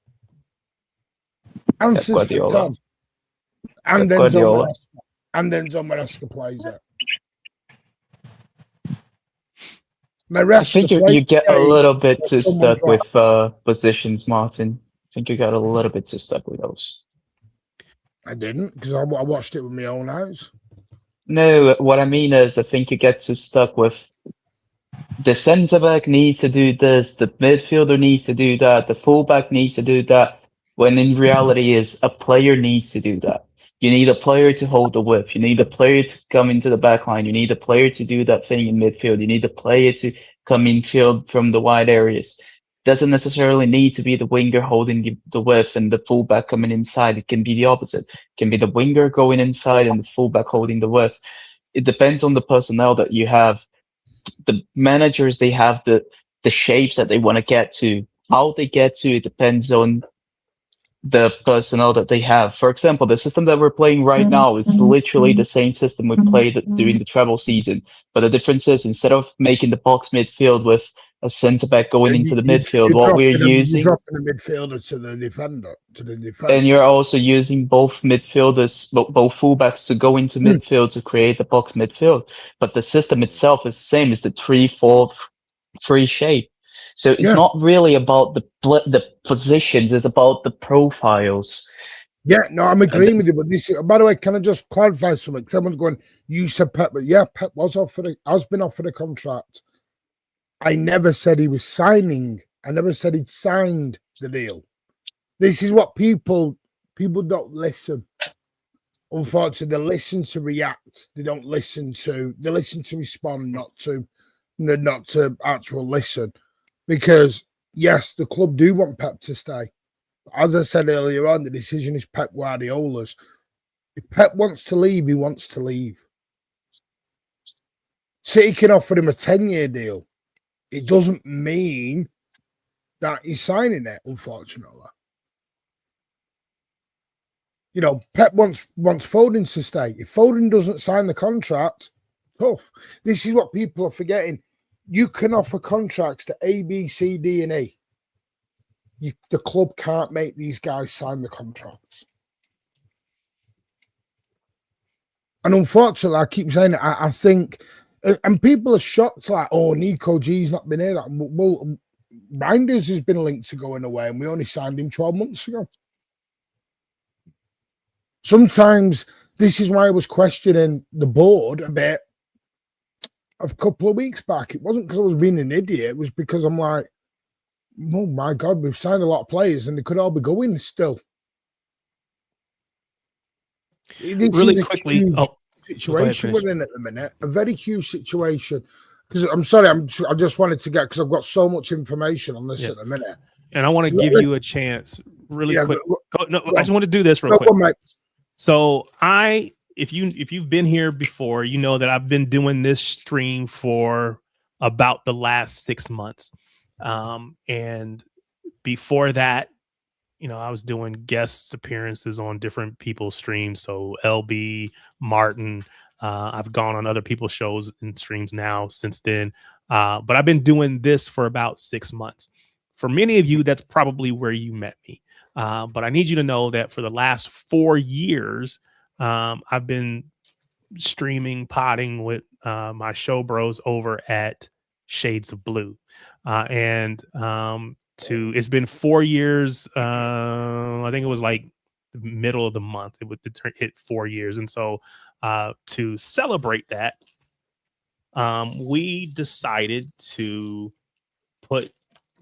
Speaker 9: Answers for Tom. And then Maresca plays it.
Speaker 2: I think you get a little bit too stuck with positions, Martin. I think you got a little bit too stuck with those.
Speaker 9: I didn't, because I watched it with my own eyes.
Speaker 2: No, what I mean is I think you get too stuck with the centre-back needs to do this, the midfielder needs to do that, the fullback needs to do that, when in reality is a player needs to do that. You need a player to hold the whip. You need a player to come into the back line. You need a player to do that thing in midfield. You need a player to come in field from the wide areas. Doesn't necessarily need to be the winger holding the width and the fullback coming inside. It can be the opposite. It can be the winger going inside and the fullback holding the width. It depends on the personnel that you have. The managers, they have the shapes that they want to get to. How they get to it depends on the personnel that they have. For example, the system that we're playing right now is literally the same system we played during the treble season. But the difference is, instead of making the box midfield with a centre back going into the midfield.
Speaker 9: You're
Speaker 2: What we're
Speaker 9: dropping
Speaker 2: using,
Speaker 9: you're dropping the midfielder to the defender, to the defense.
Speaker 2: and you're also using both midfielders, both fullbacks to go into midfield to create the box midfield. But the system itself is the same. It's the 3-4-3 shape. So it's
Speaker 9: Yeah.
Speaker 2: not really about the positions. It's about the profiles.
Speaker 9: Yeah, no, I'm agreeing with you. But this, by the way, can I just clarify something? Someone's going, you said Pep, but yeah, Pep has been offered a contract. I never said he was signing. I never said he'd signed the deal. This is what people don't listen. Unfortunately, they listen to react. They listen to respond, not to actual listen. Because yes, the club do want Pep to stay. As I said earlier on, the decision is Pep Guardiola's. If Pep wants to leave, he wants to leave. City can offer him a 10-year deal. It doesn't mean that he's signing it, unfortunately. You know, Pep wants Foden to stay. If Foden doesn't sign the contract, tough. This is what people are forgetting. You can offer contracts to A, B, C, D, and E. The club can't make these guys sign the contracts. And unfortunately, I keep saying it, I think, and people are shocked, like, oh, Nico G's not been here. Well, Reinders has been linked to going away, and we only signed him 12 months ago. Sometimes this is why I was questioning the board a bit a couple of weeks back. It wasn't because I was being an idiot. It was because I'm like, oh my God, we've signed a lot of players and they could all be going still. This
Speaker 1: Really quickly,
Speaker 9: situation we're in at the minute, a very huge situation. Because I'm sorry, I just wanted to get, because I've got so much information on this at the minute.
Speaker 1: And I want to give you a chance really quick. I just want to do this real quick. So if you've been here before, you know that I've been doing this stream for about the last 6 months. And before that, you know, I was doing guest appearances on different people's streams. So LB, Martin, I've gone on other people's shows and streams now since then. But I've been doing this for about 6 months. For many of you, that's probably where you met me. But I need you to know that for the last 4 years, I've been streaming, potting with my show bros over at Shades of Blue. It's been 4 years. I think it was like the middle of the month. It would hit 4 years. And so to celebrate that, we decided to put,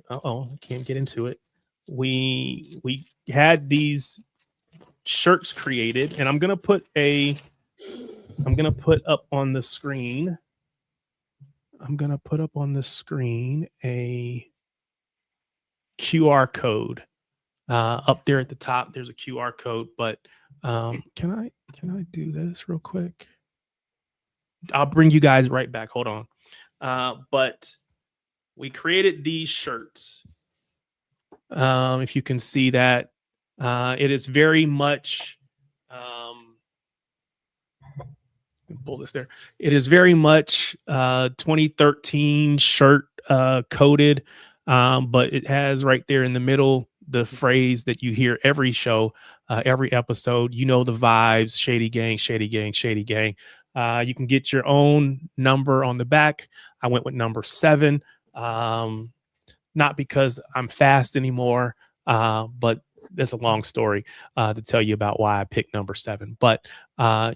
Speaker 1: I can't get into it. We had these shirts created, and I'm gonna put up on the screen. A QR code up there at the top. There's a QR code, but can I do this real quick? I'll bring you guys right back. Hold on. But we created these shirts. If you can see that, it is very much. Pull this there. It is very much 2013 shirt coded, but it has right there in the middle the phrase that you hear every show, every episode. You know the vibes: Shady Gang, Shady Gang, Shady Gang. You can get your own number on the back. I went with number 7, not because I'm fast anymore, but there's a long story to tell you about why I picked number 7. But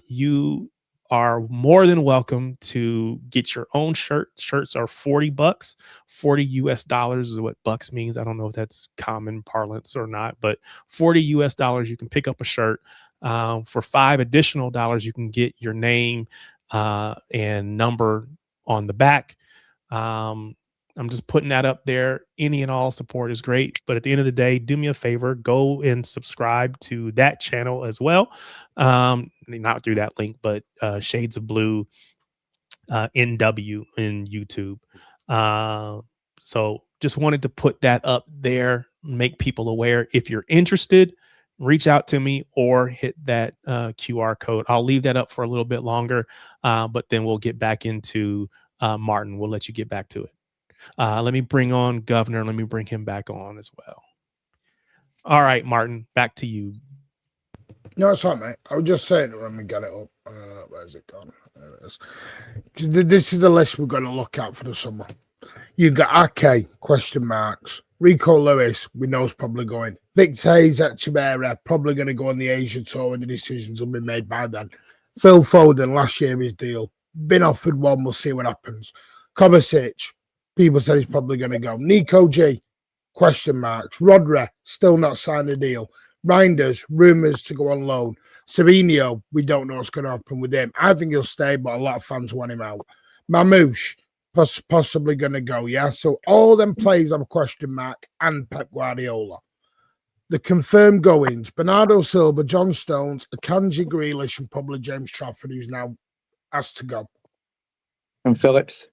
Speaker 1: you are more than welcome to get your own shirt. Shirts are $40, $40 US is what bucks means. I don't know if that's common parlance or not, but $40 US, you can pick up a shirt. For $5 additional, you can get your name and number on the back. I'm just putting that up there. Any and all support is great. But at the end of the day, do me a favor, go and subscribe to that channel as well. Not through that link, but Shades of Blue NW in YouTube. So just wanted to put that up there, make people aware. If you're interested, reach out to me or hit that QR code. I'll leave that up for a little bit longer, but then we'll get back into Martin. We'll let you get back to it. Let me bring on Governor. Let me bring him back on as well. All right, Martin, back to you.
Speaker 9: No, it's all right, mate. I was just saying it when we got it up. Where's it gone? There it is. This is the list we're going to look at for the summer. You've got Ake, question marks. Rico Lewis, we know is probably going. Victor Hayes, Echeverria, probably going to go on the Asia tour and the decisions will be made by then. Phil Foden, last year his deal. Been offered one, we'll see what happens. Kovacic, people said he's probably going to go. Nico G, question marks. Rodri, still not signed a deal. Reinders, rumours to go on loan. Savinho, we don't know what's going to happen with him. I think he'll stay, but a lot of fans want him out. Mamouche, possibly going to go, yeah? So all them players have a question mark and Pep Guardiola. The confirmed goings, Bernardo Silva, John Stones, Akanji Grealish, and probably James Trafford, who's now asked to go.
Speaker 2: And Phillips.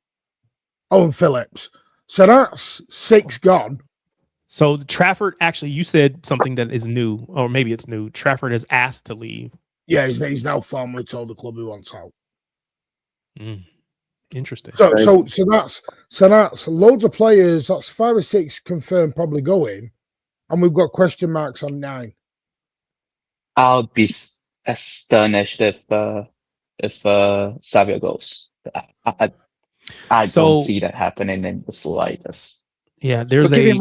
Speaker 9: Oh, and Phillips. So that's 6 gone.
Speaker 1: So Trafford, actually, you said something that is new, or maybe it's new. Trafford is asked to leave.
Speaker 9: Yeah, he's now formally told the club he wants out.
Speaker 1: Interesting.
Speaker 9: So that's loads of players. That's 5 or 6 confirmed probably going, and we've got question marks on 9.
Speaker 2: I'll be astonished if Savio goes. I don't see that happening in the slightest.
Speaker 1: Yeah, there's a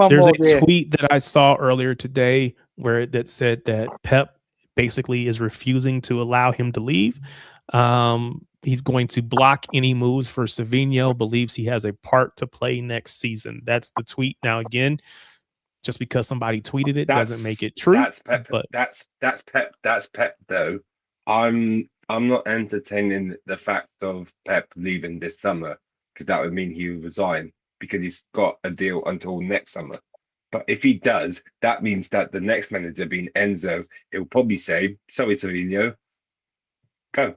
Speaker 1: tweet that I saw earlier today that said that Pep basically is refusing to allow him to leave. He's going to block any moves for Savinho, believes he has a part to play next season. That's the tweet. Now, again, just because somebody tweeted it doesn't make it true.
Speaker 3: That's Pep.
Speaker 1: But
Speaker 3: That's Pep. That's Pep. Though I'm not entertaining the fact of Pep leaving this summer, because that would mean he would resign, because he's got a deal until next summer. But if he does, that means that the next manager, being Enzo, he'll probably say, "Sorry, Savinho, go."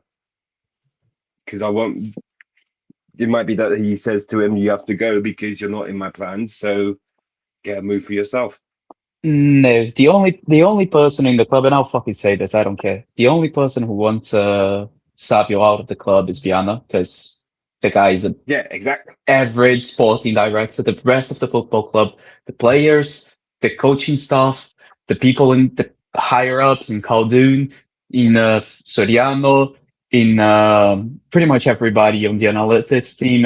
Speaker 3: Because I won't. It might be that he says to him, "You have to go because you're not in my plans. So get a move for yourself."
Speaker 2: No, the only person in the club, and I'll fucking say this, I don't care. The only person who wants Savio out of the club is Viana, because the guy is
Speaker 3: exactly
Speaker 2: average sporting director. The rest of the football club, the players, the coaching staff, the people in the higher ups in Khaldun, in Soriano, in pretty much everybody on the analytics team,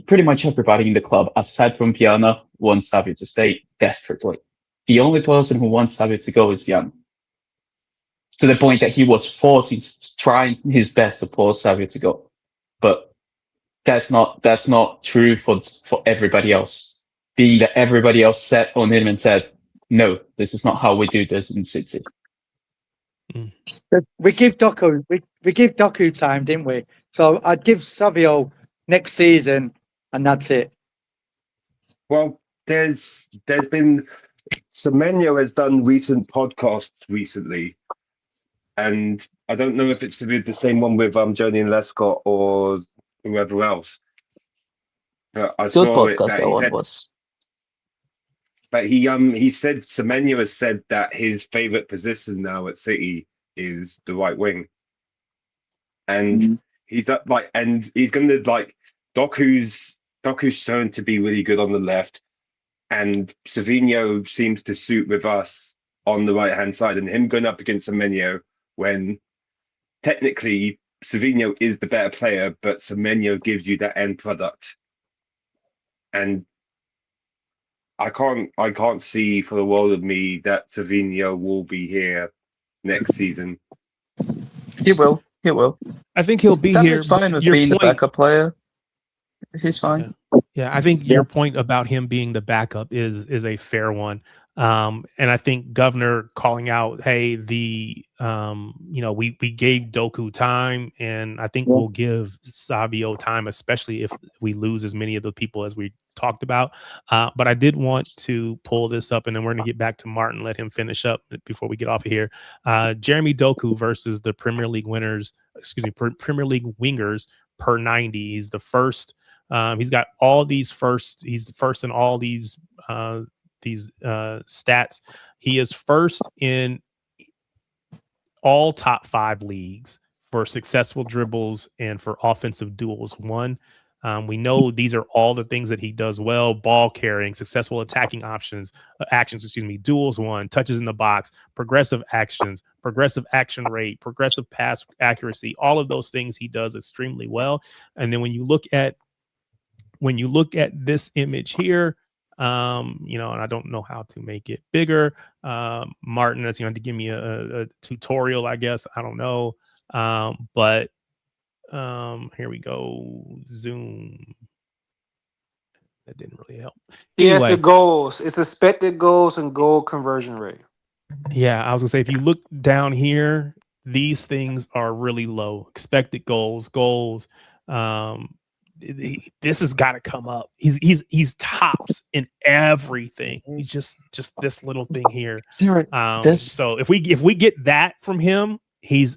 Speaker 2: pretty much everybody in the club, aside from Viana, wants Savio to stay desperately. The only person who wants Savio to go is Viana. To the point that he was trying his best to force Savio to go. But that's not true for everybody else. Being that everybody else sat on him and said, "No, this is not how we do this in City."
Speaker 8: We give Doku time, didn't we? So I'd give Savio next season, and that's it.
Speaker 3: Well, there's been Semenyo has done recent podcasts recently, and I don't know if it's to be the same one with Joni and Lescott or whoever else. But I saw
Speaker 2: podcast
Speaker 3: it that
Speaker 2: was.
Speaker 3: But he said Semenyo has said that his favorite position now at City is the right wing, and he's gonna Doku's shown to be really good on the left, and Savinho seems to suit with us on the right hand side, and him going up against Semenyo when technically Savinho is the better player, but Semenyo gives you that end product, and I can't see for the world of me that Savinho will be here next season.
Speaker 2: He will.
Speaker 1: I think he'll be here.
Speaker 2: He's fine with being the backup player. He's fine.
Speaker 1: Yeah, I think your point about him being the backup is a fair one. And I think Governor calling out, hey, we gave Doku time, and I think we'll give Savio time, especially if we lose as many of the people as we talked about. But I did want to pull this up, and then we're going to get back to Martin, let him finish up before we get off of here. Jeremy Doku versus the Premier League Premier League wingers per 90. He's the first. He's got all these first. He's the first in all these stats. He is first in all top 5 leagues for successful dribbles and for offensive duels won. We know these are all the things that he does well: ball carrying, successful attacking actions, duels won, touches in the box, progressive actions, progressive action rate, progressive pass accuracy. All of those things he does extremely well. And then when you look at this image here, and I don't know how to make it bigger. Martin, that's going to give me a tutorial, I guess. I don't know. But here we go. Zoom. That didn't really help.
Speaker 10: Yes,
Speaker 1: Anyway,
Speaker 10: the goals. It's expected goals and goal conversion rate.
Speaker 1: yeah, I was gonna say, if you look down here, these things are really low. Expected goals. This has got to come up. He's tops in everything. He's just this little thing here. So if we get that from him, he's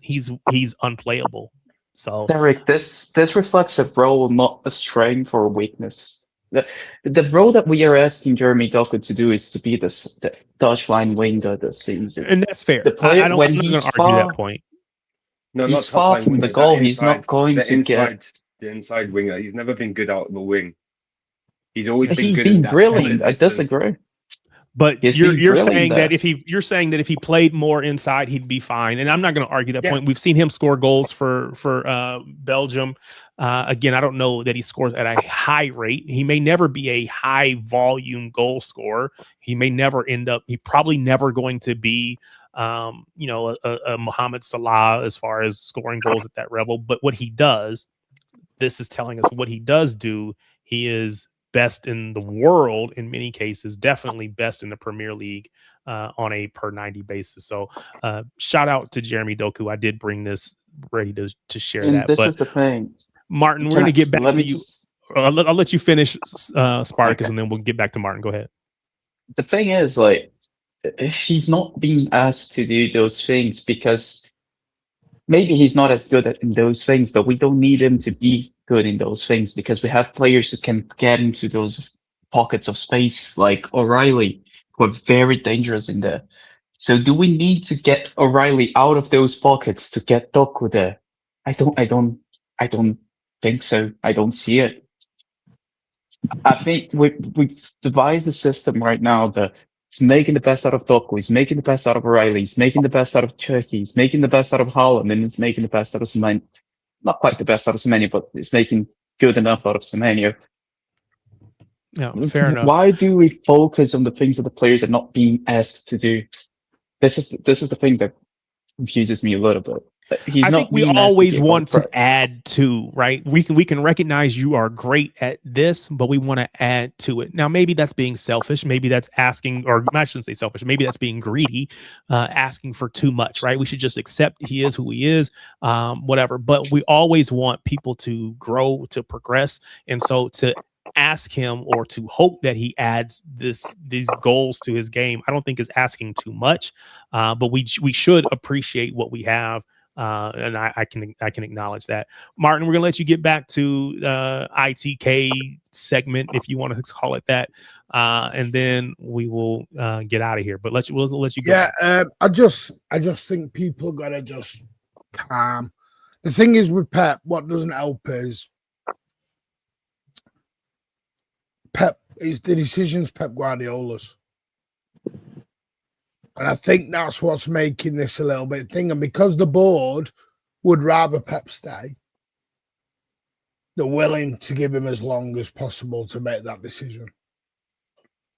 Speaker 1: unplayable. So
Speaker 2: Derek, this reflects a role, not a strength or a weakness. The role that we are asking Jeremy Doku to do is to be the Dutch line winger this season.
Speaker 1: And that's fair.
Speaker 2: The player,
Speaker 1: I'm not going to argue that point.
Speaker 3: No,
Speaker 2: he's
Speaker 3: not
Speaker 2: far
Speaker 3: top
Speaker 2: from
Speaker 3: line
Speaker 2: the
Speaker 3: winger,
Speaker 2: goal.
Speaker 3: that
Speaker 2: He's not going to get.
Speaker 3: The inside winger. He's never been good out of the wing. He's always been
Speaker 2: He's
Speaker 3: good.
Speaker 2: been
Speaker 3: in that
Speaker 2: brilliant. I
Speaker 3: distance.
Speaker 2: disagree.
Speaker 1: But
Speaker 2: He's
Speaker 1: you're
Speaker 2: been
Speaker 1: saying
Speaker 2: brilliant
Speaker 1: that you're saying that if he played more inside, he'd be fine. And I'm not going to argue that
Speaker 3: Yeah.
Speaker 1: point. We've seen him score goals for Belgium. Again, I don't know that he scores at a high rate. He may never be a high volume goal scorer. He may never end up. He probably never going to be, a Mohamed Salah as far as scoring goals at that level. But what he does, this is telling us what he does do. He is best in the world in many cases, definitely best in the Premier League on a per 90 basis. So shout out to Jeremy Doku. I did bring this ready to share
Speaker 2: And
Speaker 1: that.
Speaker 2: this
Speaker 1: But
Speaker 2: is the thing.
Speaker 1: Martin, we're going to get back to you.
Speaker 2: Just,
Speaker 1: I'll let you finish Spartacus,
Speaker 2: Okay.
Speaker 1: and then we'll get back to Martin. Go ahead.
Speaker 2: the thing is, like, he's not being asked to do those things because maybe he's not as good in those things, but we don't need him to be good in those things because we have players who can get into those pockets of space, like O'Reilly, who are very dangerous in there. So do we need to get O'Reilly out of those pockets to get Doku there? I don't think so. I don't see it. I think we've devised a system right now that is making the best out of Doku, he's making the best out of O'Reilly, he's making the best out of Turkey, he's making the best out of Haaland, and it's making the best out of Semenyo. Not quite the best out of Semenyo, but it's making good enough out of Semenyo.
Speaker 1: Yeah, fair enough.
Speaker 2: Why do we focus on the things that the players are not being asked to do? This is the thing that confuses me a little bit.
Speaker 1: I think we always want to add to, right? We can recognize you are great at this, but we want to add to it. Now, maybe that's being selfish. Maybe that's asking, or I shouldn't say selfish. Maybe that's being greedy, asking for too much, right? We should just accept he is who he is, whatever. But we always want people to grow, to progress. And so to ask him or to hope that he adds these goals to his game, I don't think is asking too much. But we should appreciate what we have. And I can acknowledge that. Martin, we're gonna let you get back to ITK segment, if you want to call it that, and then we will get out of here. But we'll let you go.
Speaker 9: Yeah, I just think people gotta just calm. The thing is with Pep, what doesn't help is the decisions Pep Guardiola's. And I think that's what's making this a little bit thing. And because the board would rather Pep stay, they're willing to give him as long as possible to make that decision.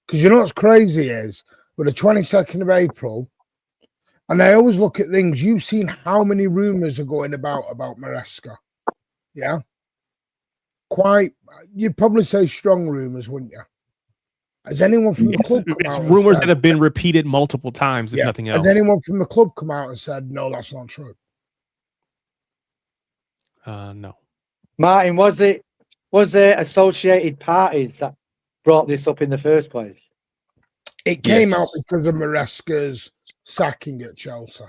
Speaker 9: Because you know what's crazy is, with the 22nd of April, and I always look at things, you've seen how many rumours are going about Maresca. Yeah? You'd probably say strong rumours, wouldn't you? Has anyone from the club come
Speaker 1: it's
Speaker 9: out
Speaker 1: rumors that have been repeated multiple times, if nothing else.
Speaker 9: Has anyone from the club come out and said, no, that's not true?
Speaker 1: No.
Speaker 8: Martin, was it associated parties that brought this up in the first place?
Speaker 9: It came out because of Maresca's sacking at Chelsea.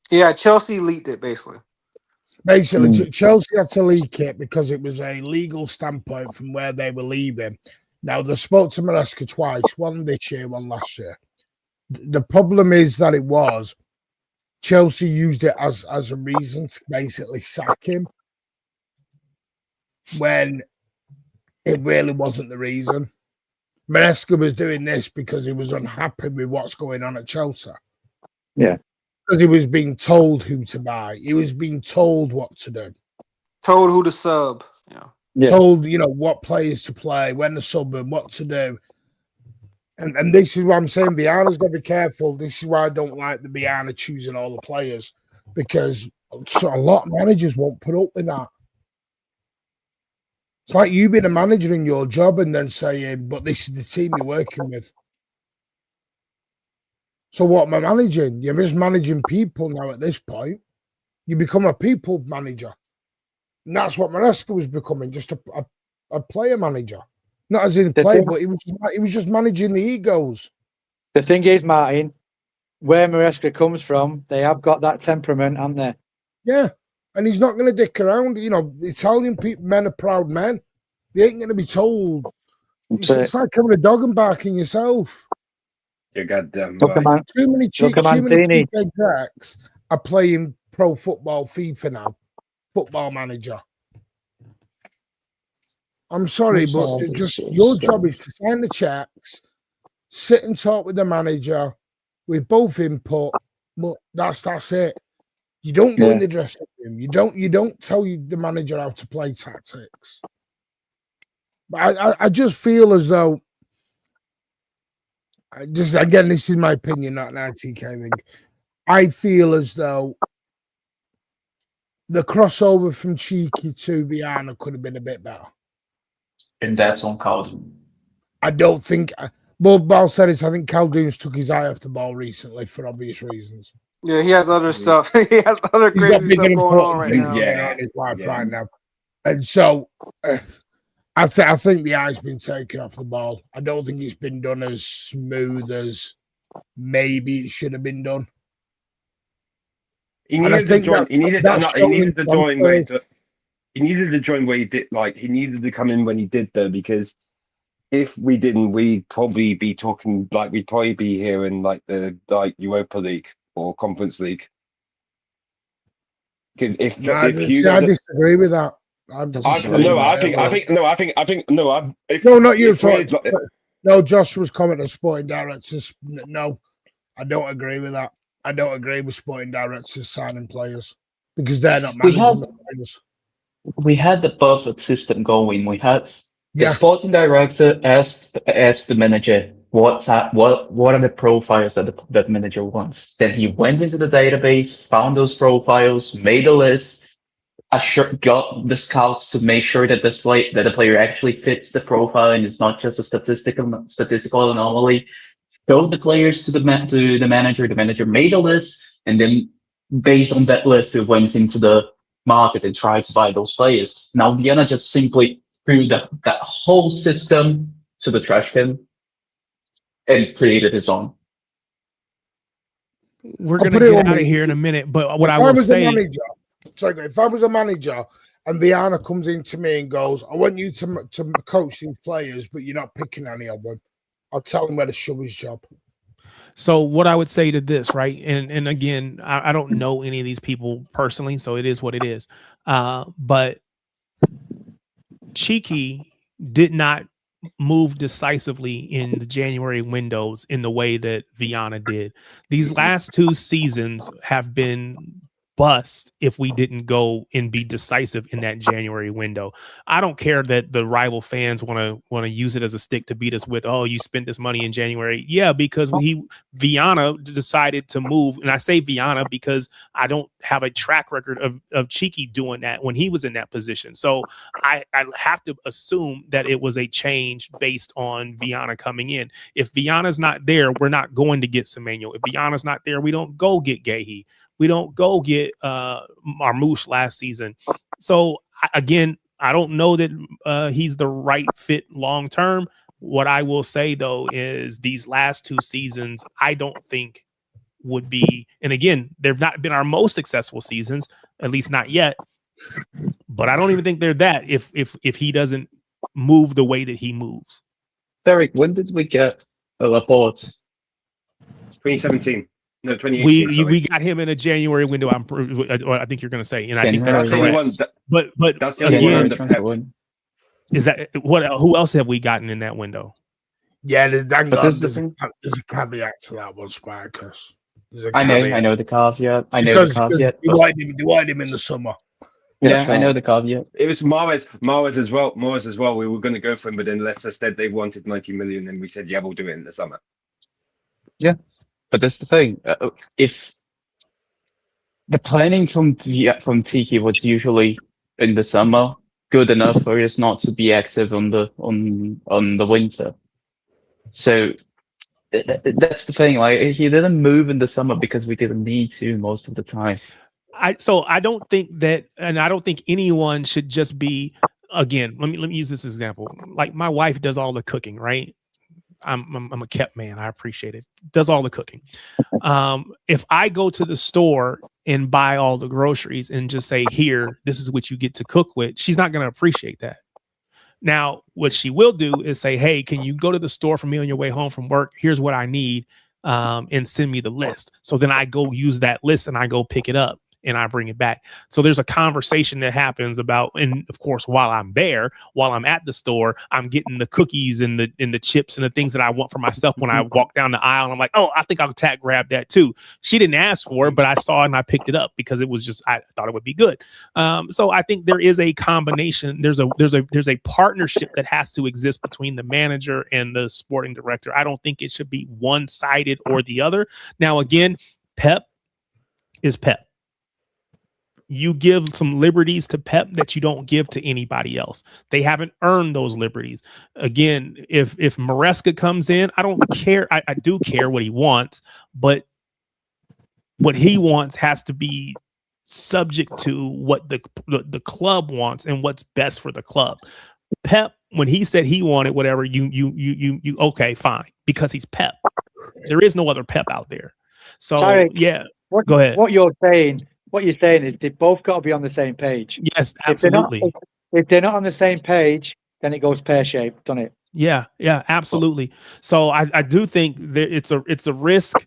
Speaker 10: Yeah, Chelsea leaked it, basically.
Speaker 9: Chelsea had to leak it because it was a legal standpoint from where they were leaving. Now, they spoke to Maresca twice, one this year, one last year. The problem is that Chelsea used it as a reason to basically sack him when it really wasn't the reason. Maresca was doing this because he was unhappy with what's going on at Chelsea.
Speaker 2: Yeah.
Speaker 9: Because he was being told who to buy. He was being told what to do.
Speaker 10: Told who to sub.
Speaker 2: Yeah.
Speaker 9: Told, what players to play, when to sub them, what to do. And this is what I'm saying. Viana's got to be careful. This is why I don't like the Viana choosing all the players, because a lot of managers won't put up with that. It's like you being a manager in your job and then saying, but this is the team you're working with. So what am I managing? You're just managing people now at this point. You become a people manager. And that's what Maresca was becoming, just a player manager. Not as in play, but he was just managing the egos.
Speaker 8: The thing is, Martin, where Maresca comes from, they have got that temperament, haven't they?
Speaker 9: Yeah. And he's not going to dick around. Italian men are proud men. They ain't going to be told. It's like having a dog and barking yourself.
Speaker 3: You're goddamn right.
Speaker 9: Too many chief execs are playing pro football FIFA now. Football manager. I'm sorry, but just your job is to sign the checks, sit and talk with the manager with both input. But that's it. You don't go in the dressing room. You don't tell the manager how to play tactics. But I just feel as though, again, this is my opinion, not an ITK thing. I feel as though the crossover from Cheeky to Viana could have been a bit better.
Speaker 2: And that's on Caldoon.
Speaker 9: I don't think. Well, Ball said it. I think Caldoon's took his eye off the ball recently for obvious reasons.
Speaker 10: Yeah, he has other stuff. He has other crazy stuff going on right now.
Speaker 9: In his life right now. And so I think the eye's been taken off the ball. I don't think it's been done as smooth as maybe it should have been done.
Speaker 3: He needed to join. He needed to join where he did. Like, he needed to come in when he did, though, because if we didn't, we'd probably be talking like we'd probably be here in like the Europa League or Conference League. Because I
Speaker 9: disagree with that. No, Josh was commenting sporting directors. No, I don't agree with that. I don't agree with sporting directors signing players because they're not managing the players.
Speaker 2: We had the perfect system going. We had the sporting director asked the manager what are the profiles that manager wants. Then he went into the database, found those profiles, made a list, got the scouts to make sure that the player actually fits the profile and it's not just a statistical anomaly. Showed the players to the manager. The manager made a list, and then based on that list, it went into the market and tried to buy those players. Now Viana just simply threw that whole system to the trash can and created his own.
Speaker 1: We're going to get out of here in a minute, but what I will say...
Speaker 9: if I was a manager and Viana comes in to me and goes, I want you to coach these players, but you're not picking any of them, I'll tell him where to shove his job.
Speaker 1: So what I would say to this, right? And again, I don't know any of these people personally, so it is what it is. But Cheeky did not move decisively in the January windows in the way that Viana did. These last two seasons have been bust if we didn't go and be decisive in that January window. I don't care that the rival fans want to use it as a stick to beat us with, oh, you spent this money in January. Yeah, because Viana decided to move. And I say Viana because I don't have a track record of Cheeky doing that when he was in that position. So I have to assume that it was a change based on Viana coming in. If Viana's not there, we're not going to get Semenyo. If Viana's not there, we don't go get Gahey. We don't go get Marmouche last season. So, again, I don't know that he's the right fit long term. What I will say, though, is these last two seasons, I don't think would be. And again, they've not been our most successful seasons, at least not yet. But I don't even think they're that if he doesn't move the way that he moves.
Speaker 2: Derek, when did we get Laporte?
Speaker 3: 2017. No, 2018.
Speaker 1: We got him in a January window. I think you're going to say, and I think that's correct. But
Speaker 3: that's
Speaker 1: again, Is that what? Who else have we gotten in that window?
Speaker 9: Yeah, thank
Speaker 2: But
Speaker 9: God
Speaker 2: this is the
Speaker 9: there's a caveat to that one, Sparkus. There's a
Speaker 2: I
Speaker 9: caveat.
Speaker 2: know the caveat. I know
Speaker 9: Because
Speaker 2: the caveat.
Speaker 9: they
Speaker 2: but-
Speaker 9: wanted him in the summer.
Speaker 2: Yeah, I know the caveat.
Speaker 3: It was Mahrez as well. Mahrez as well. We were going to go for him, but then Leicester said they wanted 90 million, and we said, yeah, we'll do it in the summer.
Speaker 2: Yeah, but that's the thing. If the planning from Tiki was usually in the summer good enough for us not to be active on the winter, so that's the thing. Like he didn't move in the summer because we didn't need to most of the time.
Speaker 1: So I don't think that, and I don't think anyone should just be. Again, let me use this example. Like my wife does all the cooking, right? I'm a kept man. I appreciate it. Does all the cooking. If I go to the store and buy all the groceries and just say, here, this is what you get to cook with, she's not going to appreciate that. Now, what she will do is say, hey, can you go to the store for me on your way home from work? Here's what I need, and send me the list. So then I go use that list and I go pick it up and I bring it back. So there's a conversation that happens about, and of course, while I'm there, while I'm at the store, I'm getting the cookies and the chips and the things that I want for myself. When I walk down the aisle, and I'm like, oh, I think I'll grab that too. She didn't ask for it, but I saw it and I picked it up because it was just, I thought it would be good. So I think there is a combination. There's a partnership that has to exist between the manager and the sporting director. I don't think it should be one-sided or the other. Now, again, Pep is Pep. You give some liberties to Pep that you don't give to anybody else. They haven't earned those liberties. Again, if Maresca comes in, I don't care. I do care what he wants, but what he wants has to be subject to what the club wants and what's best for the club. Pep, when he said he wanted whatever, you okay, fine, because he's Pep. There is no other Pep out there. So
Speaker 8: Sorry,
Speaker 1: yeah, go ahead.
Speaker 8: What you're saying is they've both got to be on the same page.
Speaker 1: Yes, absolutely.
Speaker 8: If they're not on the same page, then it goes pear-shaped, doesn't it?
Speaker 1: Yeah, absolutely. So I do think that it's a risk.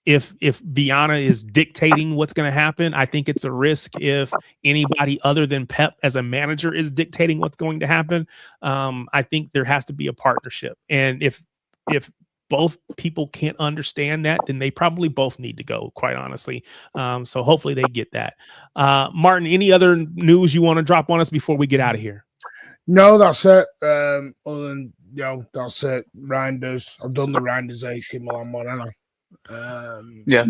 Speaker 1: If Viana is dictating what's going to happen, I think it's a risk if anybody other than Pep as a manager is dictating what's going to happen. I think there has to be a partnership, and if both people can't understand that, then they probably both need to go, quite honestly. So hopefully they get that. Martin, any other news you want to drop on us before we get out of here?
Speaker 9: No, that's it. Other than, that's it. Reinders. I've done the Reinders AC Milan one, haven't I?
Speaker 2: Yeah.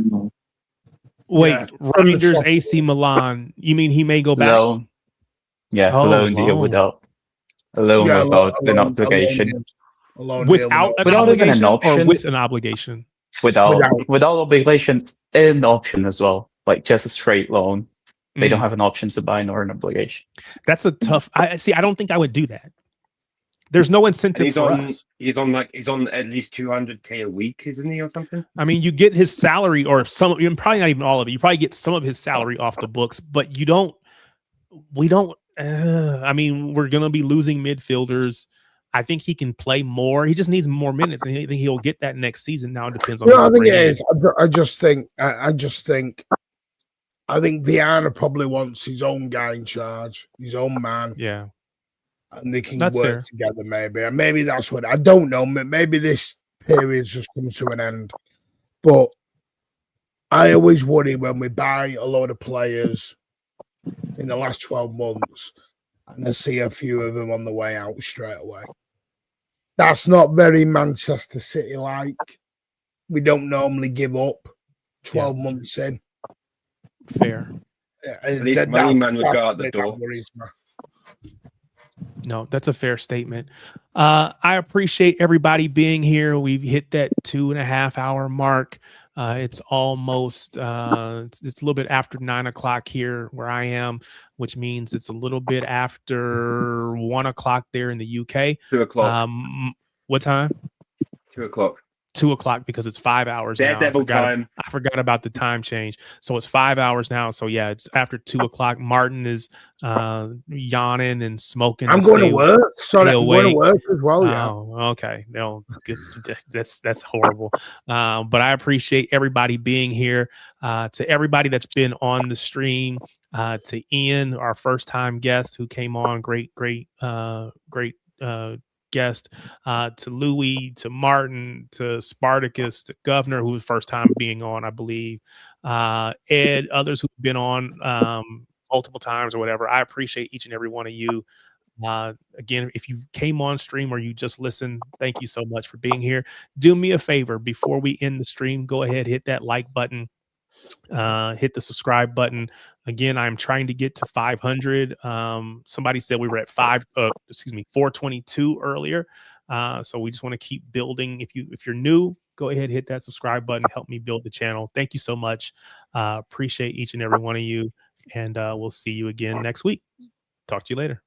Speaker 1: Wait,
Speaker 9: Yeah.
Speaker 1: Rangers AC Milan. You mean he may go back?
Speaker 2: Loan. Yeah,
Speaker 1: Oh,
Speaker 2: loan deal
Speaker 1: loan.
Speaker 2: without an obligation.
Speaker 1: Without an
Speaker 2: Without even an
Speaker 1: obligation, or
Speaker 2: option.
Speaker 1: with an obligation?
Speaker 2: Without obligation and option as well. Like just a straight loan. They don't have an option to buy nor an obligation.
Speaker 1: That's a tough. I don't think I would do that. There's no incentive for us.
Speaker 3: He's on at least 200K a week, isn't he, or something?
Speaker 1: I mean, you get his salary, or probably not even all of it. You probably get some of his salary off the books, but we don't. I mean, we're gonna be losing midfielders. I think he can play more. He just needs more minutes, and I think he'll get that next season. Now it depends on.
Speaker 9: I think it is. I think Viana probably wants his own guy in charge, his own man.
Speaker 1: Yeah,
Speaker 9: and they can
Speaker 1: that's
Speaker 9: work
Speaker 1: fair.
Speaker 9: together. Maybe, and maybe that's what I don't know. Maybe this period's just come to an end. But I always worry when we buy a load of players in the last 12 months, and I see a few of them on the way out straight away. That's not very Manchester City like. We don't normally give up 12 months in.
Speaker 1: Fair.
Speaker 3: At least money man would go out the door.
Speaker 1: No, that's a fair statement. I appreciate everybody being here. We've hit that 2.5 hour mark. It's almost it's a little bit after 9 o'clock here where I am, which means it's a little bit after 1 o'clock there in the UK.
Speaker 3: 2 o'clock.
Speaker 1: What time?
Speaker 3: 2 o'clock.
Speaker 1: 2 o'clock because it's 5 hours now.
Speaker 3: Daredevil time.
Speaker 1: I forgot about the time change. So it's 5 hours now. So yeah, it's after 2 o'clock. Martin is yawning and smoking.
Speaker 9: I'm going to work. Sorry, I'm going to work as well. Yeah.
Speaker 1: Oh, okay. No, good. That's horrible. But I appreciate everybody being here. To everybody that's been on the stream. To Ian, our first time guest who came on, great guest, to Louis, to Martin, to Spartacus, to Governor, who was first time being on, I believe, Ed, others who've been on multiple times or whatever. I appreciate each and every one of you. Again, if you came on stream or you just listened, thank you so much for being here. Do me a favor before we end the stream, go ahead, hit that like button. Hit the subscribe button. Again, I'm trying to get to 500. Somebody said we were at 422 earlier. So we just want to keep building. If you're new, go ahead, hit that subscribe button, help me build the channel. Thank you so much. Appreciate each and every one of you, and we'll see you again next week. Talk to you later.